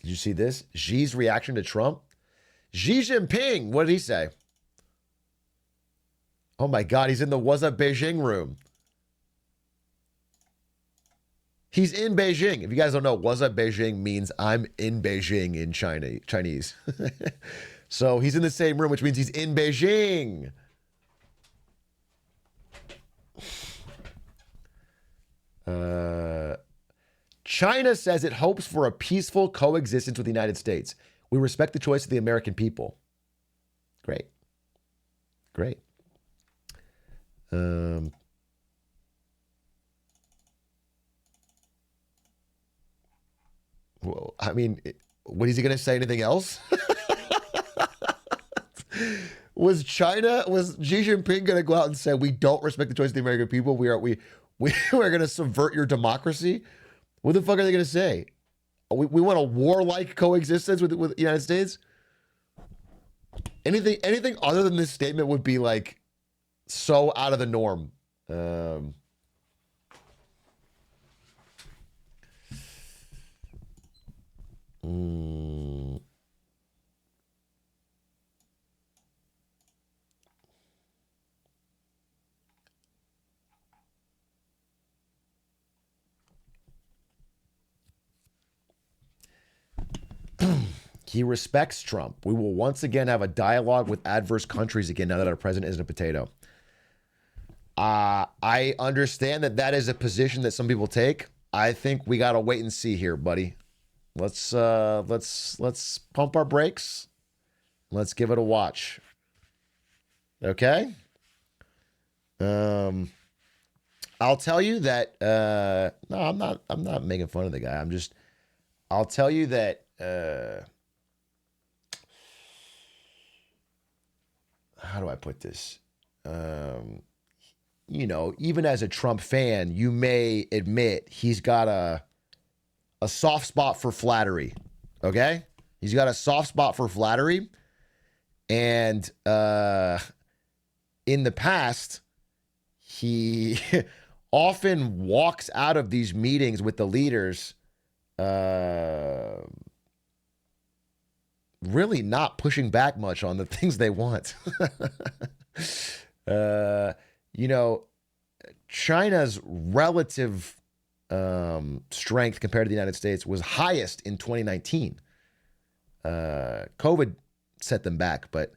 S1: Did you see this? Xi's reaction to Trump? Xi Jinping, what did he say? Oh my God, he's in the What's Up Beijing room. He's in Beijing. If you guys don't know, What's Up Beijing means I'm in Beijing in Chinese. So he's in the same room, which means he's in Beijing. China says it hopes for a peaceful coexistence with the United States. We respect the choice of the American people. Great. Great. Well, what is he going to say? Anything else? Was Xi Jinping going to go out and say, we don't respect the choice of the American people? We are going to subvert your democracy? What the fuck are they going to say? We want a warlike coexistence with the United States? Anything other than this statement would be like so out of the norm. He respects Trump. We will once again have a dialogue with adverse countries again now that our president isn't a potato. I understand that is a position that some people take. I think we got to wait and see here, buddy. Let's pump our brakes. Let's give it a watch. Okay? I'll tell you that no, I'm not making fun of the guy. I'll tell you that how do I put this? Even as a Trump fan, you may admit he's got a soft spot for flattery. Okay? He's got a soft spot for flattery. And in the past, he often walks out of these meetings with the leaders really not pushing back much on the things they want. China's relative strength compared to the United States was highest in 2019. COVID set them back, but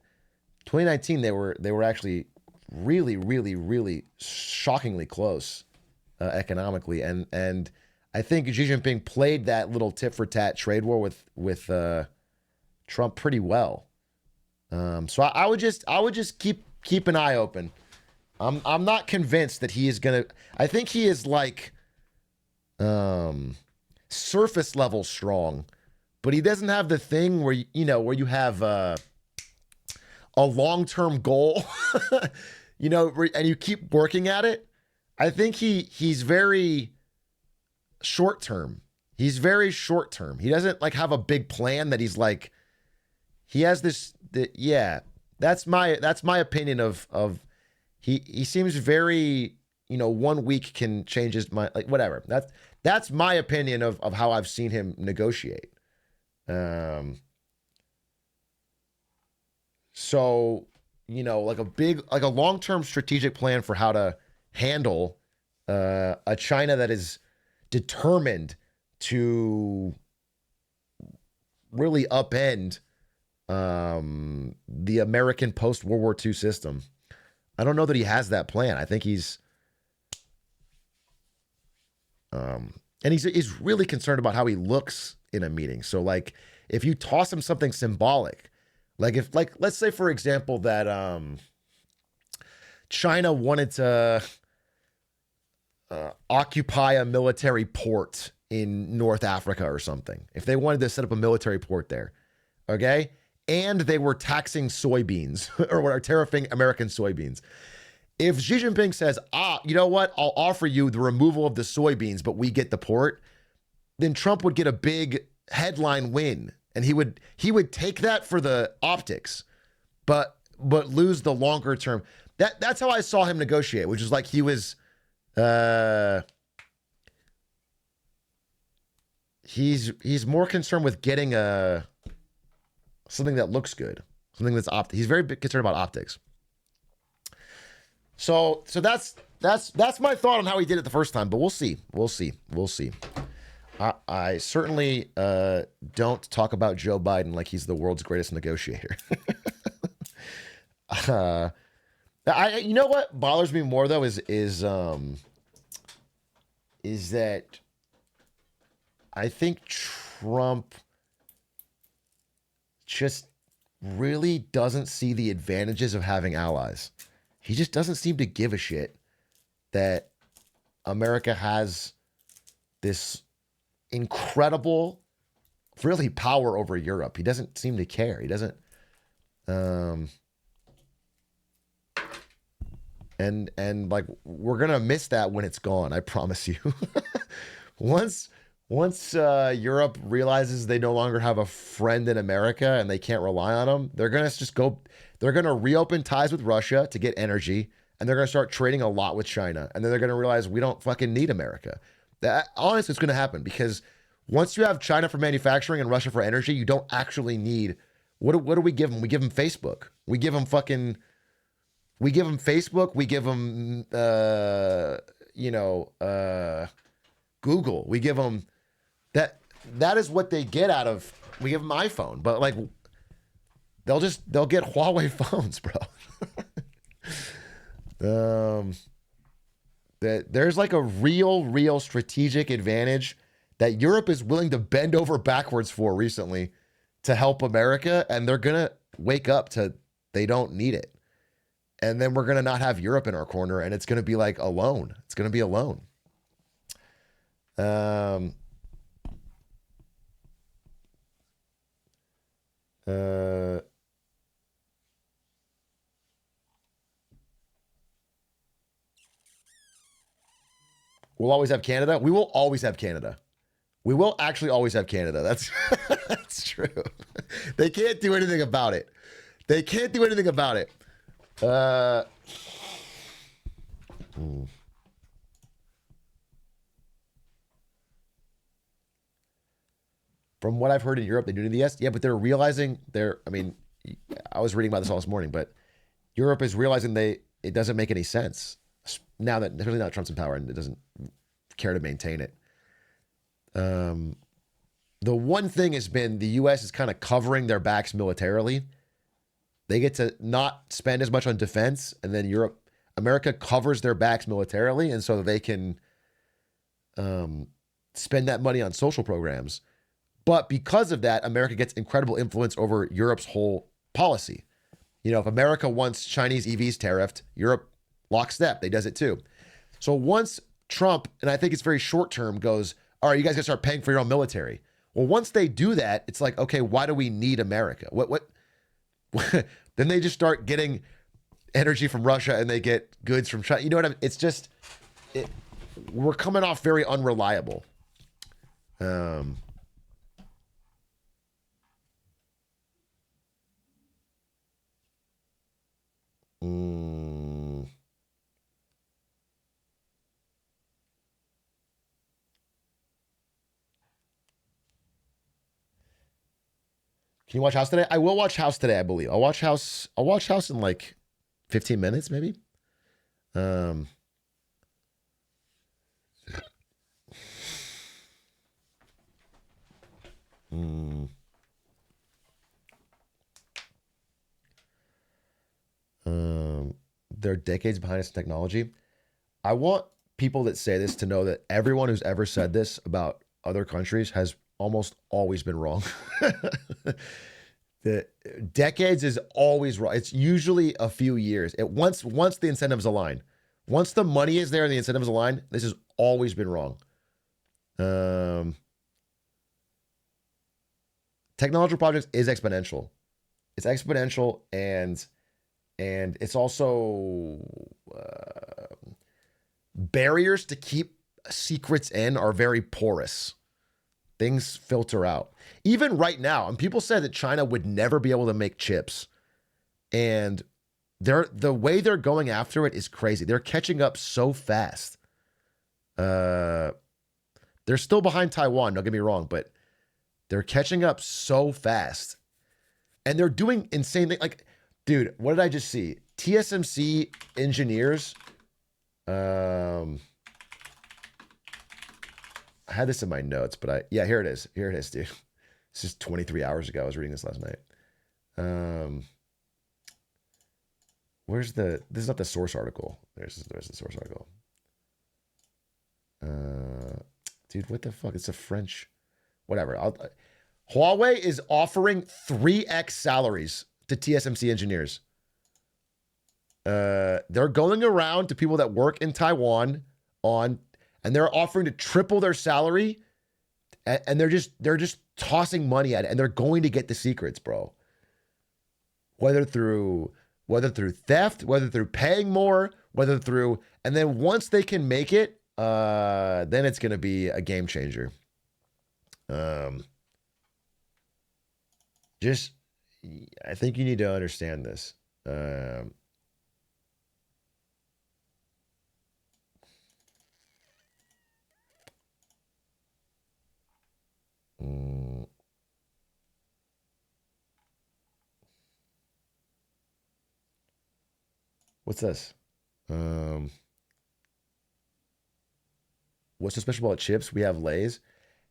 S1: 2019 they were actually really, really, really shockingly close economically, and I think Xi Jinping played that little tit for tat trade war with Trump pretty well. So I would just keep an eye open. I'm not convinced that he is gonna. I think he is like surface level strong, but he doesn't have the thing where you have a long-term goal, and you keep working at it. I think he's very short-term. He's very short-term. He doesn't like have a big plan that he's like. He has this. That's my opinion of. He seems very, 1 week can change his mind, like whatever. That's my opinion of how I've seen him negotiate. So, like a long-term strategic plan for how to handle a China that is determined to really upend the American post-World War II system. I don't know that he has that plan. I think he's really concerned about how he looks in a meeting. So like if you toss him something symbolic, let's say for example that China wanted to occupy a military port in North Africa or something. If they wanted to set up a military port there, okay? And they were taxing soybeans or tariffing American soybeans. If Xi Jinping says, you know what, I'll offer you the removal of the soybeans, but we get the port, then Trump would get a big headline win. And he would take that for the optics, but lose the longer term. That's how I saw him negotiate, which is like he was he's more concerned with getting something that looks good, something that's he's very concerned about optics. So that's my thought on how he did it the first time, but we'll see. I certainly don't talk about Joe Biden like he's the world's greatest negotiator. You know what bothers me more though is that I think Trump just really doesn't see the advantages of having allies. He just doesn't seem to give a shit that America has this incredible, really, power over Europe. He doesn't seem to care. He doesn't. And like we're gonna miss that when it's gone. I promise you. Once Europe realizes they no longer have a friend in America and they can't rely on them, they're gonna just go. They're gonna reopen ties with Russia to get energy, and they're gonna start trading a lot with China, and then they're gonna realize we don't fucking need America. That honestly, it's gonna happen because once you have China for manufacturing and Russia for energy, you don't actually need. What do we give them? We give them Facebook. We give them Facebook. We give them Google. We give them that is what they get out of. We give them iPhone, but like they'll get Huawei phones, bro. There's like a real strategic advantage that Europe is willing to bend over backwards for recently to help America, and they're gonna wake up to they don't need it. And then we're going to not have Europe in our corner, and it's going to be like alone. It's going to be alone. We'll always have Canada. We will always have Canada. We will actually always have Canada. That's that's true. They can't do anything about it. They can't do anything about it. From what I've heard in Europe, they do the yeah, but they're realizing I mean, I was reading about this all this morning, but Europe is realizing it doesn't make any sense now that especially now that Trump's in power and it doesn't care to maintain it. The one thing has been the U.S. is kind of covering their backs militarily. They get to not spend as much on defense, and then America covers their backs militarily, and so they can spend that money on social programs. But because of that, America gets incredible influence over Europe's whole policy. You know, if America wants Chinese EVs tariffed, Europe lockstep, they does it too. So once Trump, and I think it's very short term, goes, all right, you guys got to start paying for your own military. Well, once they do that, it's like, okay, why do we need America? What? Then they just start getting energy from Russia and they get goods from China. You know what I mean? It's just, we're coming off very unreliable. Can you watch House today? I will watch House today, I believe. I'll watch House in like 15 minutes, maybe. They're decades behind us in technology. I want people that say this to know that everyone who's ever said this about other countries has almost always been wrong. The decades is always wrong. It's usually a few years. Once the incentives align, once the money is there and the incentives align, this has always been wrong. Technological projects is exponential. It's exponential and it's also barriers to keep secrets in are very porous. Things filter out. Even right now, and people said that China would never be able to make chips. And the way they're going after it is crazy. They're catching up so fast. They're still behind Taiwan, don't get me wrong, but they're catching up so fast. And they're doing insane things. Like, dude, what did I just see? TSMC engineers. I had this in my notes, but here it is. Here it is, dude. This is 23 hours ago. I was reading this last night. This is not the source article. There's the source article. Dude, what the fuck? It's a French, whatever. Huawei is offering 3x salaries to TSMC engineers. They're going around to people that work in Taiwan and they're offering to triple their salary, and they're just tossing money at it, and they're going to get the secrets, bro. Whether through theft, whether through paying more, and then once they can make it, then it's gonna be a game changer. I think you need to understand this. What's this? What's so special about chips? We have Lay's.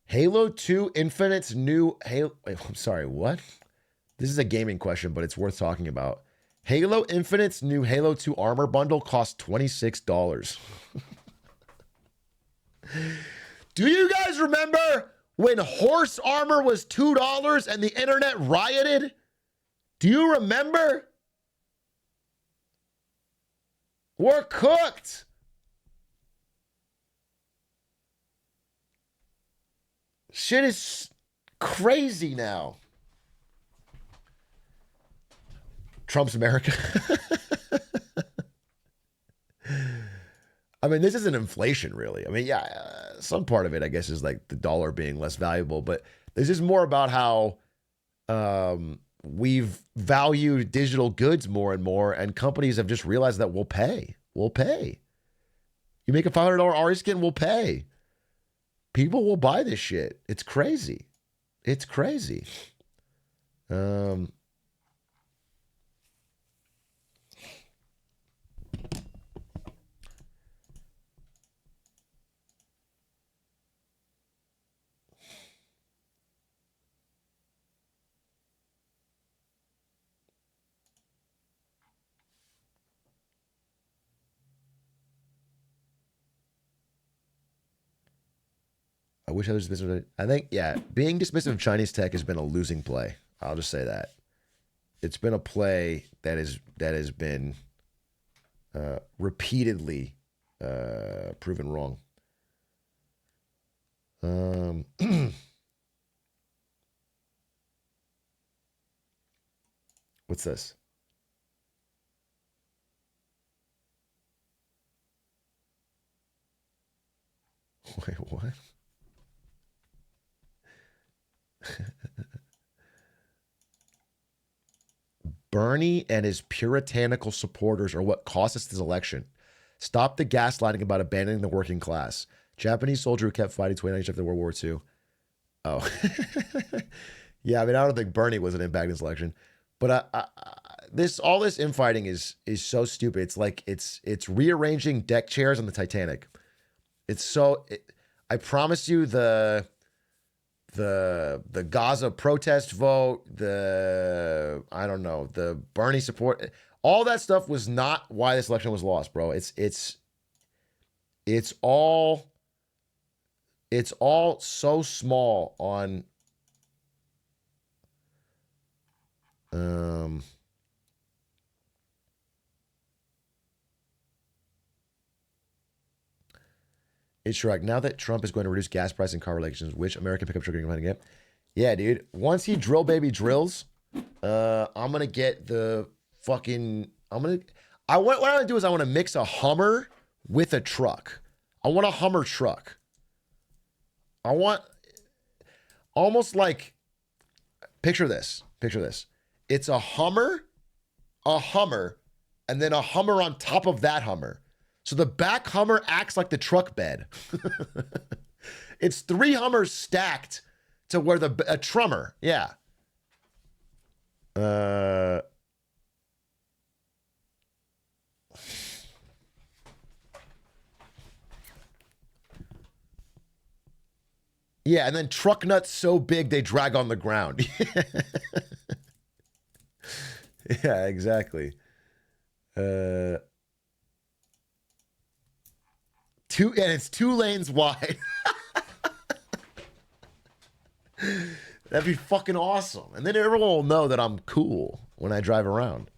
S1: Halo 2 Infinite's new Halo. Wait, I'm sorry, what? This is a gaming question, but it's worth talking about. Halo Infinite's new Halo 2 armor bundle costs $26. Do you guys remember when horse armor was $2 and the internet rioted? Do you remember? We're cooked. Shit is crazy now. Trump's America. I mean, this isn't inflation, really. I mean, yeah, some part of it, I guess, is like the dollar being less valuable, but this is more about how we've valued digital goods more and more, and companies have just realized that we'll pay. We'll pay. You make a $500 Ari skin, we'll pay. People will buy this shit. It's crazy. It's crazy. I wish I was dismissive. I think, yeah, being dismissive of Chinese tech has been a losing play. I'll just say that. It's been a play that has been repeatedly proven wrong. What's this? Wait, what? Bernie and his puritanical supporters are what cost us this election. Stop the gaslighting about abandoning the working class. Japanese soldier who kept fighting 29 after World War II. Oh. Yeah, I mean, I don't think Bernie was an impact in this election. But all this infighting is so stupid. It's like it's rearranging deck chairs on the Titanic. I promise you the Gaza protest vote, the Bernie support, all that stuff was not why this election was lost, bro. It's all so small on It's right. Now that Trump is going to reduce gas price and car regulations, which American pickup truck are going to get? Yeah, dude. Once he drill baby drills, I'm gonna get the fucking. What I want to do is I want to mix a Hummer with a truck. I want a Hummer truck. I want almost like picture this. It's a Hummer, and then a Hummer on top of that Hummer. So the back Hummer acts like the truck bed. It's 3 Hummers stacked to where a Trummer. Yeah. Yeah, and then truck nuts so big they drag on the ground. Yeah, exactly. It's 2 lanes wide. That'd be fucking awesome. And then everyone will know that I'm cool when I drive around.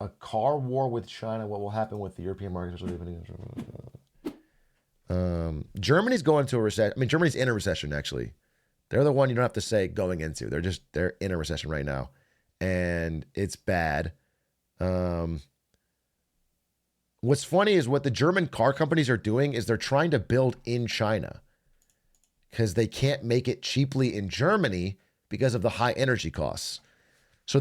S1: A car war with China. What will happen with the European markets? Germany's going into a recession. I mean, Germany's in a recession, actually. They're the one you don't have to say going into. They're in a recession right now. And it's bad. What's funny is what the German car companies are doing is they're trying to build in China because they can't make it cheaply in Germany because of the high energy costs. So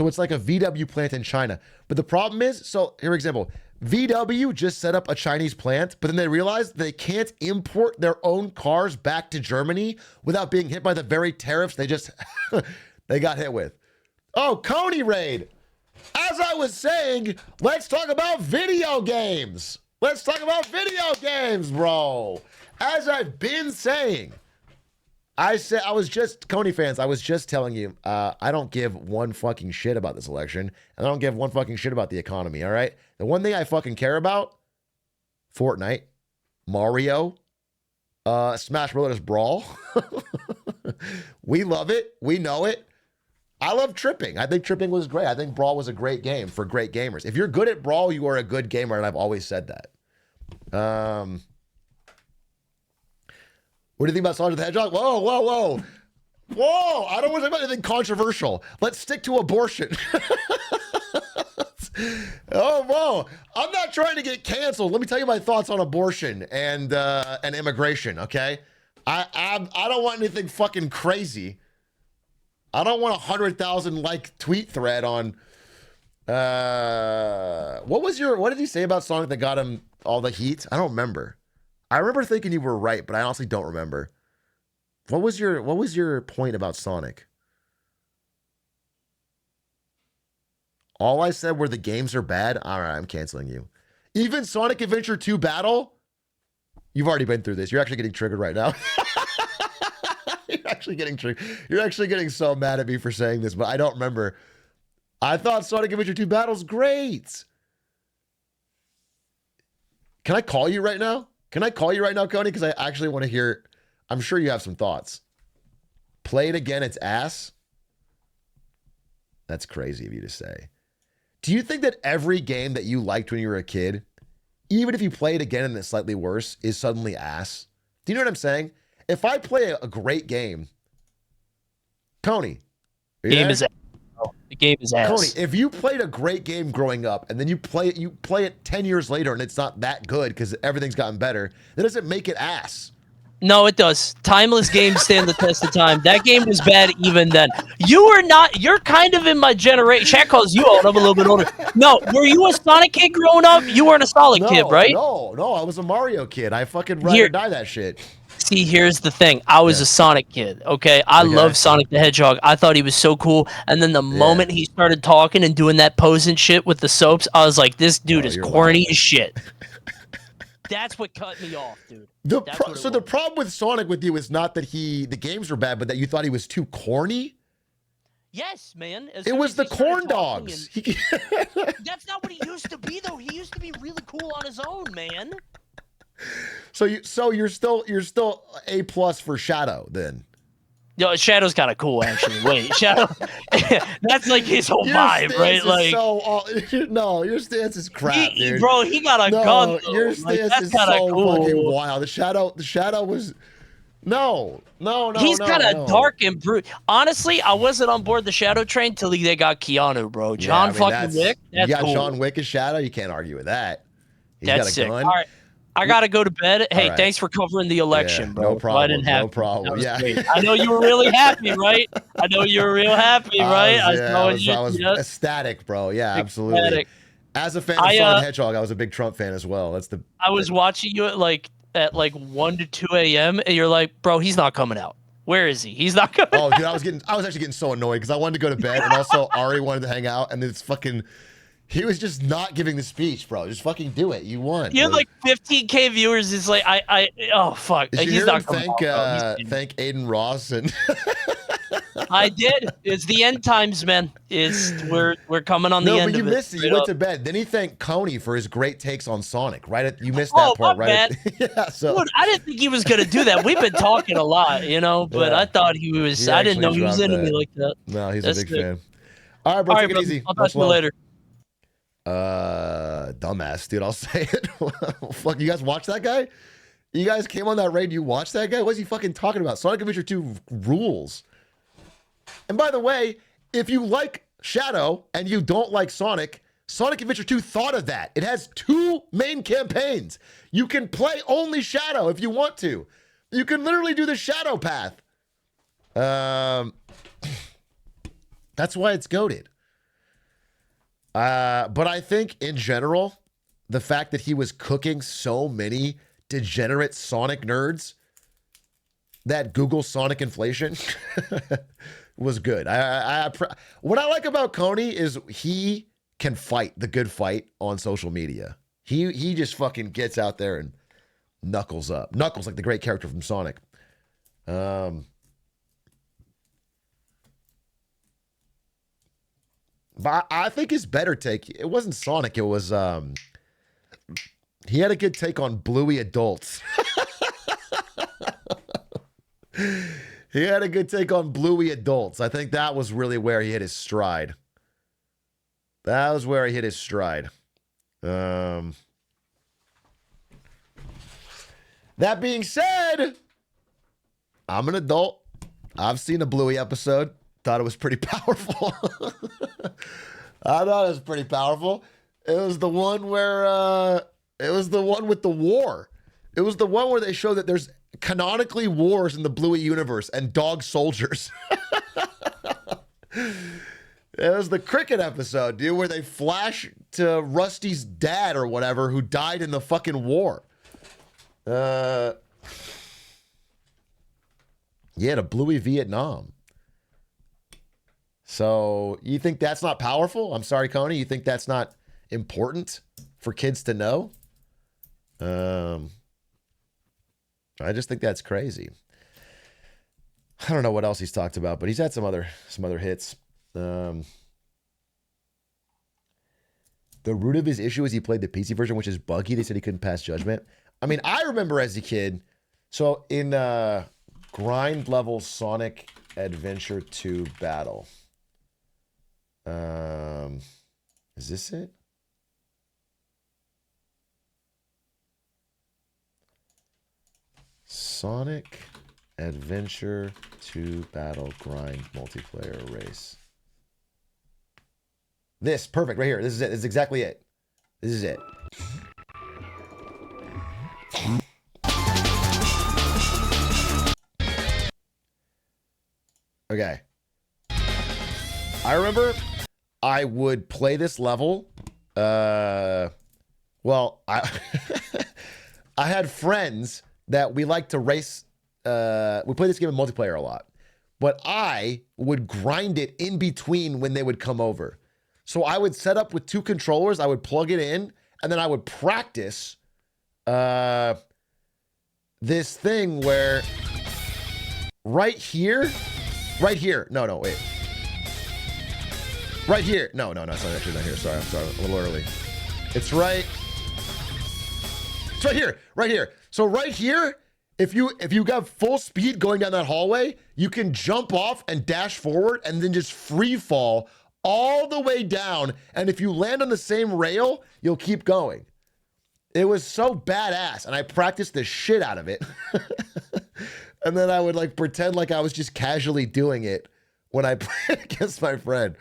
S1: it's like a VW plant in China. But the problem is, so here example, VW just set up a Chinese plant, but then they realized they can't import their own cars back to Germany without being hit by the very tariffs they got hit with. Oh, Coney raid. As I was saying, let's talk about video games. Let's talk about video games, bro. As I've been saying, Coney fans, I was just telling you, I don't give one fucking shit about this election, and I don't give one fucking shit about the economy, all right? The one thing I fucking care about, Fortnite, Mario, Smash Brothers Brawl. We love it. We know it. I love tripping. I think tripping was great. I think Brawl was a great game for great gamers. If you're good at Brawl, you are a good gamer, and I've always said that. What do you think about Sonic the Hedgehog? Whoa, whoa, whoa. Whoa, I don't want to talk about anything controversial. Let's stick to abortion. Oh, whoa. I'm not trying to get canceled. Let me tell you my thoughts on abortion and immigration, okay? I don't want anything fucking crazy. I don't want a 100,000 like tweet thread on what did he say about Sonic that got him all the heat? I don't remember. I remember thinking you were right, but I honestly don't remember. What was your point about Sonic? All I said were the games are bad. All right, I'm canceling you. Even Sonic Adventure 2 Battle? You've already been through this. You're actually getting triggered right now. You're actually getting triggered. You're actually getting so mad at me for saying this, but I don't remember. I thought Sonic Adventure 2 Battle's great. Can I call you right now? Can I call you right now, Coney? Because I actually want to hear. I'm sure you have some thoughts. Play it again, it's ass. That's crazy of you to say. Do you think that every game that you liked when you were a kid, even if you play it again and it's slightly worse, is suddenly ass? Do you know what I'm saying? If I play a great game, Coney,
S8: The game is ass.
S1: Coney, if you played a great game growing up and then you play it 10 years later and it's not that good because everything's gotten better, that doesn't make it ass.
S8: No, it does. Timeless games stand the test of time. That game was bad even then. You're kind of in my generation. Shaq calls you old. I'm a little bit older. No, were you a Sonic kid growing up? You weren't a Sonic kid, right?
S1: No, I was a Mario kid. I fucking ride or die that shit.
S8: See, here's the thing. I was a Sonic kid, okay? I love Sonic the Hedgehog. I thought he was so cool. And then the moment he started talking and doing that pose and shit with the soaps, I was like, this dude is corny as shit. That's what cut me off, dude.
S1: The problem with Sonic with you is not that the games were bad, but that you thought he was too corny?
S8: Yes, man.
S1: It was the corn dogs.
S8: That's not what he used to be, though. He used to be really cool on his own, man.
S1: So you're still A+ for Shadow then.
S8: Yo, Shadow's kind of cool, actually. Wait, Shadow, that's like his whole vibe, right? Like,
S1: no, your stance is crap, dude.
S8: Bro, he got a gun. Though.
S1: Your stance is so fucking wild. The Shadow was no.
S8: He's kind of dark and brute. Honestly, I wasn't on board the Shadow train till they got Keanu, bro. John fucking Wick. That's
S1: you got
S8: cool.
S1: John Wick as Shadow. You can't argue with that. He's
S8: That's
S1: got a
S8: sick.
S1: gun.
S8: All right. I gotta go to bed. Hey,
S1: right.
S8: Thanks for covering the election, bro.
S1: No problem.
S8: No
S1: problem. Yeah.
S8: Great. I know you were really happy, right? I know you were real happy, right?
S1: I was ecstatic, bro. Yeah, absolutely.
S8: Ecstatic.
S1: As a fan of Sonic the Hedgehog, I was a big Trump fan as well.
S8: I was watching you at like 1 to 2 a.m. and you're like, bro, he's not coming out. Where is he? He's not coming.
S1: Oh, dude, I was actually getting so annoyed because I wanted to go to bed and also Ari wanted to hang out and it's fucking. He was just not giving the speech, bro. Just fucking do it. You won.
S8: You have like 15K viewers. It's like oh fuck.
S1: He's not coming out. Thank Aiden Ross and.
S8: I did. It's the end times, man. We're coming on the end.
S1: No, but you missed it. You went to bed. Then he thanked Coney for his great takes on Sonic. Right? You missed that part, right?
S8: Yeah. So. Dude, I didn't think he was gonna do that. We've been talking a lot, but I thought he was. I didn't know he was into me like that.
S1: No, he's a big fan. All right, bro. Take it easy.
S8: I'll talk to you later.
S1: Dumbass, dude. I'll say it. Fuck, you guys watch that guy? You guys came on that raid. You watched that guy? What's he fucking talking about? Sonic Adventure 2 rules. And by the way, if you like Shadow and you don't like Sonic Adventure 2 thought of that. It has 2 main campaigns. You can play only Shadow if you want to. You can literally do the Shadow path. That's why it's goated. But I think in general, the fact that he was cooking so many degenerate Sonic nerds that Google Sonic inflation was good. What I like about Coney is he can fight the good fight on social media. He just fucking gets out there and knuckles up. Knuckles, like the great character from Sonic. But I think his better take, it wasn't Sonic, it was, he had a good take on Bluey adults. He had a good take on Bluey adults. I think that was really where he hit his stride. That was where he hit his stride. That being said, I'm an adult. I've seen a Bluey episode. Thought it was pretty powerful. I thought it was pretty powerful. It was the one where it was the one with the war. It was the one where they show that there's canonically wars in the Bluey universe and dog soldiers. It was the cricket episode, dude, where they flash to Rusty's dad or whatever who died in the fucking war. Yeah, to Bluey Vietnam. So you think that's not powerful? I'm sorry, Coney. You think that's not important for kids to know? I just think that's crazy. I don't know what else he's talked about, but he's had some other hits. The root of his issue is he played the PC version, which is buggy. They said he couldn't pass judgment. I mean, I remember as a kid, so in grind level Sonic Adventure 2 battle. Is this it? Sonic Adventure 2 battle grind multiplayer race. This, perfect, right here. This is it. This is exactly it. This is it. Okay. I remember I would play this level. Well, I I had friends that we like to race. We play this game in multiplayer a lot. But I would grind it in between when they would come over. So I would set up with 2 controllers, I would plug it in, and then I would practice this thing where right here, no, wait. Right here, no, it's not actually not here, sorry, I'm sorry, a little early. It's right here. So right here, if you got full speed going down that hallway, you can jump off and dash forward and then just free fall all the way down, and if you land on the same rail, you'll keep going. It was so badass, and I practiced the shit out of it. And then I would like pretend like I was just casually doing it when I played against my friend.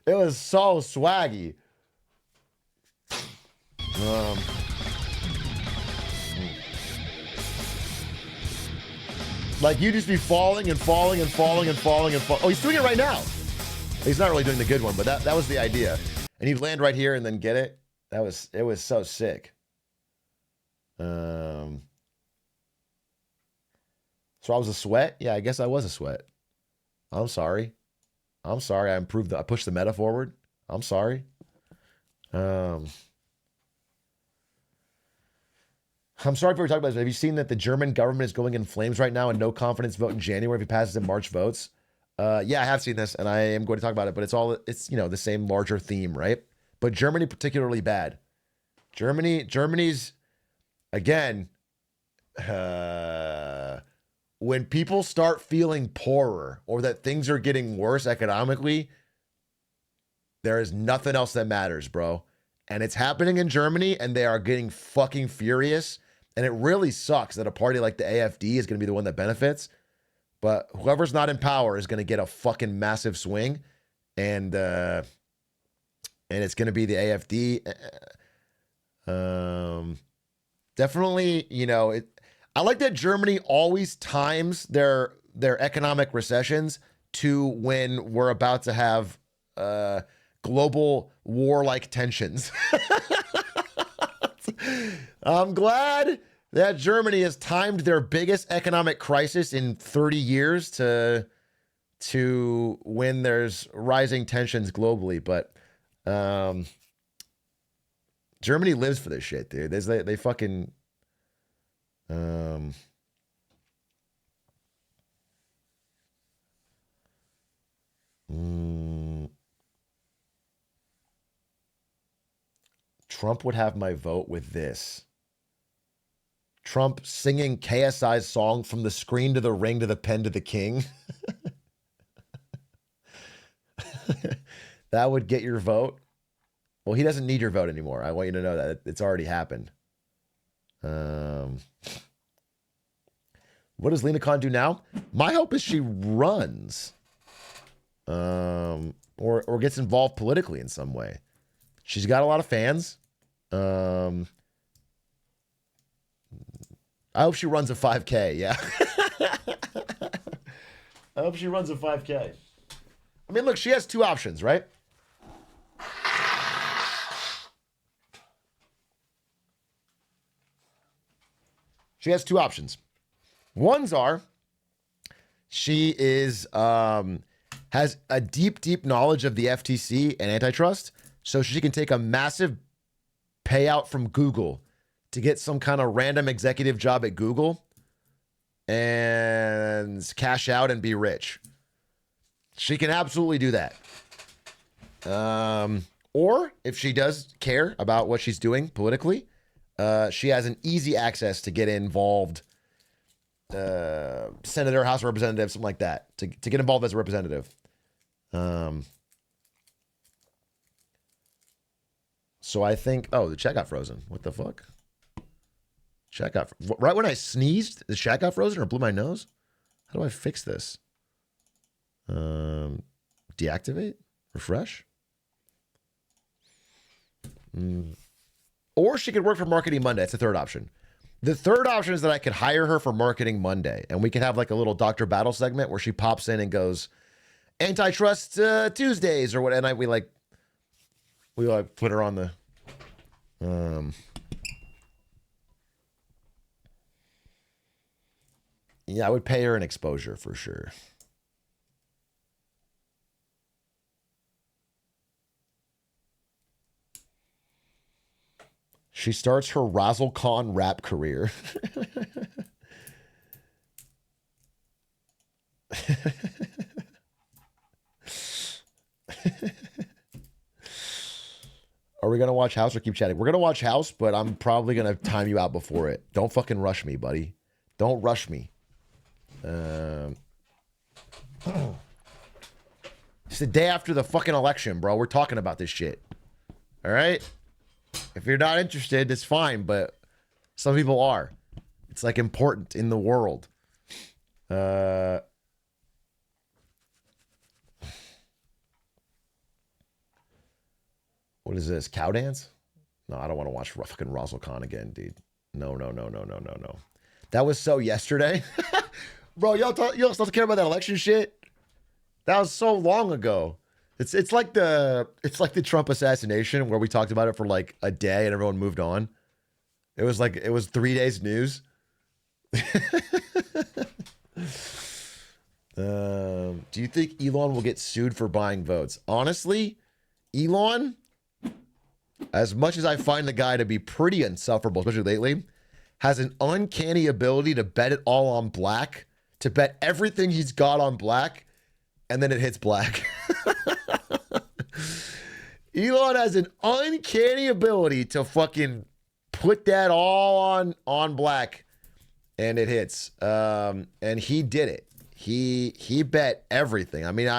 S1: It was so swaggy. Like you just be falling and falling and falling and falling and falling. Oh, he's doing it right now. He's not really doing the good one, but that was the idea. And he'd land right here and then get it. It was so sick. So I was a sweat? Yeah, I guess I was a sweat. I'm sorry. I pushed the meta forward. I'm sorry. I'm sorry if we were talking about this. Have you seen that the German government is going in flames right now and no confidence vote in January if he passes in March votes? Yeah, I have seen this, and I am going to talk about it, but it's the same larger theme, right? But Germany particularly bad. Germany's, again, when people start feeling poorer or that things are getting worse economically, there is nothing else that matters, bro. And it's happening in Germany, and they are getting fucking furious, and it really sucks that a party like the AfD is going to be the one that benefits. But whoever's not in power is going to get a fucking massive swing, and it's going to be the AfD. Definitely, I like that Germany always times their economic recessions to when we're about to have global war-like tensions. I'm glad that Germany has timed their biggest economic crisis in 30 years to when there's rising tensions globally. But Germany lives for this shit, dude. They fucking Trump would have my vote with this. Trump singing KSI's song from the screen to the ring to the pen to the king. That would get your vote. Well, he doesn't need your vote anymore. I want you to know that it's already happened. What does Lena Khan do now? My hope is she runs, or gets involved politically in some way. She's got a lot of fans. I hope she runs a 5K. Yeah. I hope she runs a 5K. I mean, look, she has two options, right? She has two options. Ones are she is has a deep knowledge of the FTC and antitrust, so she can take a massive payout from Google to get some kind of random executive job at Google and cash out and be rich. She can absolutely do that. Or if she does care about what she's doing politically, she has an easy access to get involved, senator, House of Representatives, something like that, to get involved as a representative. So I think, the chat got frozen. What the fuck? Chat got, right when I sneezed, the chat got frozen or blew my nose? How do I fix this? Deactivate? Refresh? Or she could work for Marketing Monday. That's the third option. The third option is that I could hire her for Marketing Monday, and we could have like a little Dr. Battle segment where she pops in and goes, Antitrust Tuesdays or what, and we put her on the yeah, I would pay her an exposure for sure. She starts her Razzle Khan rap career. Are we going to watch House or keep chatting? We're going to watch House, but I'm probably going to time you out before it. Don't fucking rush me, buddy. Don't rush me. It's the day after the fucking election, bro. We're talking about this shit. All right? If you're not interested, it's fine, but some people are. It's like important in the world. What is this? Cow dance? No, I don't want to watch fucking Razzle Khan again, dude. No. That was so yesterday. Bro, y'all still care about that election shit? That was so long ago. It's like the Trump assassination where we talked about it for like a day and everyone moved on. It was 3 days news. Do you think Elon will get sued for buying votes? Honestly, Elon, as much as I find the guy to be pretty insufferable, especially lately, has an uncanny ability to bet it all on black, to bet everything he's got on black, and then it hits black. Elon has an uncanny ability to fucking put that all on black, and it hits. And he did it. He bet everything. I mean,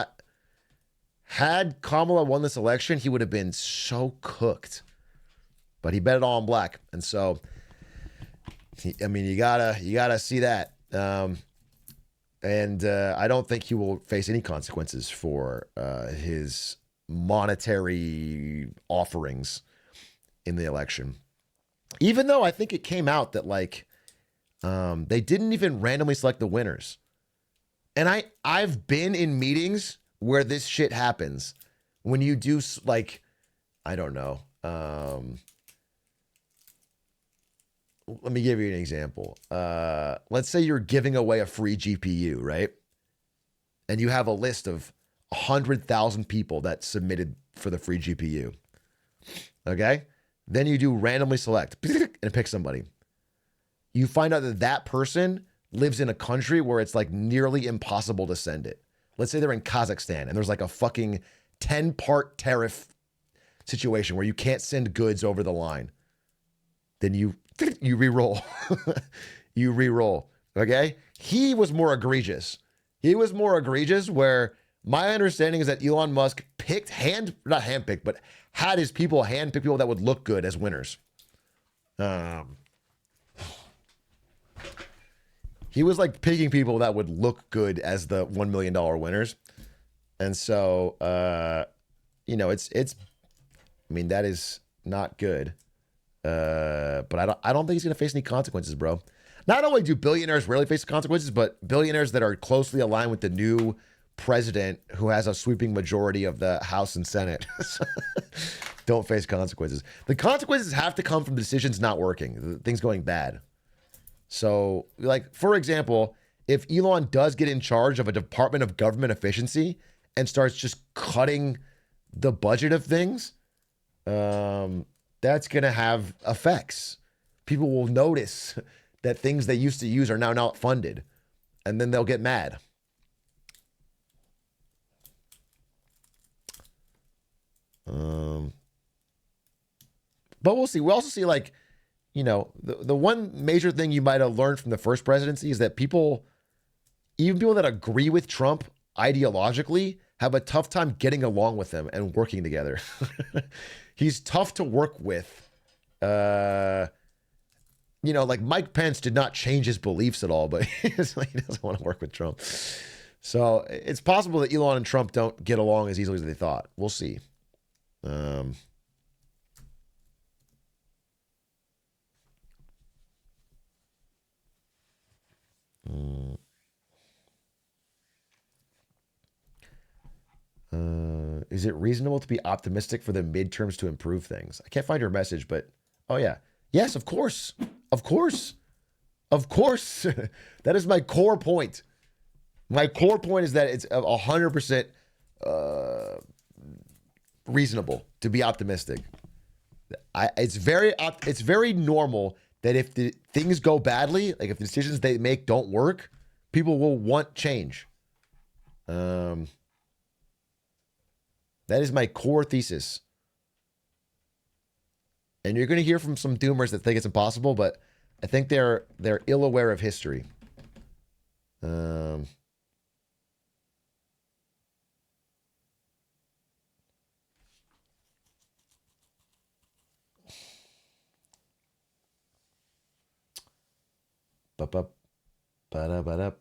S1: had Kamala won this election, he would have been so cooked. But he bet it all on black, and so you gotta see that. And I don't think he will face any consequences for his monetary offerings in the election. Even though I think it came out that they didn't even randomly select the winners. And I've been in meetings where this shit happens. When you do I don't know. Let me give you an example. Let's say you're giving away a free GPU, right? And you have a list of 100,000 people that submitted for the free GPU. Okay? Then you do randomly select and pick somebody. You find out that person lives in a country where it's like nearly impossible to send it. Let's say they're in Kazakhstan and there's like a fucking 10-part tariff situation where you can't send goods over the line. then you re-roll. You re-roll. Okay? He was more egregious. Where my understanding is that Elon Musk not handpicked, but had his people handpick people that would look good as winners. He was like picking people that would look good as the $1 million winners. And so, that is not good. But I don't think he's going to face any consequences, bro. Not only do billionaires rarely face consequences, but billionaires that are closely aligned with the new president who has a sweeping majority of the House and Senate don't face consequences. The consequences have to come from decisions not working, things going bad. So, like, for example, if Elon does get in charge of a Department of Government Efficiency and starts just cutting the budget of things, that's going to have effects. People will notice that things they used to use are now not funded, and then they'll get mad. But we'll see. We also see, like, the one major thing you might have learned from the first presidency is that even people that agree with Trump ideologically, have a tough time getting along with him and working together. He's tough to work with. Like Mike Pence did not change his beliefs at all, but he doesn't want to work with Trump. So it's possible that Elon and Trump don't get along as easily as they thought. We'll see. Is it reasonable to be optimistic for the midterms to improve things? I can't find your message, but oh yeah. Yes, of course. Of course. Of course. That is my core point. My core point is that it's 100% reasonable to be optimistic. It's very normal that if the things go badly, like if the decisions they make don't work, people will want change. That is my core thesis. And you're going to hear from some doomers that think it's impossible, but I think they're ill aware of history. Ba-da-ba-da.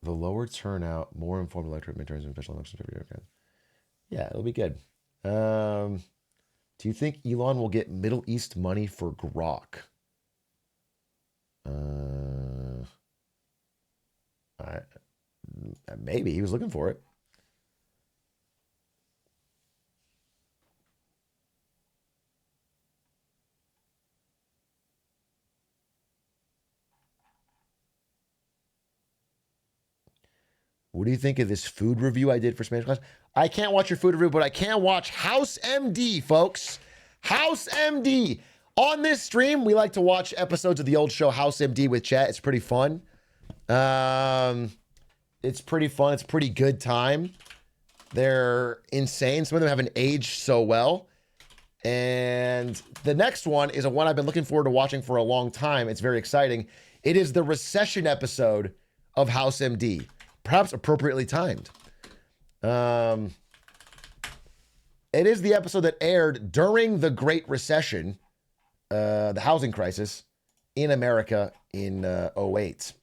S1: The lower turnout, more informed electorate midterms and special elections every year. Okay. Yeah, it'll be good. Do you think Elon will get Middle East money for Grok? Maybe he was looking for it. What do you think of this food review I did for Spanish class? I can't watch your food review, but I can watch House MD, folks. House MD. On this stream, we like to watch episodes of the old show House MD with chat. It's pretty fun. It's pretty fun. It's a pretty good time. They're insane. Some of them haven't aged so well. And the next one is one I've been looking forward to watching for a long time. It's very exciting. It is the recession episode of House MD. Perhaps appropriately timed. It is the episode that aired during the Great Recession, the housing crisis in America in 2008.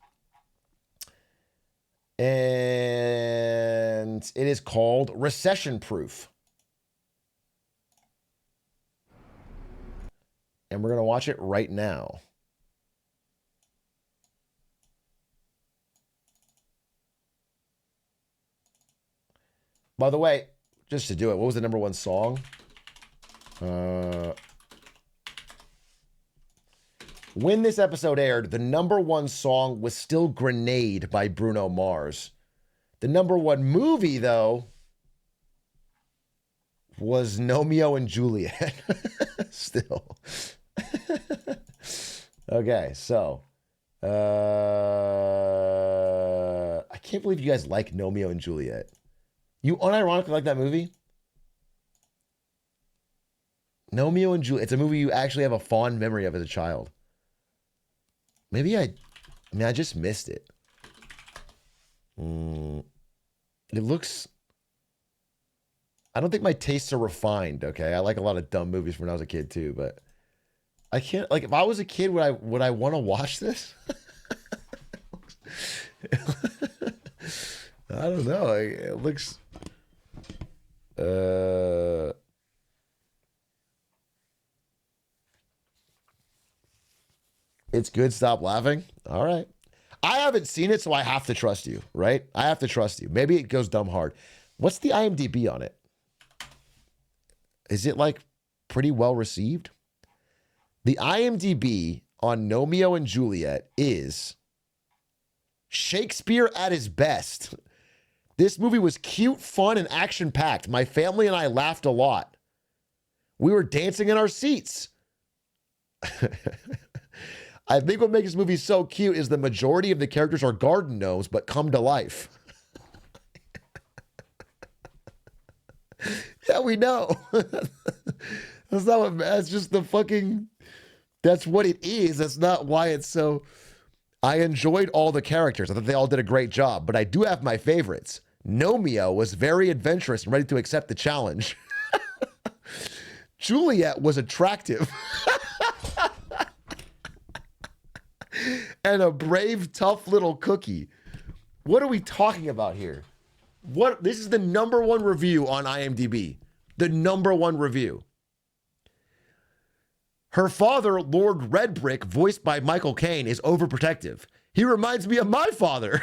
S1: And it is called Recession Proof. And we're going to watch it right now. By the way, just to do it, what was the number one song? When this episode aired, the number one song was still Grenade by Bruno Mars. The number one movie, though, was Romeo and Juliet. Still. Okay, so. I can't believe you guys like Romeo and Juliet. You unironically like that movie? Romeo and Juliet. It's a movie you actually have a fond memory of as a child. Maybe I just missed it. It looks... I don't think my tastes are refined, okay? I like a lot of dumb movies when I was a kid too, but I can't... Like, if I was a kid, would I want to watch this? I don't know. It looks... It's good. Stop laughing. All right. I haven't seen it, so I have to trust you, right? I have to trust you. Maybe it goes dumb hard. What's the IMDb on it? Is it like pretty well received? The IMDb on Romeo and Juliet is Shakespeare at his best. This movie was cute, fun, and action-packed. My family and I laughed a lot. We were dancing in our seats. I think what makes this movie so cute is the majority of the characters are garden gnomes, but come to life. Yeah, we know. That's not what, that's just the fucking, that's what it is. That's not why it's so, I enjoyed all the characters. I thought they all did a great job, but I do have my favorites. Romeo was very adventurous and ready to accept the challenge. Juliet was attractive. And a brave, tough little cookie. What are we talking about here? This is the #1 review on IMDb. The #1 review. Her father, Lord Redbrick, voiced by Michael Caine, is overprotective. He reminds me of my father.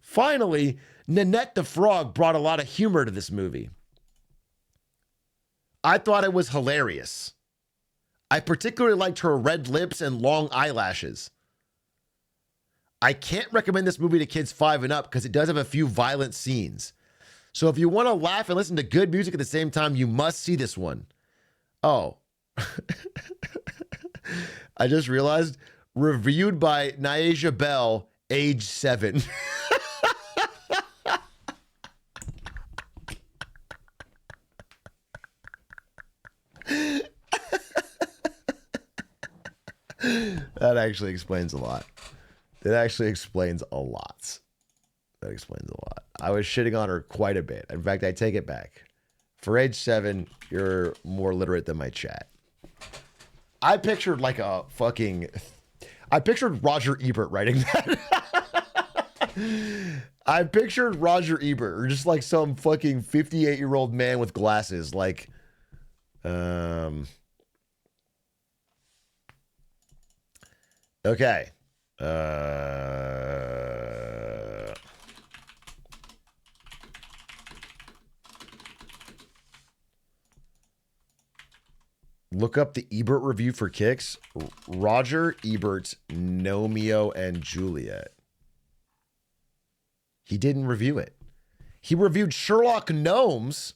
S1: Finally, Nanette the Frog brought a lot of humor to this movie. I thought it was hilarious. I particularly liked her red lips and long eyelashes. I can't recommend this movie to kids 5 and up because it does have a few violent scenes. So if you want to laugh and listen to good music at the same time, you must see this one. Oh. I just realized, reviewed by Nyasia Bell, age 7. That actually explains a lot. It actually explains a lot. That explains a lot. I was shitting on her quite a bit. In fact, I take it back. For age 7, you're more literate than my chat. I pictured like a fucking... I pictured Roger Ebert writing that. I pictured Roger Ebert, or just like some fucking 58-year-old man with glasses, like... Okay. Look up the Ebert review for kicks. Roger Ebert's Romeo and Juliet. He didn't review it. He reviewed Sherlock Gnomes,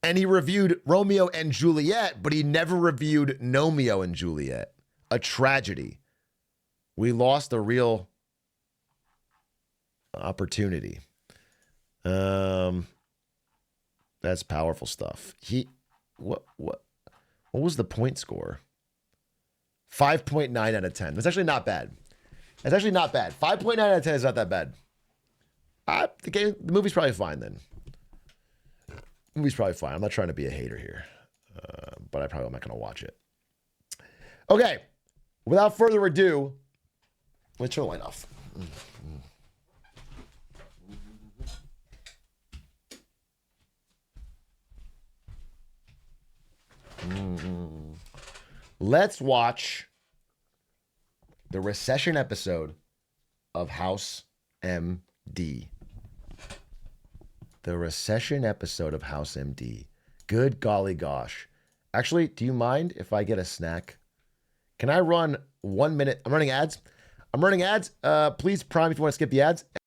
S1: and he reviewed Romeo and Juliet, but he never reviewed Romeo and Juliet. A tragedy. We lost a real opportunity. That's powerful stuff. What was the point score? 5.9 out of 10. That's actually not bad. That's actually not bad. 5.9 out of 10 is not that bad. The movie's probably fine then. The movie's probably fine. I'm not trying to be a hater here, but I'm not going to watch it. Okay. Without further ado, let's turn the light off. Let's watch the recession episode of House MD. The recession episode of House MD. Good golly gosh. Actually, do you mind if I get a snack? Can I run 1 minute? I'm running ads. Please prime if you want to skip the ads.